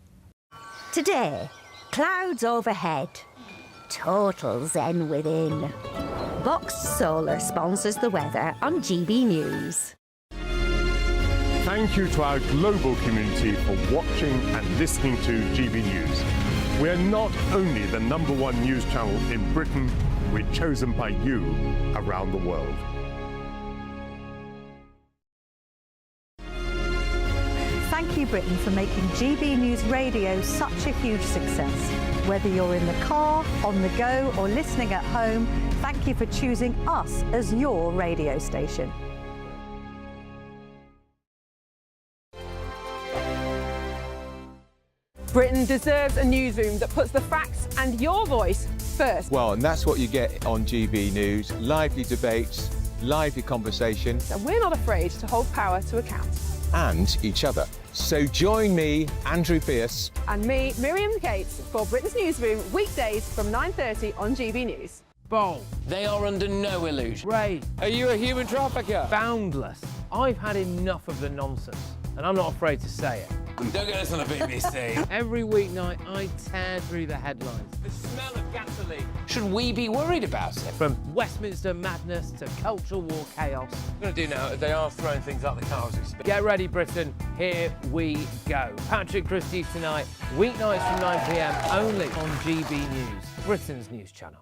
Today, clouds overhead. Total zen within. Box Solar sponsors the weather on GB News. Thank you to our global community for watching and listening to GB News. We are not only the #1 news channel in Britain, we're chosen by you around the world. Thank you, Britain, for making GB News Radio such a huge success. Whether you're in the car, on the go, or listening at home, thank you for choosing us as your radio station. Britain deserves a newsroom that puts the facts and your voice first. Well, and that's what you get on GB News. Lively debates, lively conversation. And we're not afraid to hold power to account. And each other. So join me, Andrew Pierce. And me, Miriam Gates, for Britain's Newsroom, weekdays from 9:30 on GB News. Bold. They are under no illusion. Ray. Are you a human trafficker? Boundless. I've had enough of the nonsense, and I'm not afraid to say it. Don't get us on the BBC. Every weeknight, I tear through the headlines. The smell of gasoline. Should we be worried about it? From Westminster madness to cultural war chaos. What I'm going to do now is they are throwing things out the car as we speak. Get ready, Britain. Here we go. Patrick Christie's tonight, weeknights from 9 p.m. only on GB News, Britain's news channel.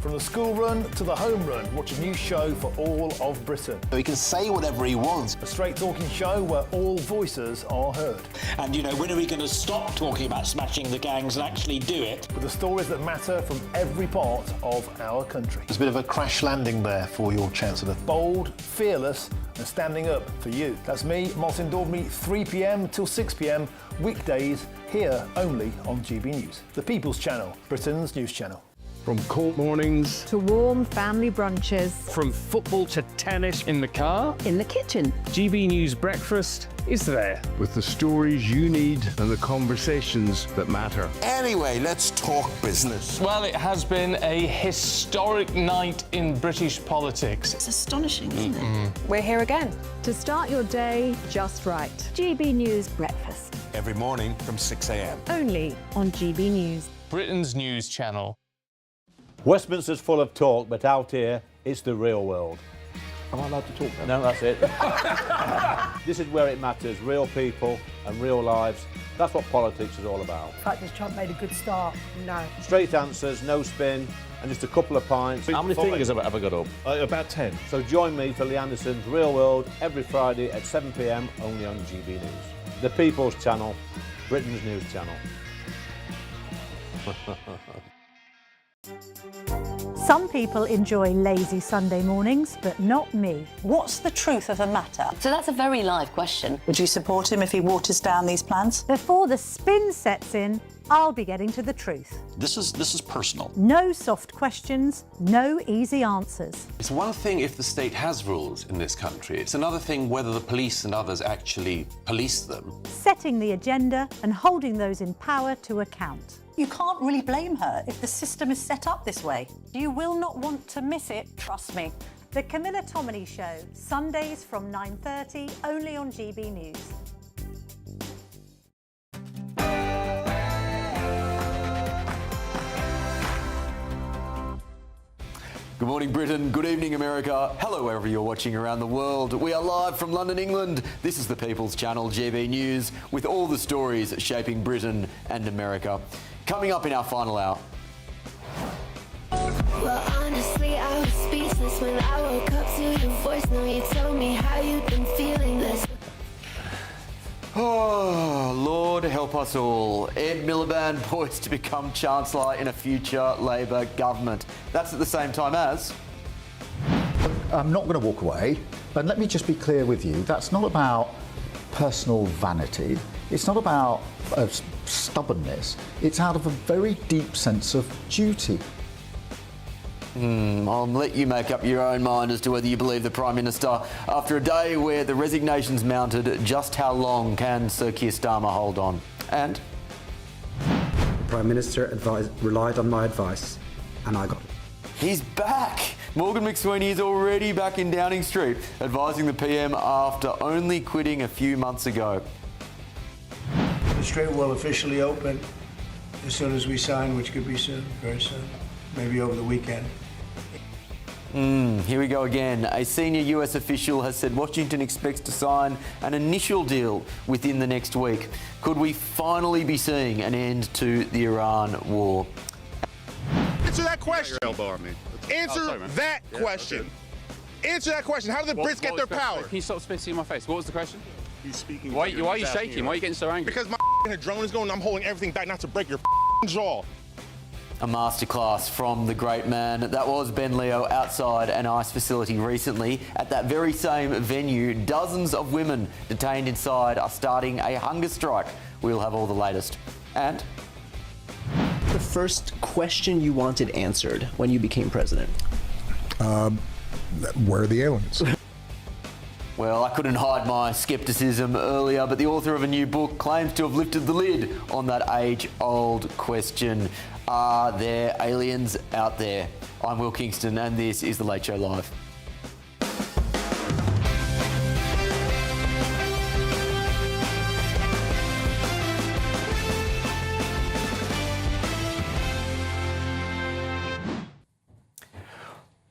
From the school run to the home run, watch a new show for all of Britain. He can say whatever he wants. A straight talking show where all voices are heard. And, you know, when are we going to stop talking about smashing the gangs and actually do it? With the stories that matter from every part of our country. There's a bit of a crash landing there for your Chancellor. Bold, fearless and standing up for you. That's me, Martin Daubney, 3 p.m. till 6 p.m, weekdays, here only on GB News. The People's Channel, Britain's news channel. From cold mornings to warm family brunches. From football to tennis in the car. In the kitchen. GB News Breakfast is there with the stories you need and the conversations that matter. Anyway, let's talk business. Well, it has been a historic night in British politics. It's astonishing, isn't it? We're here again. To start your day just right. GB News Breakfast. Every morning from 6 a.m. Only on GB News. Britain's news channel. Westminster's full of talk, but out here, it's the real world. Am I allowed to talk now? No, that's it. This is where it matters, real people and real lives. That's what politics is all about. The fact that Trump made a good start, no. Straight answers, no spin, and just a couple of pints. How many fingers have I got up? About 10. So join me for Lee Anderson's Real World every Friday at 7 p.m. only on GB News. The People's Channel, Britain's news channel. Some people enjoy lazy Sunday mornings, but not me. What's the truth of the matter? So that's a very live question. Would you support him if he waters down these plans? Before the spin sets in, I'll be getting to the truth. This is personal. No soft questions, no easy answers. It's one thing if the state has rules in this country. It's another thing whether the police and others actually police them. Setting the agenda and holding those in power to account. You can't really blame her if the system is set up this way. You will not want to miss it, trust me. The Camilla Tominey Show, Sundays from 9:30, only on GB News. Good morning, Britain. Good evening, America. Hello, wherever you're watching around the world. We are live from London, England. This is the People's Channel, GB News, with all the stories shaping Britain and America. Coming up in our final hour. Well, honestly, I was speechless when I woke up to your voice. Now you told me how you've been feeling this. Oh, Lord help us all. Ed Miliband poised to become Chancellor in a future Labor government. That's at the same time as... I'm not going to walk away. And let me just be clear with you, that's not about personal vanity. It's not about stubbornness. It's out of a very deep sense of duty. I'll let you make up your own mind as to whether you believe the Prime Minister. After a day where the resignations mounted, just how long can Sir Keir Starmer hold on? And? The Prime Minister relied on my advice, and I got it. He's back! Morgan McSweeney is already back in Downing Street, advising the PM after only quitting a few months ago. The Strait will officially open as soon as we sign, which could be soon, very soon, maybe over the weekend. Here we go again. A senior US official has said Washington expects to sign an initial deal within the next week. Could we finally be seeing an end to the Iran war? Answer that question. Answer that question. Answer that question. How did the Brits get their power? Can you stop spitting in my face? What was the question? He's speaking. Why are you shaking? Why are you getting so angry? Because my drone is going and I'm holding everything back not to break your jaw. A masterclass from the great man. That was Ben Leo outside an ICE facility recently. At that very same venue, dozens of women detained inside are starting a hunger strike. We'll have all the latest. And? The first question you wanted answered when you became president? Where are the aliens? Well, I couldn't hide my scepticism earlier, but the author of a new book claims to have lifted the lid on that age-old question. Are there aliens out there? I'm Will Kingston, and this is The Late Show Live.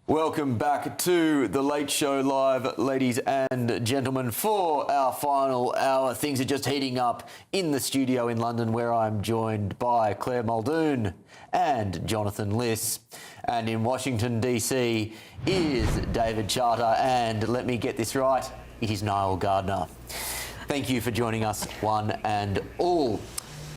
Welcome back to The Late Show Live, ladies and gentlemen, for our final hour. Things are just heating up in the studio in London, where I'm joined by Claire Muldoon and Jonathan Liss. And in Washington, D.C. is David Charter. And let me get this right, it is Niall Gardner. Thank you for joining us, one and all.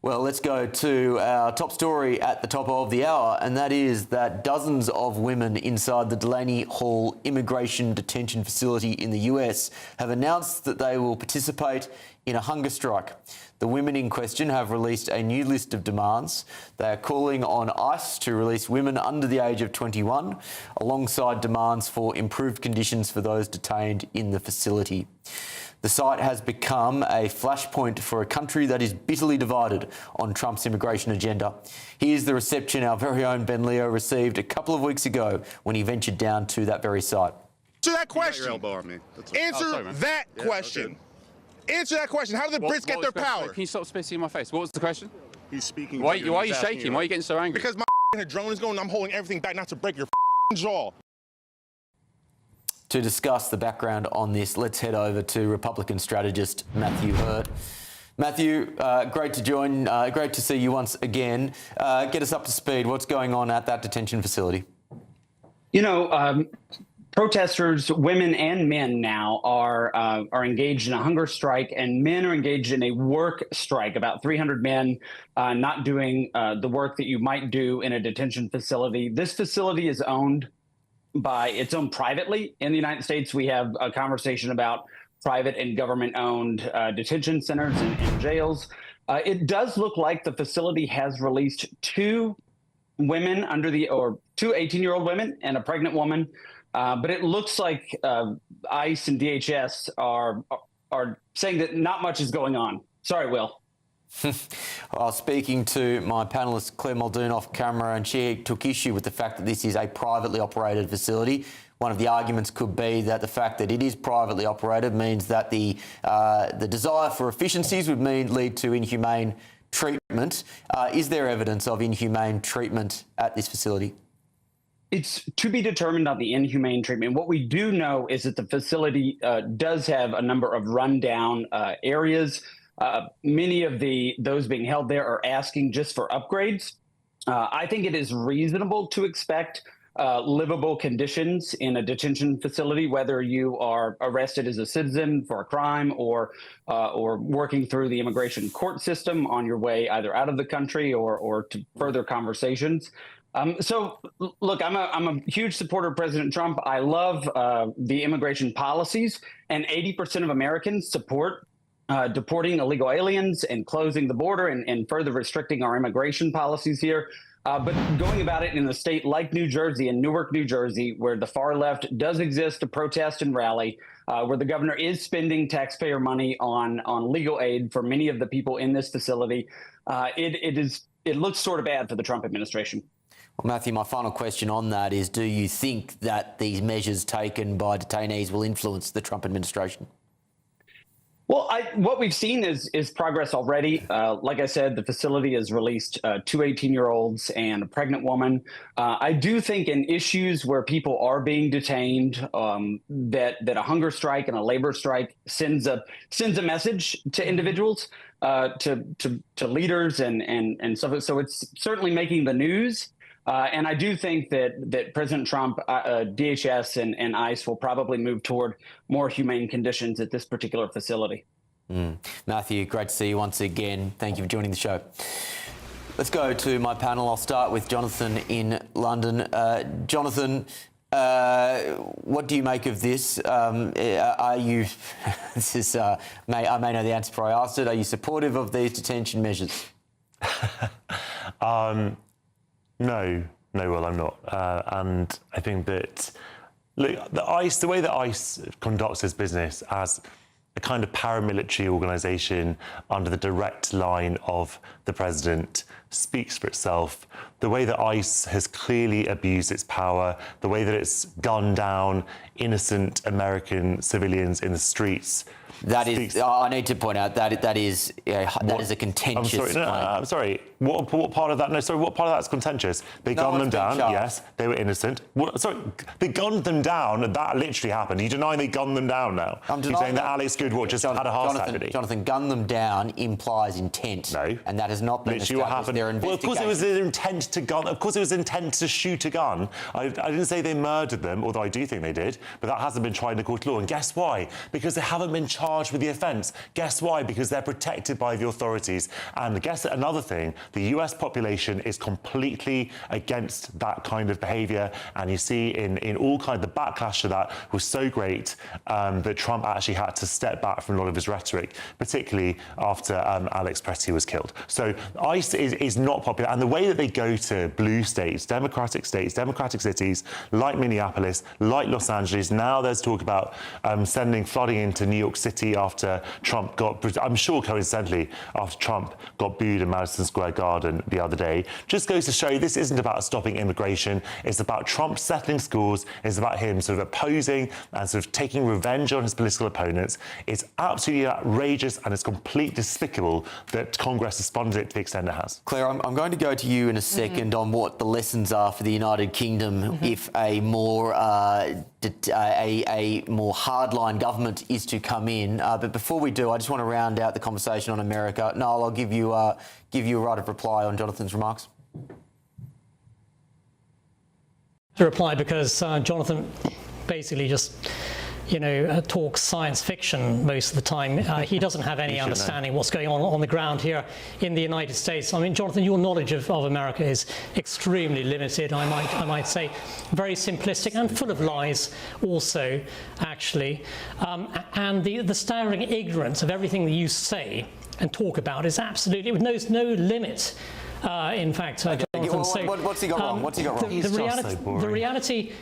Well, let's go to our top story at the top of the hour, and that is that dozens of women inside the Delaney Hall Immigration Detention Facility in the US have announced that they will participate in a hunger strike. The women in question have released a new list of demands. They are calling on ICE to release women under the age of 21, alongside demands for improved conditions for those detained in the facility. The site has become a flashpoint for a country that is bitterly divided on Trump's immigration agenda. Here's the reception our very own Ben Leo received a couple of weeks ago when he ventured down to that very site. Answer that question. Answer that question. Answer that question. How did the Brits get their power? Can you stop spitting in my face? What was the question? He's speaking. Why are you shaking? Why are you getting so angry? Because my adrenaline is going. I'm holding everything back not to break your jaw. To discuss the background on this, let's head over to Republican strategist Matthew Hurt. Matthew, great to join. Great to see you once again. Get us up to speed. What's going on at that detention facility? You know, protesters, women and men now, are engaged in a hunger strike, and men are engaged in a work strike. About 300 men not doing the work that you might do in a detention facility. This facility is owned by its own privately. In the United States, we have a conversation about private and government-owned detention centers and jails. It does look like the facility has released two women two 18-year-old women and a pregnant woman. But it looks like ICE and DHS are saying that not much is going on. Sorry, Will. I was speaking to my panellist Claire Muldoon off camera, and she took issue with the fact that this is a privately operated facility. One of the arguments could be that the fact that it is privately operated means that the desire for efficiencies would lead to inhumane treatment. Is there evidence of inhumane treatment at this facility? It's to be determined on the inhumane treatment. What we do know is that the facility does have a number of rundown areas. Many of those being held there are asking just for upgrades. I think it is reasonable to expect livable conditions in a detention facility, whether you are arrested as a citizen for a crime or working through the immigration court system on your way either out of the country or to further conversations. So, look, I'm a huge supporter of President Trump. I love the immigration policies, and 80% of Americans support deporting illegal aliens and closing the border and further restricting our immigration policies here. But going about it in a state like New Jersey and Newark, New Jersey, where the far left does exist to protest and rally, where the governor is spending taxpayer money on legal aid for many of the people in this facility, it looks sort of bad for the Trump administration. Well, Matthew, my final question on that is, do you think that these measures taken by detainees will influence the Trump administration? Well, what we've seen is progress already. Like I said, the facility has released two 18-year-olds and a pregnant woman. I do think in issues where people are being detained, that a hunger strike and a labor strike sends a message to individuals, to leaders and stuff. So it's certainly making the news. And I do think that President Trump, DHS and ICE will probably move toward more humane conditions at this particular facility. Matthew, great to see you once again. Thank you for joining the show. Let's go to my panel. I'll start with Jonathan in London. Jonathan, what do you make of this? Are you, I may know the answer before I asked it, are you supportive of these detention measures? No, Will, I'm not. And I think that, look, the way that ICE conducts its business as a kind of paramilitary organisation under the direct line of the president speaks for itself. The way that ICE has clearly abused its power, the way that it's gunned down innocent American civilians in the streets. That is, I need to point out that is a contentious claim. I'm sorry. What part of that? No, sorry. What part of that's contentious? They gunned them down. Yes, they were innocent. They gunned them down. That literally happened. Are you denying they gunned them down now? You're saying that Alex Goodwatch just had a heart attack, did he? Jonathan, gun them down implies intent. No, and that has not been literally what happened. Well, of course it was an intent to gun. Of course it was intent to shoot a gun. I didn't say they murdered them, although I do think they did. But that hasn't been tried in a court of law. And guess why? Because they haven't been charged charged with the offence. Guess why? Because they're protected by the authorities. And guess another thing, the US population is completely against that kind of behaviour, and you see in all kinds, the backlash to that was so great that Trump actually had to step back from a lot of his rhetoric, particularly after Alex Pretty was killed. So ICE is not popular, and the way that they go to blue states, democratic cities like Minneapolis, like Los Angeles, now there's talk about flooding into New York City after Trump I'm sure coincidentally, after Trump got booed in Madison Square Garden the other day. Just goes to show you this isn't about stopping immigration, it's about Trump settling scores, it's about him sort of opposing and sort of taking revenge on his political opponents. It's absolutely outrageous and it's completely despicable that Congress responded it to the extent it has. Claire, I'm going to go to you in a second on what the lessons are for the United Kingdom if a more hardline government is to come in. But before we do, I just want to round out the conversation on America. Noel, I'll give you a right of reply on Jonathan's remarks. To reply because Jonathan basically just, talks science fiction most of the time. He doesn't have any understanding of what's going on the ground here in the United States. I mean, Jonathan, your knowledge of America is extremely limited, I might say, very simplistic and full of lies also, actually. And the staggering ignorance of everything that you say and talk about is absolutely, it knows no limit. In fact, Jonathan. What's he got wrong? What's he got wrong? The reality,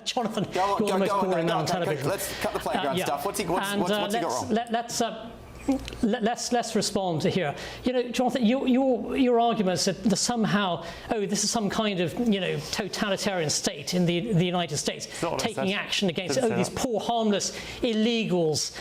Jonathan, you're the most boring man on television. Let's cut the playground stuff. What's he got wrong? Let's respond to here. Jonathan, your arguments that somehow, this is some kind of totalitarian state in the United States taking action against these poor harmless illegals.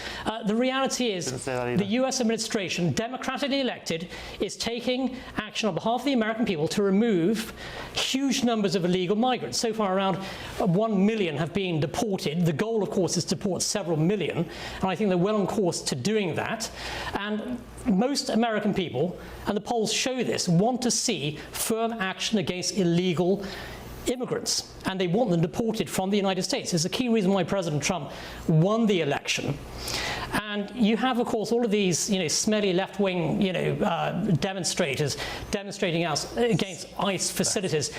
The reality is the U.S. administration, democratically elected, is taking action on behalf of the American people to remove huge numbers of illegal migrants. So far, around 1 million have been deported. The goal, of course, is to deport several million, and I think they're well on course to doing that. And most American people, and the polls show this, want to see firm action against illegal immigrants, and they want them deported from the United States. It's a key reason why President Trump won the election. And you have, of course, all of these, smelly left-wing, demonstrators demonstrating against ICE facilities,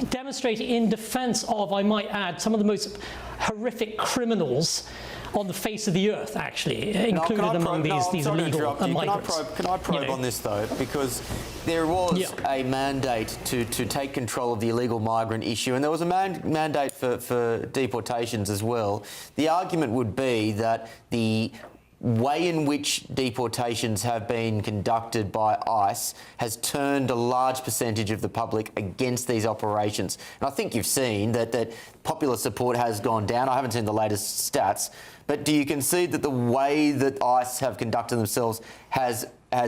demonstrating in defense of, I might add, some of the most horrific criminals on the face of the earth, actually, included among these illegal migrants. Can I probe on this, though? Because there was a mandate to take control of the illegal migrant issue, and there was a mandate for deportations as well. The argument would be that the way in which deportations have been conducted by ICE has turned a large percentage of the public against these operations. And I think you've seen that popular support has gone down. I haven't seen the latest stats, but do you concede that the way that ICE have conducted themselves has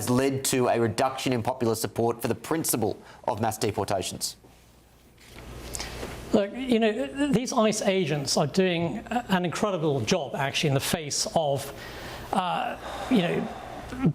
led to a reduction in popular support for the principle of mass deportations? Look, these ICE agents are doing an incredible job, actually, in the face of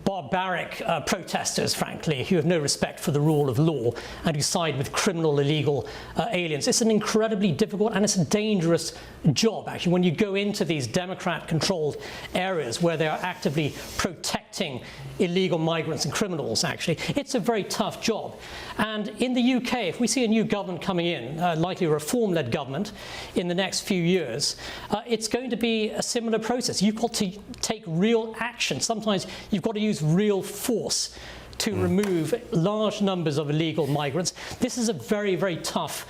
barbaric protesters, frankly, who have no respect for the rule of law and who side with criminal, illegal aliens. It's an incredibly difficult and it's a dangerous job, actually, when you go into these Democrat-controlled areas where they are actively protecting illegal migrants and criminals, actually. It's a very tough job. And in the UK, if we see a new government coming in, likely a reform-led government in the next few years, it's going to be a similar process. You've got to take real action. Sometimes you've got to use real force to remove large numbers of illegal migrants. This is a very, very tough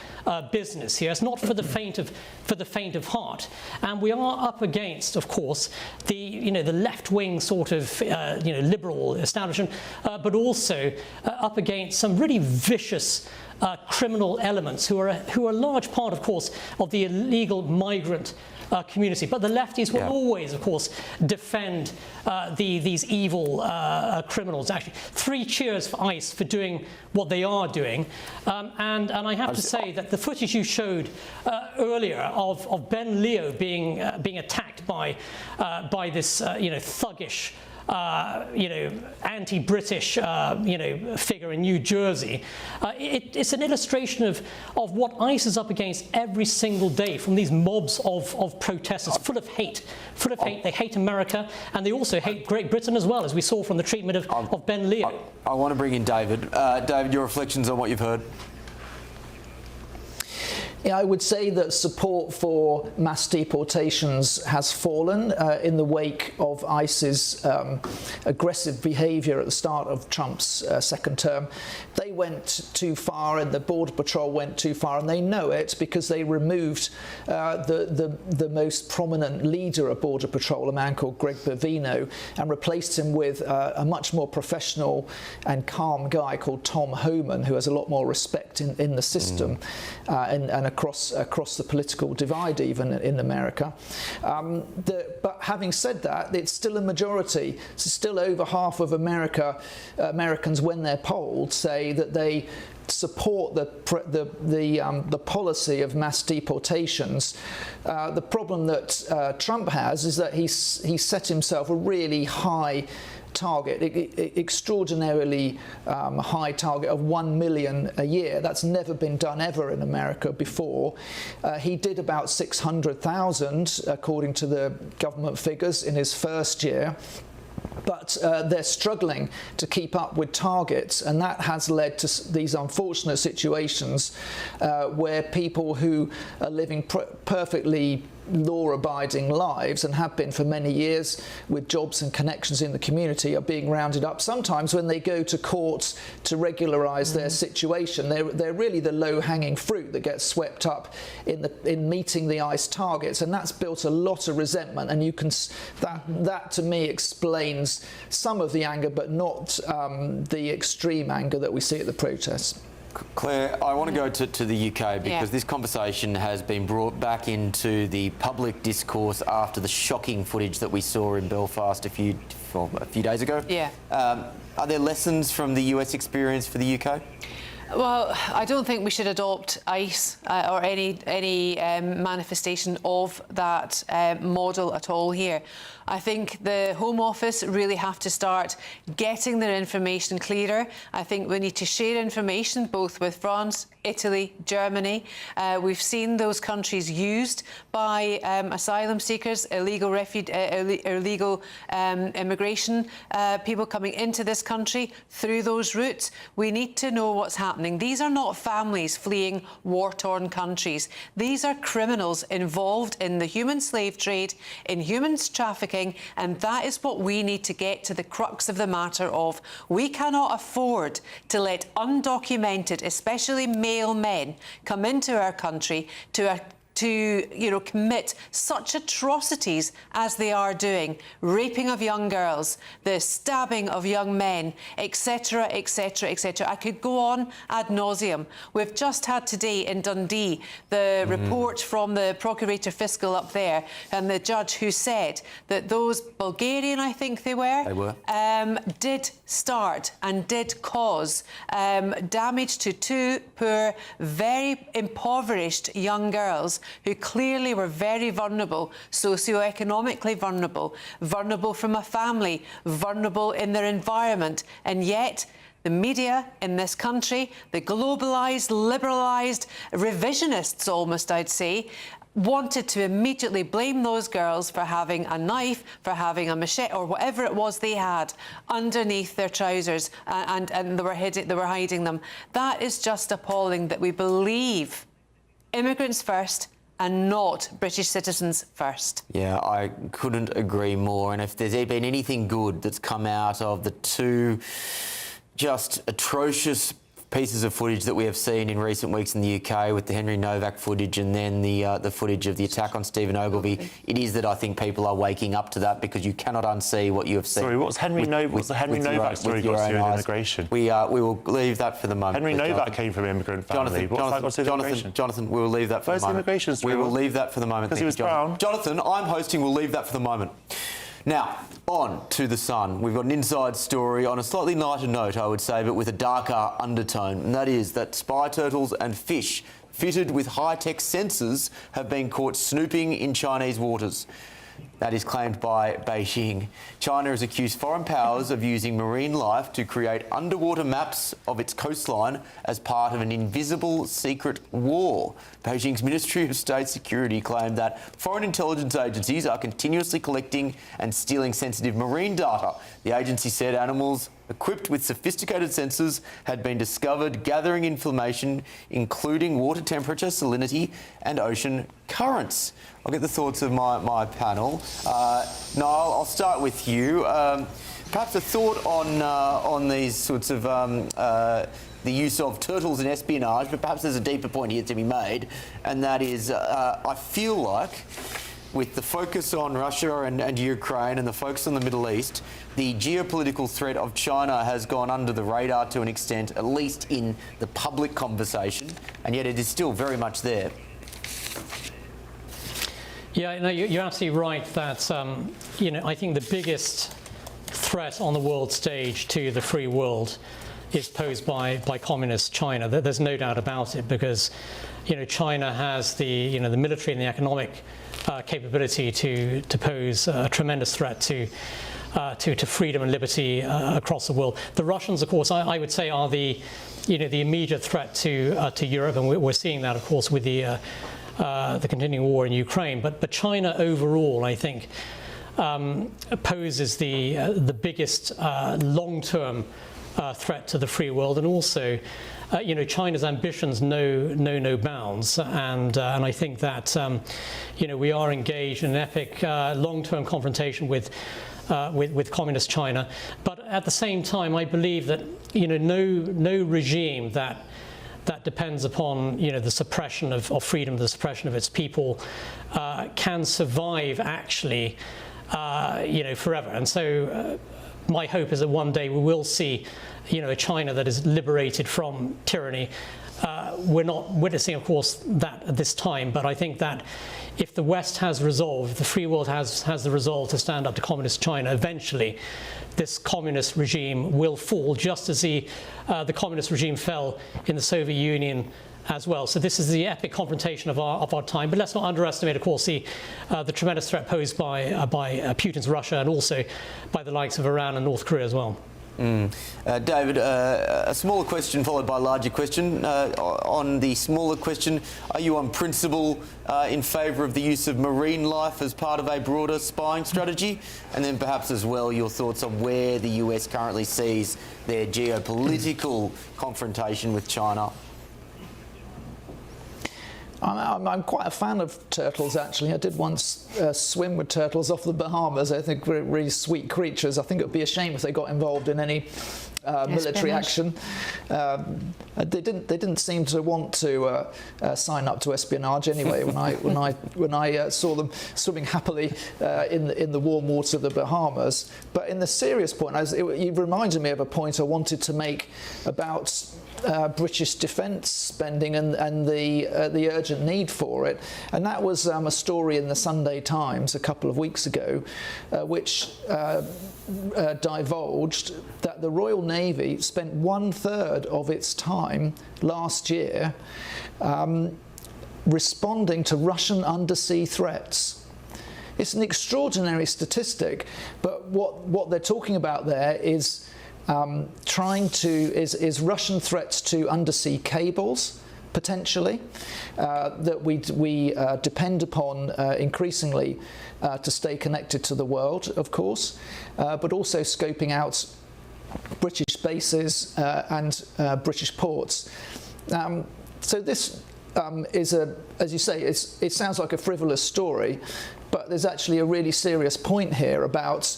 business here. It's not for the faint of heart. And we are up against, of course, the left-wing sort of liberal establishment, but also up against some really vicious criminal elements who are a large part, of course, of the illegal migrant community. But the lefties will always, of course, defend these evil criminals. Actually, 3 cheers for ICE for doing what they are doing. And I have to say that the footage you showed earlier of Ben Leo being attacked by this thuggish anti-British, figure in New Jersey. It's an illustration of what ICE is up against every single day from these mobs of protesters, full of hate. They hate America, and they also hate Great Britain as well, as we saw from the treatment of Ben Leo. I want to bring in David. David, your reflections on what you've heard? Yeah, I would say that support for mass deportations has fallen in the wake of ICE's aggressive behaviour at the start of Trump's second term. They went too far, and the Border Patrol went too far, and they know it because they removed the most prominent leader of Border Patrol, a man called Greg Bovino, and replaced him with a much more professional and calm guy called Tom Homan, who has a lot more respect in the system and across the political divide, even in America. But having said that, it's still a majority. So still over half of Americans, when they're polled, say that they support the policy of mass deportations. The problem that Trump has is that he's set himself a really high target, extraordinarily high target of 1 million a year. That's never been done ever in America before. He did about 600,000, according to the government figures, in his first year. But they're struggling to keep up with targets, and that has led to these unfortunate situations where people who are living perfectly law-abiding lives and have been for many years with jobs and connections in the community are being rounded up. Sometimes when they go to courts to regularise their situation, they're really the low-hanging fruit that gets swept up in meeting the ICE targets, and that's built a lot of resentment. And you can that to me explains some of the anger, but not the extreme anger that we see at the protests. Claire, I want to go to the UK because this conversation has been brought back into the public discourse after the shocking footage that we saw in Belfast a few days ago. Yeah. Are there lessons from the US experience for the UK? Well, I don't think we should adopt ICE or any manifestation of that model at all here. I think the Home Office really have to start getting their information clearer. I think we need to share information both with France, Italy, Germany. We've seen those countries used by asylum seekers, illegal immigration, people coming into this country through those routes. We need to know what's happening. These are not families fleeing war-torn countries. These are criminals involved in the human slave trade, in human trafficking, and that is what we need to get to the crux of the matter of. We cannot afford to let undocumented, especially male men, come into our country to commit such atrocities as they are doing, raping of young girls, the stabbing of young men, etc., etc., etc. I could go on ad nauseum. We've just had today in Dundee the report from the Procurator Fiscal up there and the judge who said that those Bulgarian, I think they were, did start and did cause damage to two poor, very impoverished young girls who clearly were very vulnerable, socioeconomically vulnerable from a family, vulnerable in their environment, and yet the media in this country, the globalised, liberalised, revisionists almost, I'd say, wanted to immediately blame those girls for having a knife, for having a machete or whatever it was they had underneath their trousers, and they were hiding them. That is just appalling that we believe immigrants first and not British citizens first. Yeah, I couldn't agree more. And if there's been anything good that's come out of the two just atrocious pieces of footage that we have seen in recent weeks in the UK with the Henry Novak footage and then the footage of the attack on Stephen Ogilvie, it is that I think people are waking up to that because you cannot unsee what you have seen. Sorry, what's the Henry Novak story got to do with immigration? We will leave that for the moment. Henry Novak came from an immigrant family. Jonathan, we will leave that for the moment. Where's the immigration story? We will leave that for the moment. Because he was brown. Jonathan, I'm hosting. We'll leave that for the moment. Now, on to The Sun. We've got an inside story on a slightly lighter note, I would say, but with a darker undertone, and that is that spy turtles and fish fitted with high-tech sensors have been caught snooping in Chinese waters. That is claimed by Beijing. China has accused foreign powers of using marine life to create underwater maps of its coastline as part of an invisible secret war. Beijing's Ministry of State Security claimed that foreign intelligence agencies are continuously collecting and stealing sensitive marine data. The agency said animals equipped with sophisticated sensors had been discovered gathering information including water temperature, salinity and ocean currents. I'll get the thoughts of my panel. Niall, I'll start with you. Perhaps a thought on these sorts of the use of turtles in espionage, but perhaps there's a deeper point here to be made, and that is I feel like with the focus on Russia and Ukraine and the focus on the Middle East, the geopolitical threat of China has gone under the radar to an extent, at least in the public conversation, and yet it is still very much there. Yeah, no, you're absolutely right that, I think the biggest threat on the world stage to the free world is posed by communist China. There's no doubt about it, because, China has the military and the economic capability to pose a tremendous threat to freedom and liberty across the world. The Russians, of course, I would say are the immediate threat to Europe, and we're seeing that, of course, with the continuing war in Ukraine, but China overall, I think, poses the biggest long-term threat to the free world, and also, China's ambitions know no bounds, and I think that we are engaged in an epic long-term confrontation with communist China, but at the same time, I believe that no regime that depends upon the suppression of freedom, the suppression of its people, can survive actually forever. And so my hope is that one day we will see a China that is liberated from tyranny. We're not witnessing, of course, that at this time, but I think that if the West has resolve, if the free world has the resolve to stand up to communist China, eventually this communist regime will fall, just as the communist regime fell in the Soviet Union as well. So this is the epic confrontation of our time. But let's not underestimate, of course, the tremendous threat posed by Putin's Russia, and also by the likes of Iran and North Korea as well. David, a smaller question followed by a larger question. On the smaller question, are you on principle in favour of the use of marine life as part of a broader spying strategy? And then perhaps as well your thoughts on where the US currently sees their geopolitical confrontation with China. I'm quite a fan of turtles, actually. I did once swim with turtles off the Bahamas. I think really sweet creatures. I think it would be a shame if they got involved in any military action. They didn't seem to want to sign up to espionage anyway. When I saw them swimming happily in the warm water of the Bahamas. But in the serious point, you reminded me of a point I wanted to make about British defence spending and the urgent need for it, and that was a story in the Sunday Times a couple of weeks ago, which divulged that the Royal Navy spent 1/3 of its time last year responding to Russian undersea threats. It's an extraordinary statistic, but what they're talking about there is is Russian threats to undersea cables, potentially, that we depend upon increasingly to stay connected to the world, of course, but also scoping out British bases and British ports. So this is as you say, it sounds like a frivolous story, but there's actually a really serious point here about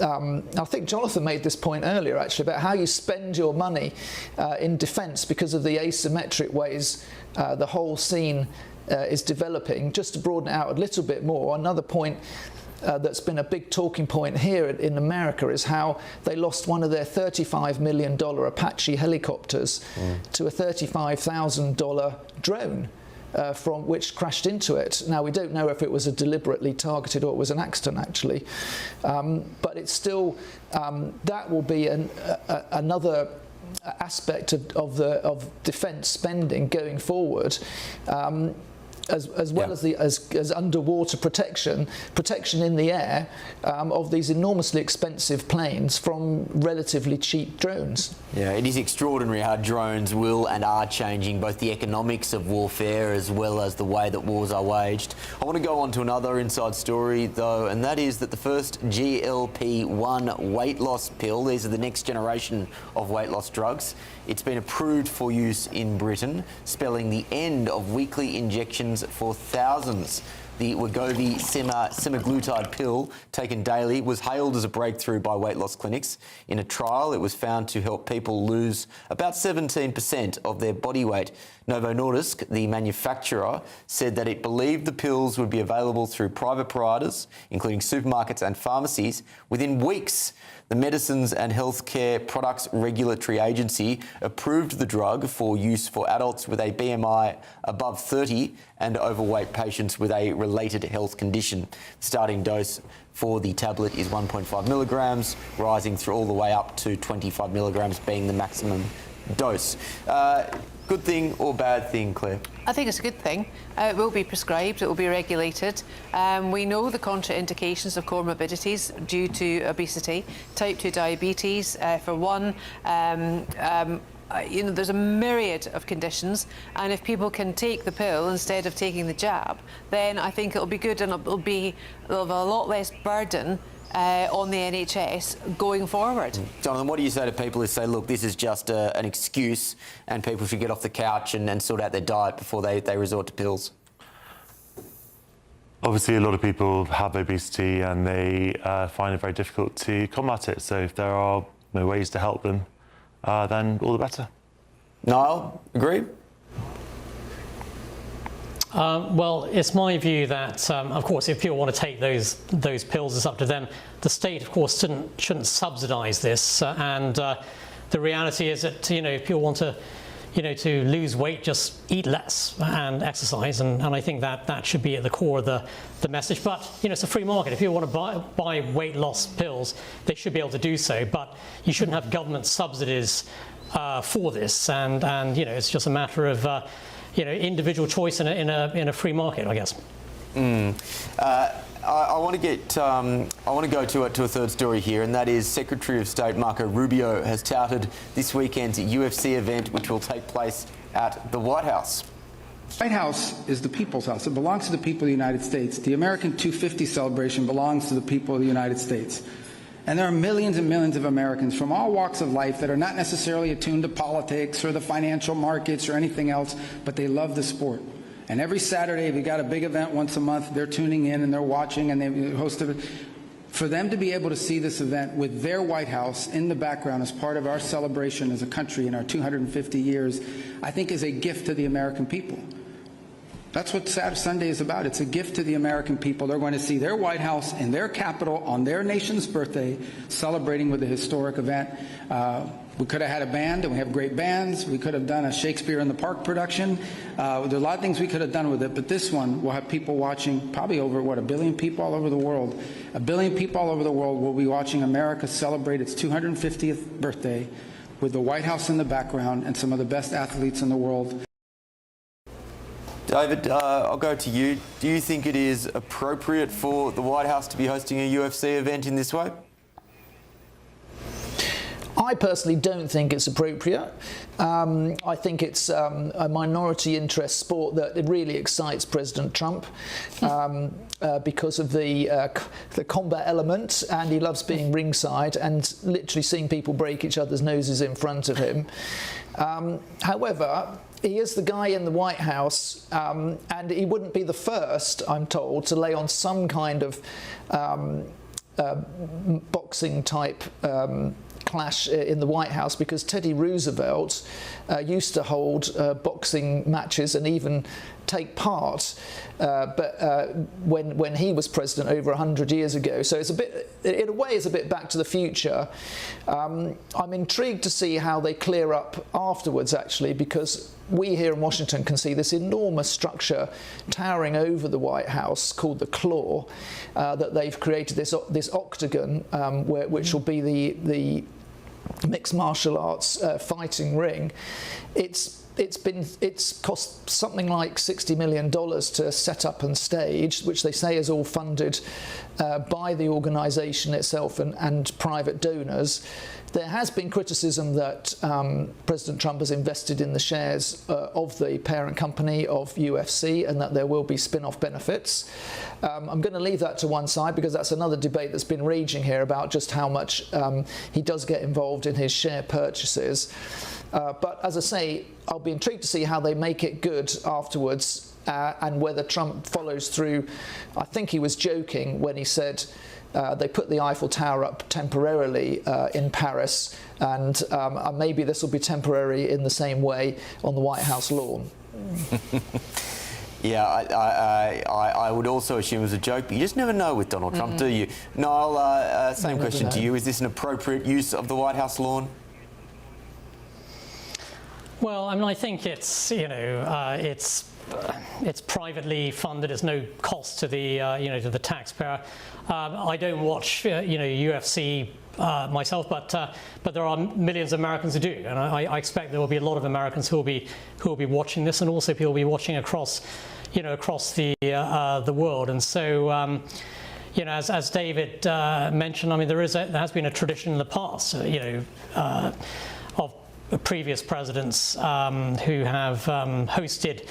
I think Jonathan made this point earlier, actually, about how you spend your money in defence because of the asymmetric ways the whole scene is developing. Just to broaden it out a little bit more, another point that's been a big talking point here in America is how they lost one of their $35 million Apache helicopters to a $35,000 drone. From which crashed into it. Now, we don't know if it was a deliberately targeted or it was an accident, actually, but it's still that will be another aspect of defence spending going forward. as well as underwater protection in the air of these enormously expensive planes from relatively cheap drones. Yeah, it is extraordinary how drones will and are changing both the economics of warfare as well as the way that wars are waged. I want to go on to another inside story though, and that is that the first GLP-1 weight loss pill, these are the next generation of weight loss drugs, it's been approved for use in Britain, spelling the end of weekly injections for thousands. The Wegovy semaglutide pill, taken daily, was hailed as a breakthrough by weight loss clinics. In a trial, it was found to help people lose about 17% of their body weight. Novo Nordisk, the manufacturer, said that it believed the pills would be available through private providers, including supermarkets and pharmacies, within weeks. The Medicines and Healthcare Products Regulatory Agency approved the drug for use for adults with a BMI above 30 and overweight patients with a related health condition. The starting dose for the tablet is 1.5 milligrams, rising through all the way up to 25 milligrams being the maximum dose. Good thing or bad thing, Claire? I think it's a good thing. It will be prescribed, it will be regulated. We know the contraindications of comorbidities due to obesity, type 2 diabetes, for one. You know, there's a myriad of conditions, and if people can take the pill instead of taking the jab, then I think it'll be good, and it'll have a lot less burden on the NHS going forward. Jonathan, what do you say to people who say, look, this is just an excuse and people should get off the couch and sort out their diet before they resort to pills? Obviously, a lot of people have obesity and they find it very difficult to combat it. So if there are ways to help them, then all the better. Niall, agree? Well, it's my view that, of course, if people want to take those pills, it's up to them. The state, of course, shouldn't subsidise this, and the reality is that, you know, if people want to, you know, to lose weight, just eat less and exercise, and I think that should be at the core of the message. But, you know, it's a free market. If people want to buy weight loss pills, they should be able to do so, but you shouldn't have government subsidies for this, and you know, it's just a matter of you know, individual choice in a free market, I guess. I want to go to a third story here, and that is Secretary of State Marco Rubio has touted this weekend's UFC event, which will take place at the White House. The White House is the people's house. It belongs to the people of the United States. The American 250 celebration belongs to the people of the United States. And there are millions and millions of Americans from all walks of life that are not necessarily attuned to politics or the financial markets or anything else, but they love the sport. And every Saturday, we got a big event once a month, they're tuning in and they're watching and they host it. For them to be able to see this event with their White House in the background as part of our celebration as a country in our 250 years, I think is a gift to the American people. That's what Saturday Sunday is about. It's a gift to the American people. They're going to see their White House in their capital on their nation's birthday, celebrating with a historic event. We could have had a band, and we have great bands. We could have done a Shakespeare in the Park production. There are a lot of things we could have done with it, but this one will have people watching, probably over, what, 1 billion people all over the world. 1 billion people all over the world will be watching America celebrate its 250th birthday with the White House in the background and some of the best athletes in the world. David, I'll go to you. Do you think it is appropriate for the White House to be hosting a UFC event in this way? I personally don't think it's appropriate. I think it's a minority interest sport that it really excites President Trump because of the combat element, and he loves being ringside and literally seeing people break each other's noses in front of him. However, he is the guy in the White House, and he wouldn't be the first, I'm told, to lay on some kind of boxing type clash in the White House, because Teddy Roosevelt used to hold boxing matches and even take part, but when he was president over 100 years ago. So it's a bit, in a way, it's a bit back to the future. I'm intrigued to see how they clear up afterwards, actually, because we here in Washington can see this enormous structure towering over the White House called the Claw, that they've created, this octagon, which will be the mixed martial arts fighting ring. It's it's cost something like $60 million to set up and stage, which they say is all funded by the organisation itself and private donors. There has been criticism that President Trump has invested in the shares of the parent company of UFC and that there will be spin-off benefits. I'm going to leave that to one side because that's another debate that's been raging here about just how much he does get involved in his share purchases. But as I say, I'll be intrigued to see how they make it good afterwards and whether Trump follows through. I think he was joking when he said they put the Eiffel Tower up temporarily in Paris, and maybe this will be temporary in the same way on the White House lawn. Yeah, I would also assume it was a joke, but you just never know with Donald Trump, do you? Niall, same question to you. Is this an appropriate use of the White House lawn? Well, I mean, I think it's, it's privately funded. There's no cost to the, to the taxpayer. I don't watch, UFC myself, but there are millions of Americans who do, and I expect there will be a lot of Americans who will be watching this, and also people will be watching across, across the world. And so, as David mentioned, I mean, there has been a tradition in the past, of previous presidents who have hosted.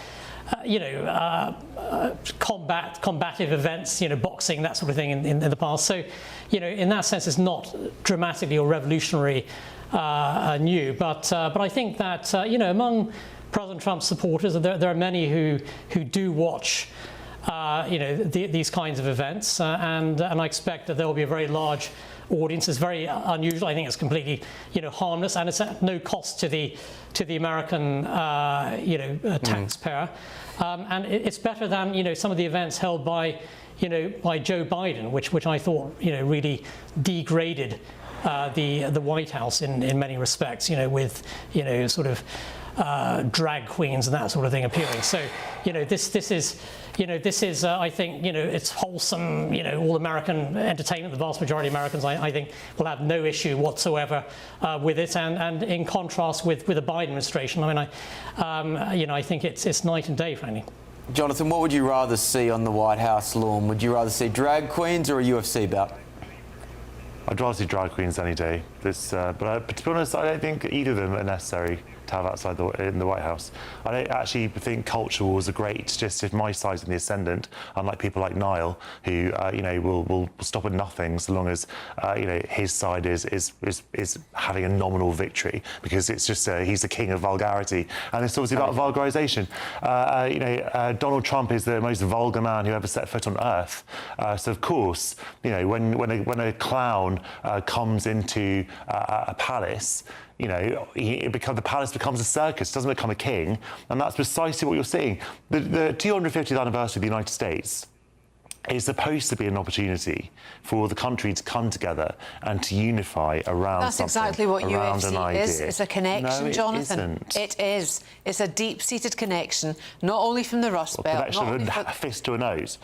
Combative events, boxing, that sort of thing in the past. So, in that sense, it's not dramatically or revolutionary new. But I think that, among President Trump's supporters, there are many who do watch, these kinds of events, and I expect that there will be a very large audience. It's very unusual. I think it's completely, harmless, and it's at no cost to the American, taxpayer. And it's better than, some of the events held by, by Joe Biden, which I thought, really degraded the White House in many respects. With, sort of drag queens and that sort of thing appearing. So, this is, I think, it's wholesome, all American entertainment. The vast majority of Americans, I think, will have no issue whatsoever with it. And in contrast with the Biden administration, I mean, I think it's night and day, frankly. Jonathan, what would you rather see on the White House lawn? Would you rather see drag queens or a UFC bout? I'd rather see drag queens any day. But to be honest, I don't think either of them are necessary to have outside in the White House. I don't actually think culture wars are great just if my side's in the ascendant, unlike people like Niall, who will stop at nothing so long as his side is having a nominal victory, because it's just he's the king of vulgarity, and it's obviously about vulgarization. Donald Trump is the most vulgar man who ever set foot on earth. So of course, when a clown comes into a palace, the palace becomes a circus, doesn't become a king, and that's precisely what you're seeing. The 250th anniversary of the United States is supposed to be an opportunity for the country to come together and to unify around That's something, exactly what around an UFC idea. is. It's a connection, no, Jonathan. Isn't. It is. It's a deep-seated connection, not only from the Rust Belt, connection of a fist to a nose.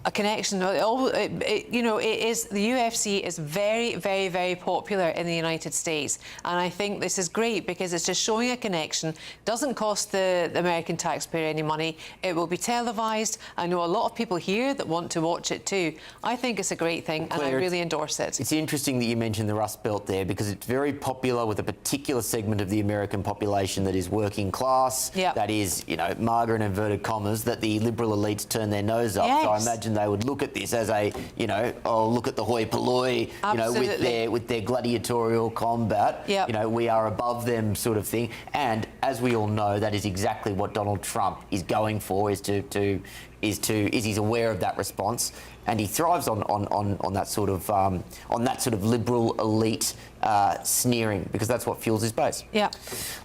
A connection. It is. The UFC is very, very, very popular in the United States, and I think this is great because it's just showing a connection. Doesn't cost the American taxpayer any money. It will be televised. I know a lot of people here that want to watch it too. I think it's a great thing, and I really endorse it. It's interesting that you mentioned the Rust Belt there, because it's very popular with a particular segment of the American population that is working class. Yep. That is, mager in inverted commas, that the liberal elites turn their nose up. Yes. So I imagine they would look at this as a, look at the hoi polloi, with their gladiatorial combat. Yep. We are above them, sort of thing. And as we all know, that is exactly what Donald Trump is going for. Is he's aware of that response, and he thrives on that sort of liberal elite sneering, because that's what fuels his base. Yeah.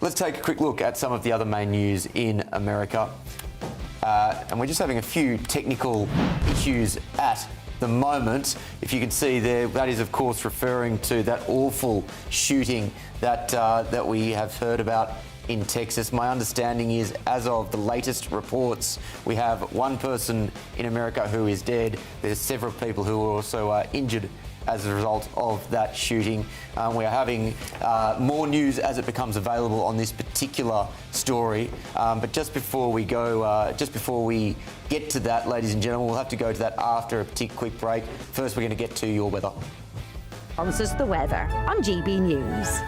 Let's take a quick look at some of the other main news in America. And we're just having a few technical issues at the moment. If you can see there, that is of course referring to that awful shooting that we have heard about in Texas. My understanding is, as of the latest reports, we have one person in America who is dead. There's several people who are also injured as a result of that shooting. We are having more news as it becomes available on this particular story. But just before we go, just before we get to that, ladies and gentlemen, we'll have to go to that after a quick break. First, we're going to get to your weather. Sponsors the weather on GB News.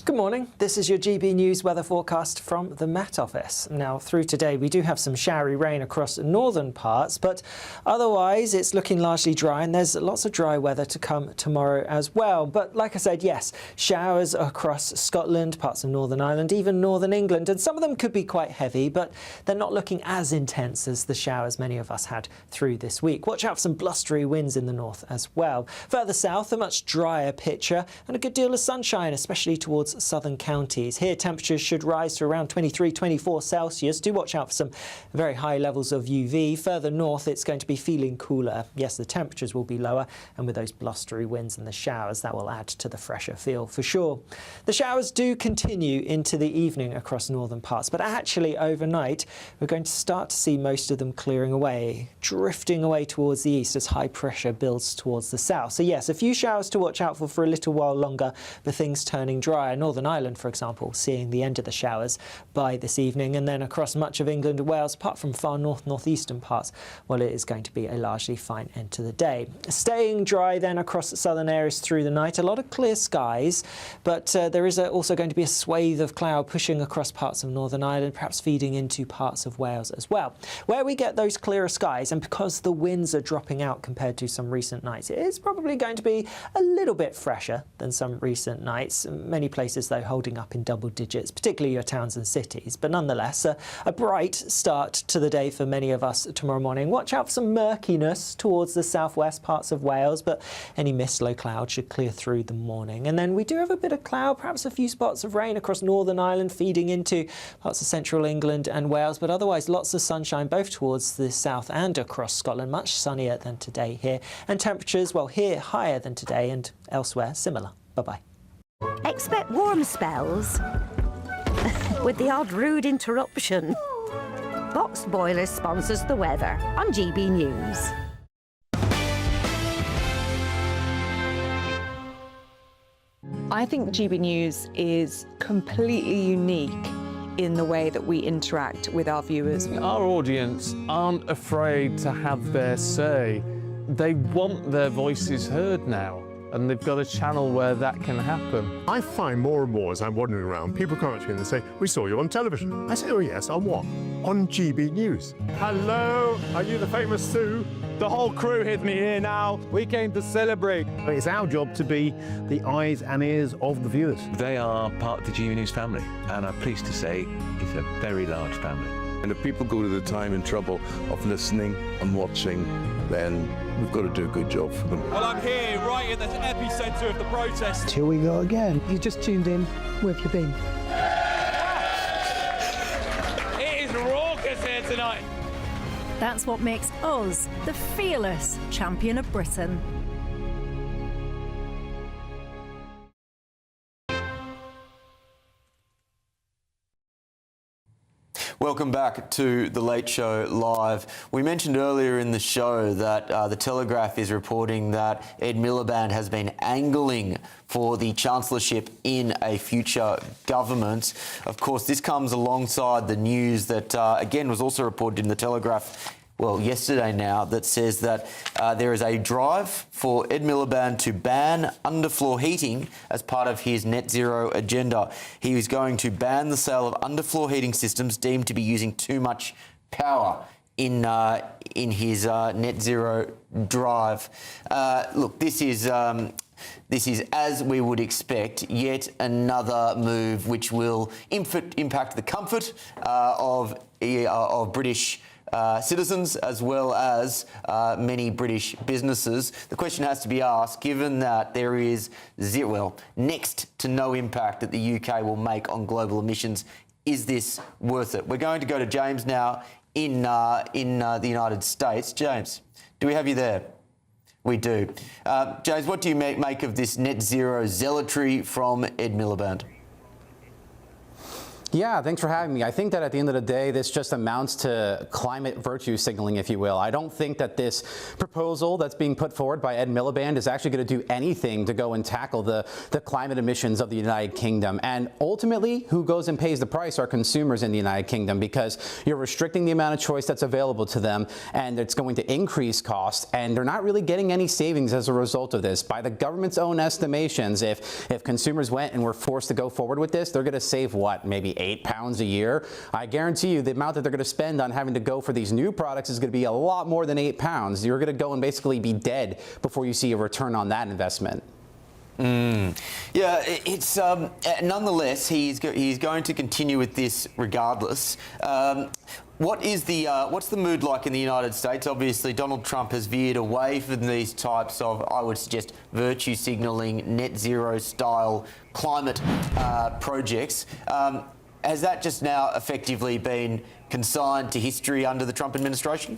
Good morning. This is your GB News weather forecast from the Met Office. Now, through today, we do have some showery rain across northern parts, but otherwise it's looking largely dry, and there's lots of dry weather to come tomorrow as well. But like I said, yes, showers across Scotland, parts of Northern Ireland, even northern England, and some of them could be quite heavy, but they're not looking as intense as the showers many of us had through this week. Watch out for some blustery winds in the north as well. Further south, a much drier picture and a good deal of sunshine, especially towards southern counties. Here temperatures should rise to around 23-24 Celsius. Do watch out for some very high levels of UV. Further north it's going to be feeling cooler. Yes, the temperatures will be lower, and with those blustery winds and the showers that will add to the fresher feel for sure. The showers do continue into the evening across northern parts, but actually overnight we're going to start to see most of them clearing away, drifting away towards the east as high pressure builds towards the south. So yes, a few showers to watch out for a little while longer, but things turning drier. Northern Ireland, for example, seeing the end of the showers by this evening, and then across much of England and Wales, apart from far northeastern parts, well, it is going to be a largely fine end to the day. Staying dry then across southern areas through the night. A lot of clear skies, but there is also going to be a swathe of cloud pushing across parts of Northern Ireland, perhaps feeding into parts of Wales as well. Where we get those clearer skies, and because the winds are dropping out compared to some recent nights, it is probably going to be a little bit fresher than some recent nights. Many places, though, holding up in double digits, particularly your towns and cities. But nonetheless, a bright start to the day for many of us tomorrow morning. Watch out for some murkiness towards the southwest parts of Wales, but any mist, low cloud should clear through the morning. And then we do have a bit of cloud, perhaps a few spots of rain across Northern Ireland, feeding into parts of central England and Wales, but otherwise lots of sunshine both towards the south and across Scotland. Much sunnier than today here, and temperatures, well, here higher than today, and elsewhere similar. Bye-bye. Expect warm spells with the odd rude interruption. Box Boilers sponsors the weather on GB News. I think GB News is completely unique in the way that we interact with our viewers. Our audience aren't afraid to have their say. They want their voices heard now, and they've got a channel where that can happen. I find more and more as I'm wandering around, people come up to me and they say, "We saw you on television." I say, "Oh yes, on what?" "On GB News." Hello, are you the famous Sue? The whole crew hid me here now. We came to celebrate. It's our job to be the eyes and ears of the viewers. They are part of the GB News family, and I'm pleased to say it's a very large family. And if people go to the time and trouble of listening and watching, then we've got to do a good job for them. Well, I'm here, right in the epicentre of the protest. Here we go again. You just tuned in. Where have you been? It is raucous here tonight. That's what makes us the fearless champion of Britain. Welcome back to The Late Show Live. We mentioned earlier in the show that The Telegraph is reporting that Ed Miliband has been angling for the chancellorship in a future government. Of course, this comes alongside the news that, again, was also reported in The Telegraph, well, yesterday now, that says that there is a drive for Ed Miliband to ban underfloor heating as part of his net zero agenda. He is going to ban the sale of underfloor heating systems deemed to be using too much power in his net zero drive. Look, this is, as we would expect, yet another move which will impact the comfort of British citizens as well as many British businesses. The question has to be asked, given that there is next to no impact that the UK will make on global emissions, is this worth it? We're going to go to James now in the United States. James, do we have you there? We do. James, what do you make of this net zero zealotry from Ed Miliband? Yeah, thanks for having me. I think that at the end of the day, this just amounts to climate virtue signaling, if you will. I don't think that this proposal that's being put forward by Ed Miliband is actually going to do anything to go and tackle the climate emissions of the United Kingdom. And ultimately, who goes and pays the price are consumers in the United Kingdom, because you're restricting the amount of choice that's available to them, and it's going to increase costs, and they're not really getting any savings as a result of this. By the government's own estimations, if consumers went and were forced to go forward with this, they're going to save what, maybe £8 a year. I guarantee you the amount that they're going to spend on having to go for these new products is going to be a lot more than £8. You're going to go and basically be dead before you see a return on that investment. Yeah, it's nonetheless he's going to continue with this regardless. What's the mood like in the United States? Obviously, Donald Trump has veered away from these types of, I would suggest, virtue signalling, net zero style climate projects. Has that just now effectively been consigned to history under the Trump administration?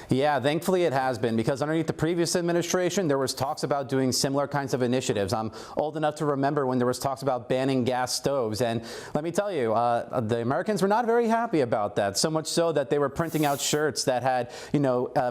Yeah, thankfully it has been, because underneath the previous administration, there was talks about doing similar kinds of initiatives. I'm old enough to remember when there was talks about banning gas stoves. And let me tell you, the Americans were not very happy about that, so much so that they were printing out shirts that had,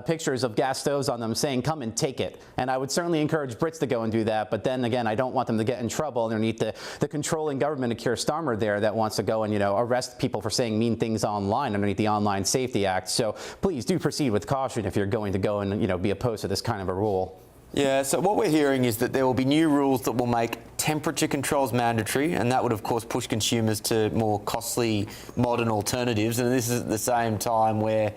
pictures of gas stoves on them saying, "Come and take it." And I would certainly encourage Brits to go and do that. But then again, I don't want them to get in trouble underneath the controlling government of Keir Starmer there that wants to go and, arrest people for saying mean things online underneath the Online Safety Act. So please do proceed with caution if you're going to go and be opposed to this kind of a rule. Yeah, so what we're hearing is that there will be new rules that will make temperature controls mandatory, and that would of course push consumers to more costly modern alternatives. And this is at the same time where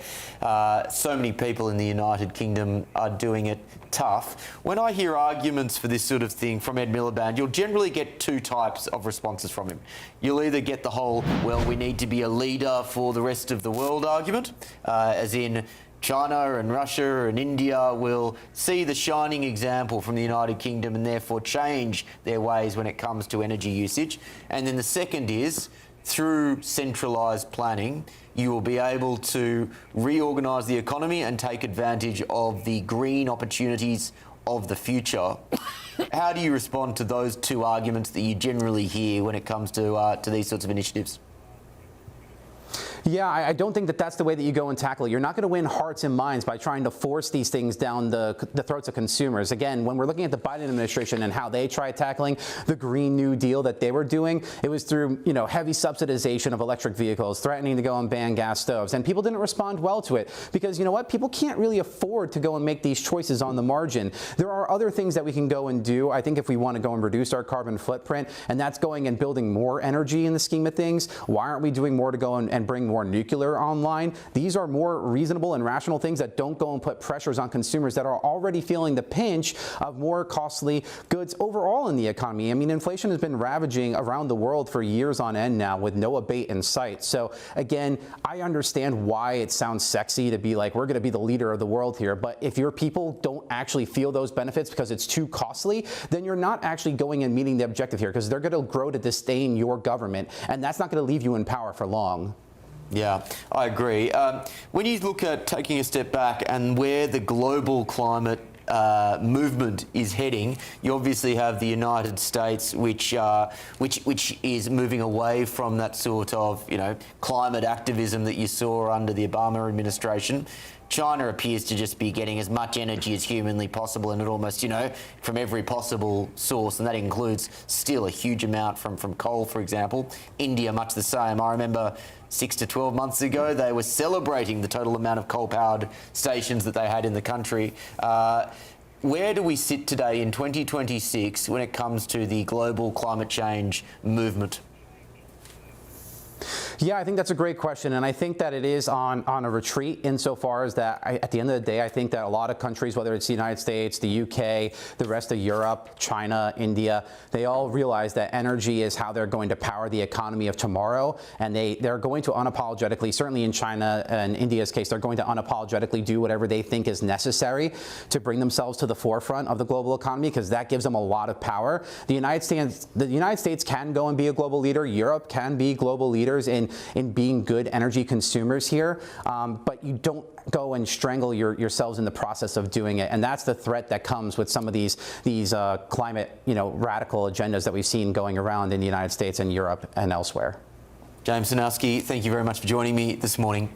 so many people in the United Kingdom are doing it tough. When I hear arguments for this sort of thing from Ed Miliband, you'll generally get two types of responses from him. You'll either get the whole, well, we need to be a leader for the rest of the world argument, as in China and Russia and India will see the shining example from the United Kingdom and therefore change their ways when it comes to energy usage. And then the second is, through centralised planning, you will be able to reorganise the economy and take advantage of the green opportunities of the future. How do you respond to those two arguments that you generally hear when it comes to these sorts of initiatives? Yeah, I don't think that that's the way that you go and tackle it. You're not going to win hearts and minds by trying to force these things down the throats of consumers. Again, when we're looking at the Biden administration and how they tried tackling the Green New Deal that they were doing, it was through, heavy subsidization of electric vehicles, threatening to go and ban gas stoves. And people didn't respond well to it because, people can't really afford to go and make these choices on the margin. There are other things that we can go and do, I think, if we want to go and reduce our carbon footprint, and that's going and building more energy in the scheme of things. Why aren't we doing more to go and bring more nuclear online? These are more reasonable and rational things that don't go and put pressures on consumers that are already feeling the pinch of more costly goods overall in the economy. I mean, inflation has been ravaging around the world for years on end now with no abate in sight. So again, I understand why it sounds sexy to be like, we're going to be the leader of the world here. But if your people don't actually feel those benefits because it's too costly, then you're not actually going and meeting the objective here, because they're going to grow to disdain your government, and that's not going to leave you in power for long. Yeah, I agree. When you look at taking a step back and where the global climate movement is heading, you obviously have the United States, which is moving away from that sort of climate activism that you saw under the Obama administration. China appears to just be getting as much energy as humanly possible, and it almost, from every possible source, and that includes still a huge amount from coal, for example. India, much the same. I remember 6 to 12 months ago, they were celebrating the total amount of coal-powered stations that they had in the country. Where do we sit today in 2026 when it comes to the global climate change movement? Yeah, I think that's a great question, and I think that it is on a retreat insofar as that at the end of the day, I think that a lot of countries, whether it's the United States, the UK, the rest of Europe, China, India, they all realize that energy is how they're going to power the economy of tomorrow, and they're going to unapologetically, certainly in China and India's case, they're going to unapologetically do whatever they think is necessary to bring themselves to the forefront of the global economy, because that gives them a lot of power. The United States can go and be a global leader. Europe can be global leaders in in being good energy consumers here, but you don't go and strangle yourselves in the process of doing it. And that's the threat that comes with some of these climate, radical agendas that we've seen going around in the United States and Europe and elsewhere. James Sanowski, thank you very much for joining me this morning.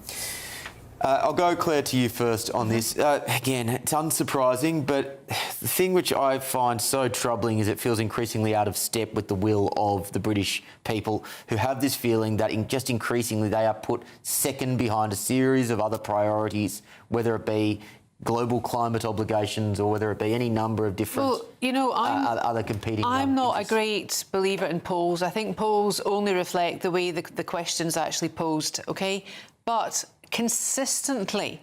I'll go, Claire, to you first on this. Again, it's unsurprising, but the thing which I find so troubling is it feels increasingly out of step with the will of the British people, who have this feeling that just increasingly they are put second behind a series of other priorities, whether it be global climate obligations or whether it be any number of different other competing I'm not interests. a great believer in polls. I think polls only reflect the way the question's actually posed, OK? But consistently,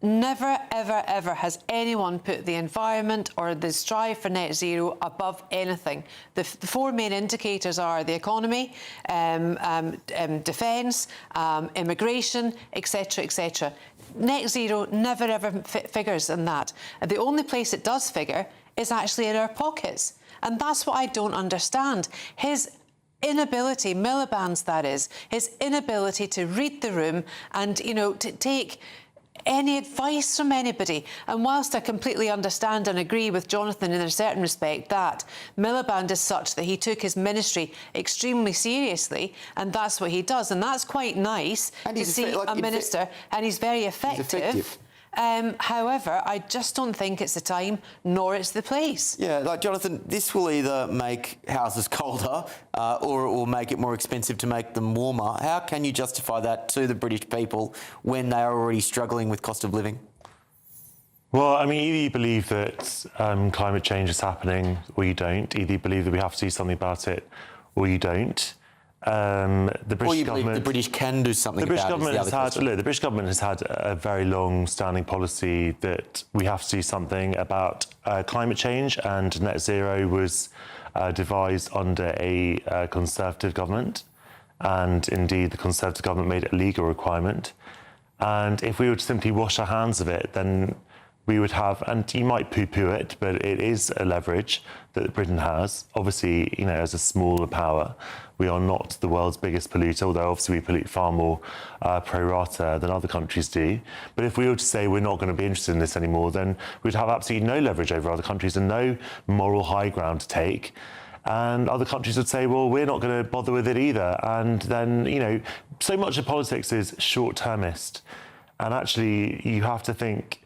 never, ever, ever has anyone put the environment or the strive for net zero above anything. The four main indicators are the economy, defence, immigration, etc., etc. Net zero never, ever figures in that. The only place it does figure is actually in our pockets. And that's what I don't understand. His inability, Miliband's that is, his inability to read the room and, to take any advice from anybody. And whilst I completely understand and agree with Jonathan in a certain respect that Miliband is such that he took his ministry extremely seriously, and that's what he does, and that's quite nice to see a minister, and he's very effective. However, I just don't think it's the time, nor it's the place. Yeah, like Jonathan, this will either make houses colder or it will make it more expensive to make them warmer. How can you justify that to the British people when they are already struggling with cost of living? Well, I mean, either you believe that climate change is happening or you don't. Either you believe that we have to do something about it or you don't. The British government, the British can do something about it. The British government has had a very long-standing policy that we have to do something about climate change, and net zero was devised under a Conservative government, and indeed the Conservative government made it a legal requirement. And if we were to simply wash our hands of it, then we would have, and you might poo-poo it, but it is a leverage that Britain has. Obviously, as a smaller power, we are not the world's biggest polluter, although obviously we pollute far more pro rata than other countries do. But if we were to say we're not going to be interested in this anymore, then we'd have absolutely no leverage over other countries and no moral high ground to take. And other countries would say, well, we're not going to bother with it either. And then, so much of politics is short-termist. And actually, you have to think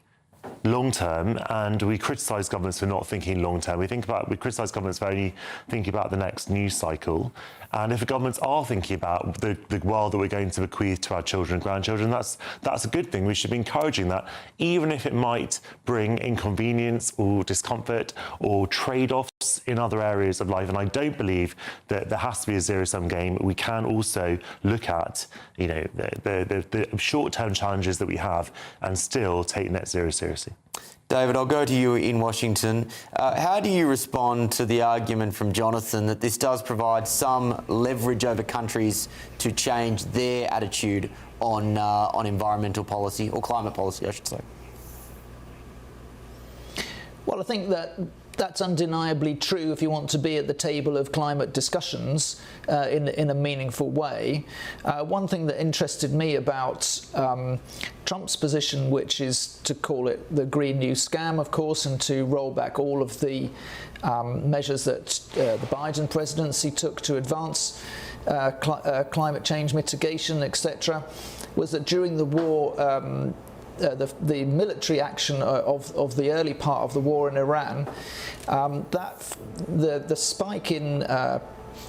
long-term, and we criticise governments for not thinking long-term. We criticise governments for only thinking about the next news cycle. And if the governments are thinking about the world that we're going to bequeath to our children and grandchildren, that's a good thing. We should be encouraging that, even if it might bring inconvenience or discomfort or trade-offs in other areas of life. And I don't believe that there has to be a zero-sum game. We can also look at, the short-term challenges that we have and still take net zero seriously. David, I'll go to you in Washington. How do you respond to the argument from Jonathan that this does provide some leverage over countries to change their attitude on environmental policy, or climate policy, I should say? Well, I think that's undeniably true if you want to be at the table of climate discussions in a meaningful way. One thing that interested me about Trump's position, which is to call it the Green New Scam, of course, and to roll back all of the measures that the Biden presidency took to advance climate change mitigation, etc., was that during the war, the military action of the early part of the war in Iran, the spike in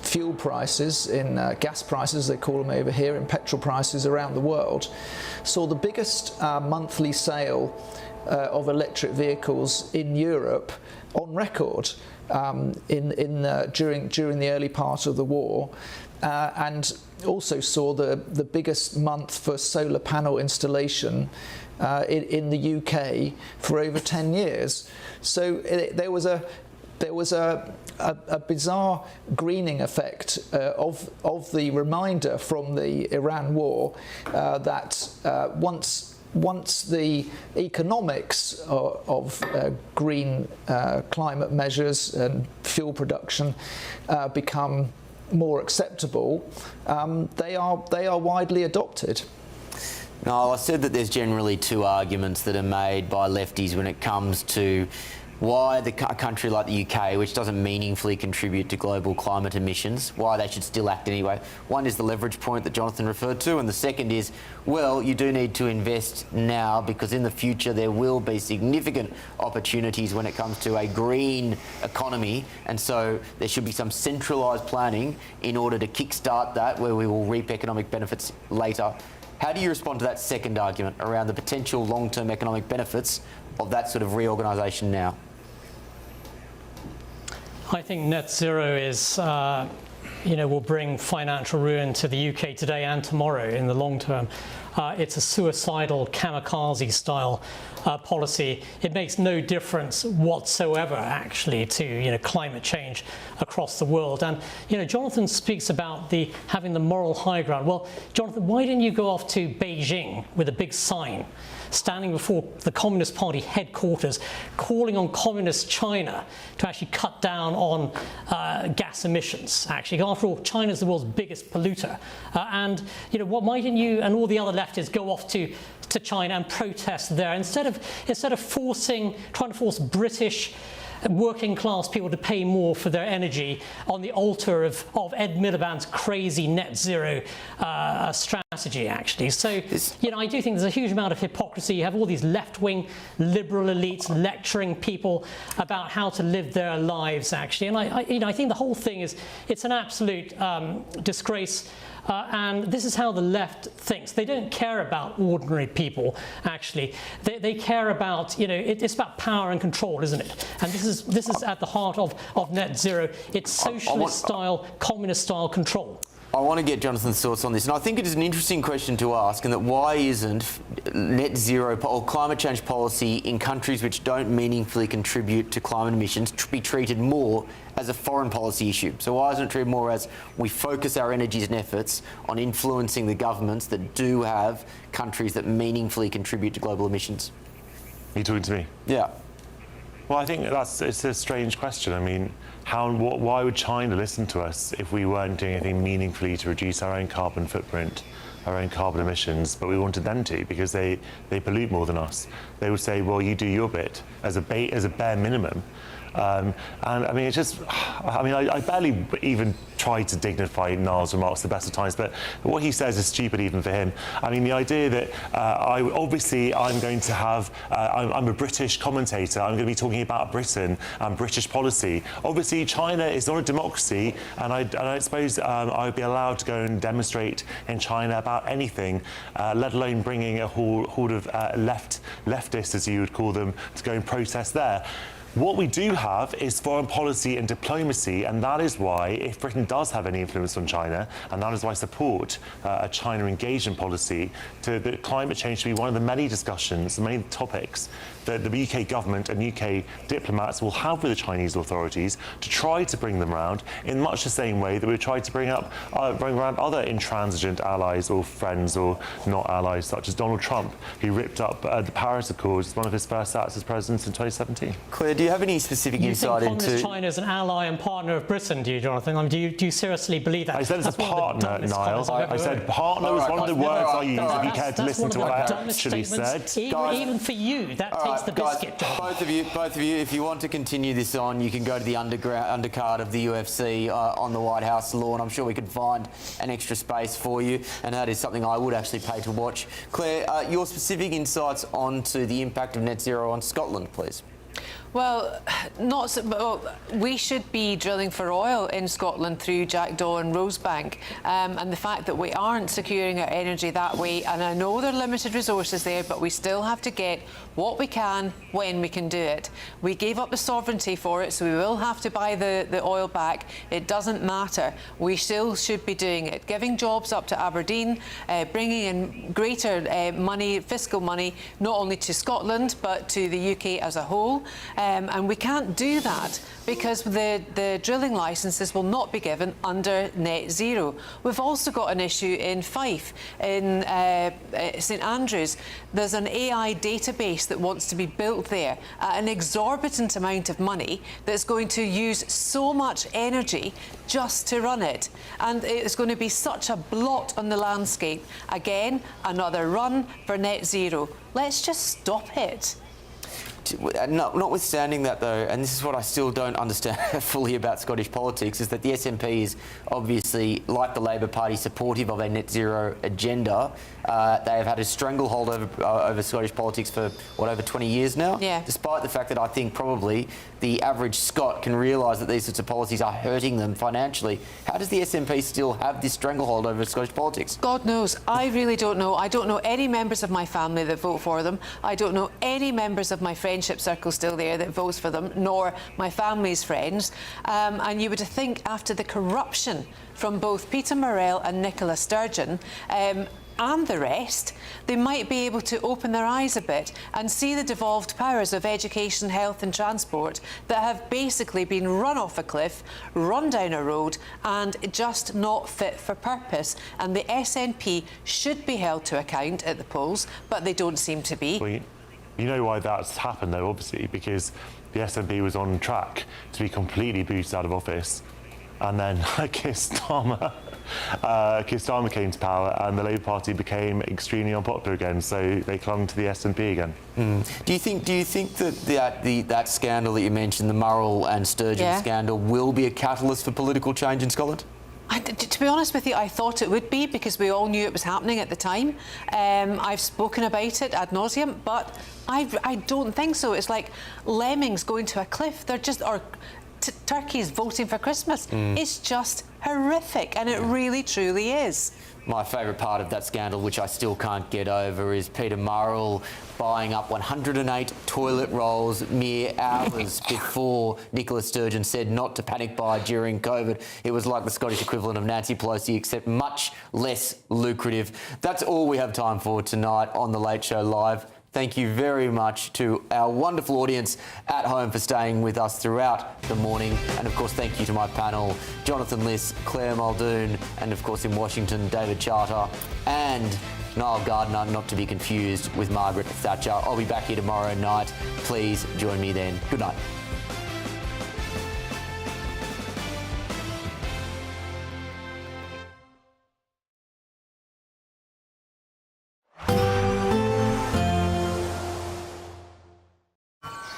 fuel prices, in gas prices, they call them over here, in petrol prices around the world, saw the biggest monthly sale of electric vehicles in Europe on record during the early part of the war, and also saw the biggest month for solar panel installation in the UK for over 10 years. So there was a bizarre greening effect of the reminder from the Iran war that once the economics of green climate measures and fuel production become more acceptable, they are widely adopted. No, I said that there's generally two arguments that are made by lefties when it comes to why a country like the UK, which doesn't meaningfully contribute to global climate emissions, why they should still act anyway. One is the leverage point that Jonathan referred to, and the second is, well, you do need to invest now because in the future there will be significant opportunities when it comes to a green economy, and so there should be some centralised planning in order to kickstart that, where we will reap economic benefits later. How do you respond to that second argument around the potential long-term economic benefits of that sort of reorganisation now? I think net zero is, will bring financial ruin to the UK today and tomorrow in the long term. It's a suicidal kamikaze-style policy. It makes no difference whatsoever, actually, to climate change across the world. And Jonathan speaks about having the moral high ground. Well, Jonathan, why didn't you go off to Beijing with a big sign, standing before the Communist Party headquarters, calling on Communist China to actually cut down on gas emissions, actually? After all, China's the world's biggest polluter. Why didn't you and all the other leftists go off to China and protest there instead of trying to force British working class people to pay more for their energy on the altar of Ed Miliband's crazy net zero strategy, actually? So, I do think there's a huge amount of hypocrisy. You have all these left-wing liberal elites lecturing people about how to live their lives, actually. And I think the whole thing it's an absolute disgrace. And this is how the left thinks. They don't care about ordinary people, actually. They care about, it's about power and control, isn't it? And this is at the heart of net zero. It's socialist-style, communist-style control. I want to get Jonathan's thoughts on this, and I think it is an interesting question to ask, and that why isn't net zero or climate change policy in countries which don't meaningfully contribute to climate emissions be treated more as a foreign policy issue? So why isn't it treated more as we focus our energies and efforts on influencing the governments that do have countries that meaningfully contribute to global emissions? Are you talking to me? Yeah. Well, I think it's a strange question. I mean, why would China listen to us if we weren't doing anything meaningfully to reduce our own carbon footprint, our own carbon emissions, but we wanted them to because they pollute more than us? They would say, well, you do your bit as a bare minimum. And I mean, I barely even tried to dignify Niall's remarks at the best of times, but what he says is stupid even for him. I mean, the idea that I'm going to have, I'm a British commentator, I'm going to be talking about Britain and British policy. Obviously, China is not a democracy, and I don't suppose I would be allowed to go and demonstrate in China about anything, let alone bringing a horde of leftists, as you would call them, to go and protest there. What we do have is foreign policy and diplomacy, and that is why, if Britain does have any influence on China, and that is why I support a China engagement policy, that climate change should be one of the many discussions, the many topics that the UK government and UK diplomats will have with the Chinese authorities to try to bring them around in much the same way that we tried to bring around other intransigent allies or friends or not allies, such as Donald Trump, who ripped up the Paris Accords as one of his first acts as president in 2017. Claire, do you have any specific insight into... Communist China is an ally and partner of Britain, do you, Jonathan? I mean, do you seriously believe that? I said it's a partner, Niall. I said partner was one of the words I used, if you cared to listen to what I actually said. Even for you, that takes the biscuit. Both of you, if you want to continue this on, you can go to the undercard of the UFC on the White House lawn. I'm sure we could find an extra space for you, and that is something I would actually pay to watch. Claire, your specific insights onto the impact of net zero on Scotland, please. Well, we should be drilling for oil in Scotland through Jackdaw and Rosebank, and the fact that we aren't securing our energy that way, and I know there are limited resources there, but we still have to get what we can when we can do it. We gave up the sovereignty for it, so we will have to buy the oil back. It doesn't matter. We still should be doing it. Giving jobs up to Aberdeen, bringing in greater money, fiscal money, not only to Scotland, but to the UK as a whole. And we can't do that because the drilling licences will not be given under net zero. We've also got an issue in Fife, in St Andrews. There's an AI database that wants to be built there at an exorbitant amount of money that's going to use so much energy just to run it. And it's going to be such a blot on the landscape. Again, another run for net zero. Let's just stop it. Notwithstanding that, though, and this is what I still don't understand fully about Scottish politics, is that the SNP is obviously, like the Labor Party, supportive of a net zero agenda. They have had a stranglehold over Scottish politics for, what, over 20 years now? Yeah. Despite the fact that I think probably the average Scot can realise that these sorts of policies are hurting them financially. How does the SNP still have this stranglehold over Scottish politics? God knows. I really don't know. I don't know any members of my family that vote for them. I don't know any members of my friendship circle still there that votes for them, nor my family's friends. And you would think after the corruption from both Peter Murrell and Nicola Sturgeon, and the rest, they might be able to open their eyes a bit and see the devolved powers of education, health and transport that have basically been run off a cliff, run down a road and just not fit for purpose. And the SNP should be held to account at the polls, but they don't seem to be. Well, you know why that's happened, though, obviously, because the SNP was on track to be completely booted out of office. And then Keir Starmer came to power and the Labour Party became extremely unpopular again, so they clung to the SNP again. Do you think that that scandal that you mentioned, the Murrell and Sturgeon scandal, will be a catalyst for political change in Scotland? To be honest with you, I thought it would be because we all knew it was happening at the time. I've spoken about it ad nauseum, but I don't think so. It's like lemmings going to a cliff. They're just... turkeys voting for Christmas. It's just horrific, and it really, truly is. My favourite part of that scandal, which I still can't get over, is Peter Murrell buying up 108 toilet rolls mere hours before Nicola Sturgeon said not to panic buy during COVID. It was like the Scottish equivalent of Nancy Pelosi, except much less lucrative. That's all we have time for tonight on The Late Show Live. Thank you very much to our wonderful audience at home for staying with us throughout the morning. And, of course, thank you to my panel, Jonathan Liss, Claire Muldoon, and, of course, in Washington, David Charter, and Niall Gardner, not to be confused with Margaret Thatcher. I'll be back here tomorrow night. Please join me then. Good night.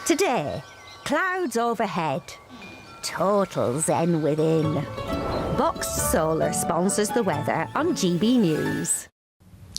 Today, clouds overhead, total zen within. Boxed Solar sponsors the weather on GB News.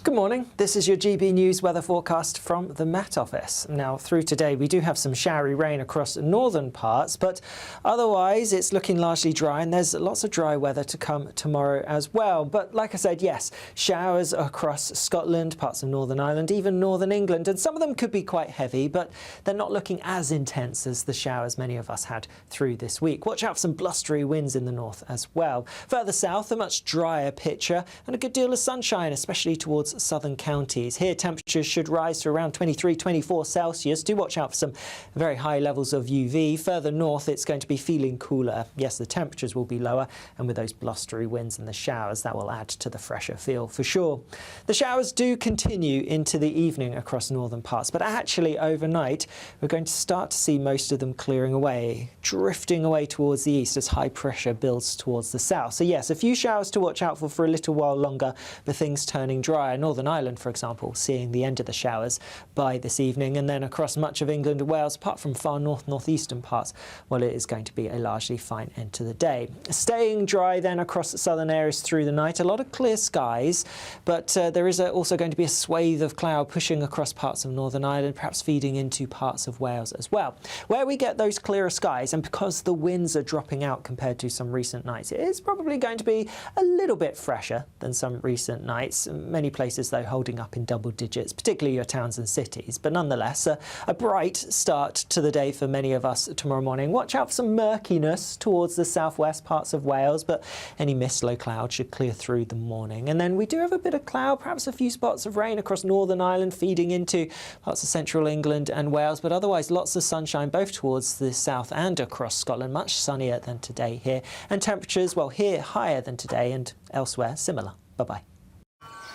Good morning, this is your GB News weather forecast from the Met Office. Now, through today, we do have some showery rain across northern parts, but otherwise it's looking largely dry, and there's lots of dry weather to come tomorrow as well. But like I said, yes, showers across Scotland, parts of Northern Ireland, even northern England, and some of them could be quite heavy, but they're not looking as intense as the showers many of us had through this week. Watch out for some blustery winds in the north as well. Further south, a much drier picture and a good deal of sunshine, especially towards southern counties. Here temperatures should rise to around 23-24 Celsius. Do watch out for some very high levels of UV. Further north it's going to be feeling cooler. Yes, the temperatures will be lower, and with those blustery winds and the showers that will add to the fresher feel for sure. The showers do continue into the evening across northern parts, but actually overnight we're going to start to see most of them clearing away, drifting away towards the east as high pressure builds towards the south. So yes, a few showers to watch out for a little while longer, but things turning drier. Northern Ireland, for example, seeing the end of the showers by this evening, and then across much of England and Wales, apart from far northeastern parts, well, it is going to be a largely fine end to the day. Staying dry then across southern areas through the night. A lot of clear skies, but there is also going to be a swathe of cloud pushing across parts of Northern Ireland, perhaps feeding into parts of Wales as well. Where we get those clearer skies, and because the winds are dropping out compared to some recent nights, it is probably going to be a little bit fresher than some recent nights. Many places places, though, holding up in double digits, particularly your towns and cities. But nonetheless, a bright start to the day for many of us tomorrow morning. Watch out for some murkiness towards the southwest parts of Wales, but any mist, low cloud should clear through the morning. And then we do have a bit of cloud, perhaps a few spots of rain across Northern Ireland, feeding into parts of central England and Wales, but otherwise lots of sunshine both towards the south and across Scotland, much sunnier than today here. And temperatures, well, here higher than today and elsewhere similar. Bye-bye.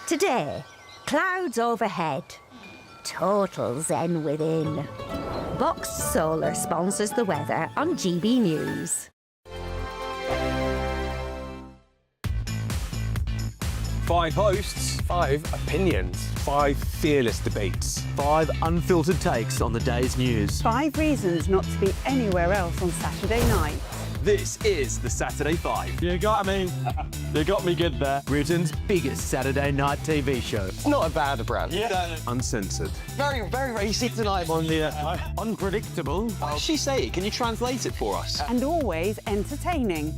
Today, clouds overhead. Total zen within. Boxed Solar sponsors the weather on GB News. 5 hosts, 5 opinions, 5 fearless debates, 5 unfiltered takes on the day's news. 5 reasons not to be anywhere else on Saturday night. This is the Saturday 5. You got me good there. Britain's biggest Saturday night TV show. It's not a bad brand. Yeah. Uncensored. Very, very racy tonight. On the unpredictable. What does she say? Can you translate it for us? And always entertaining.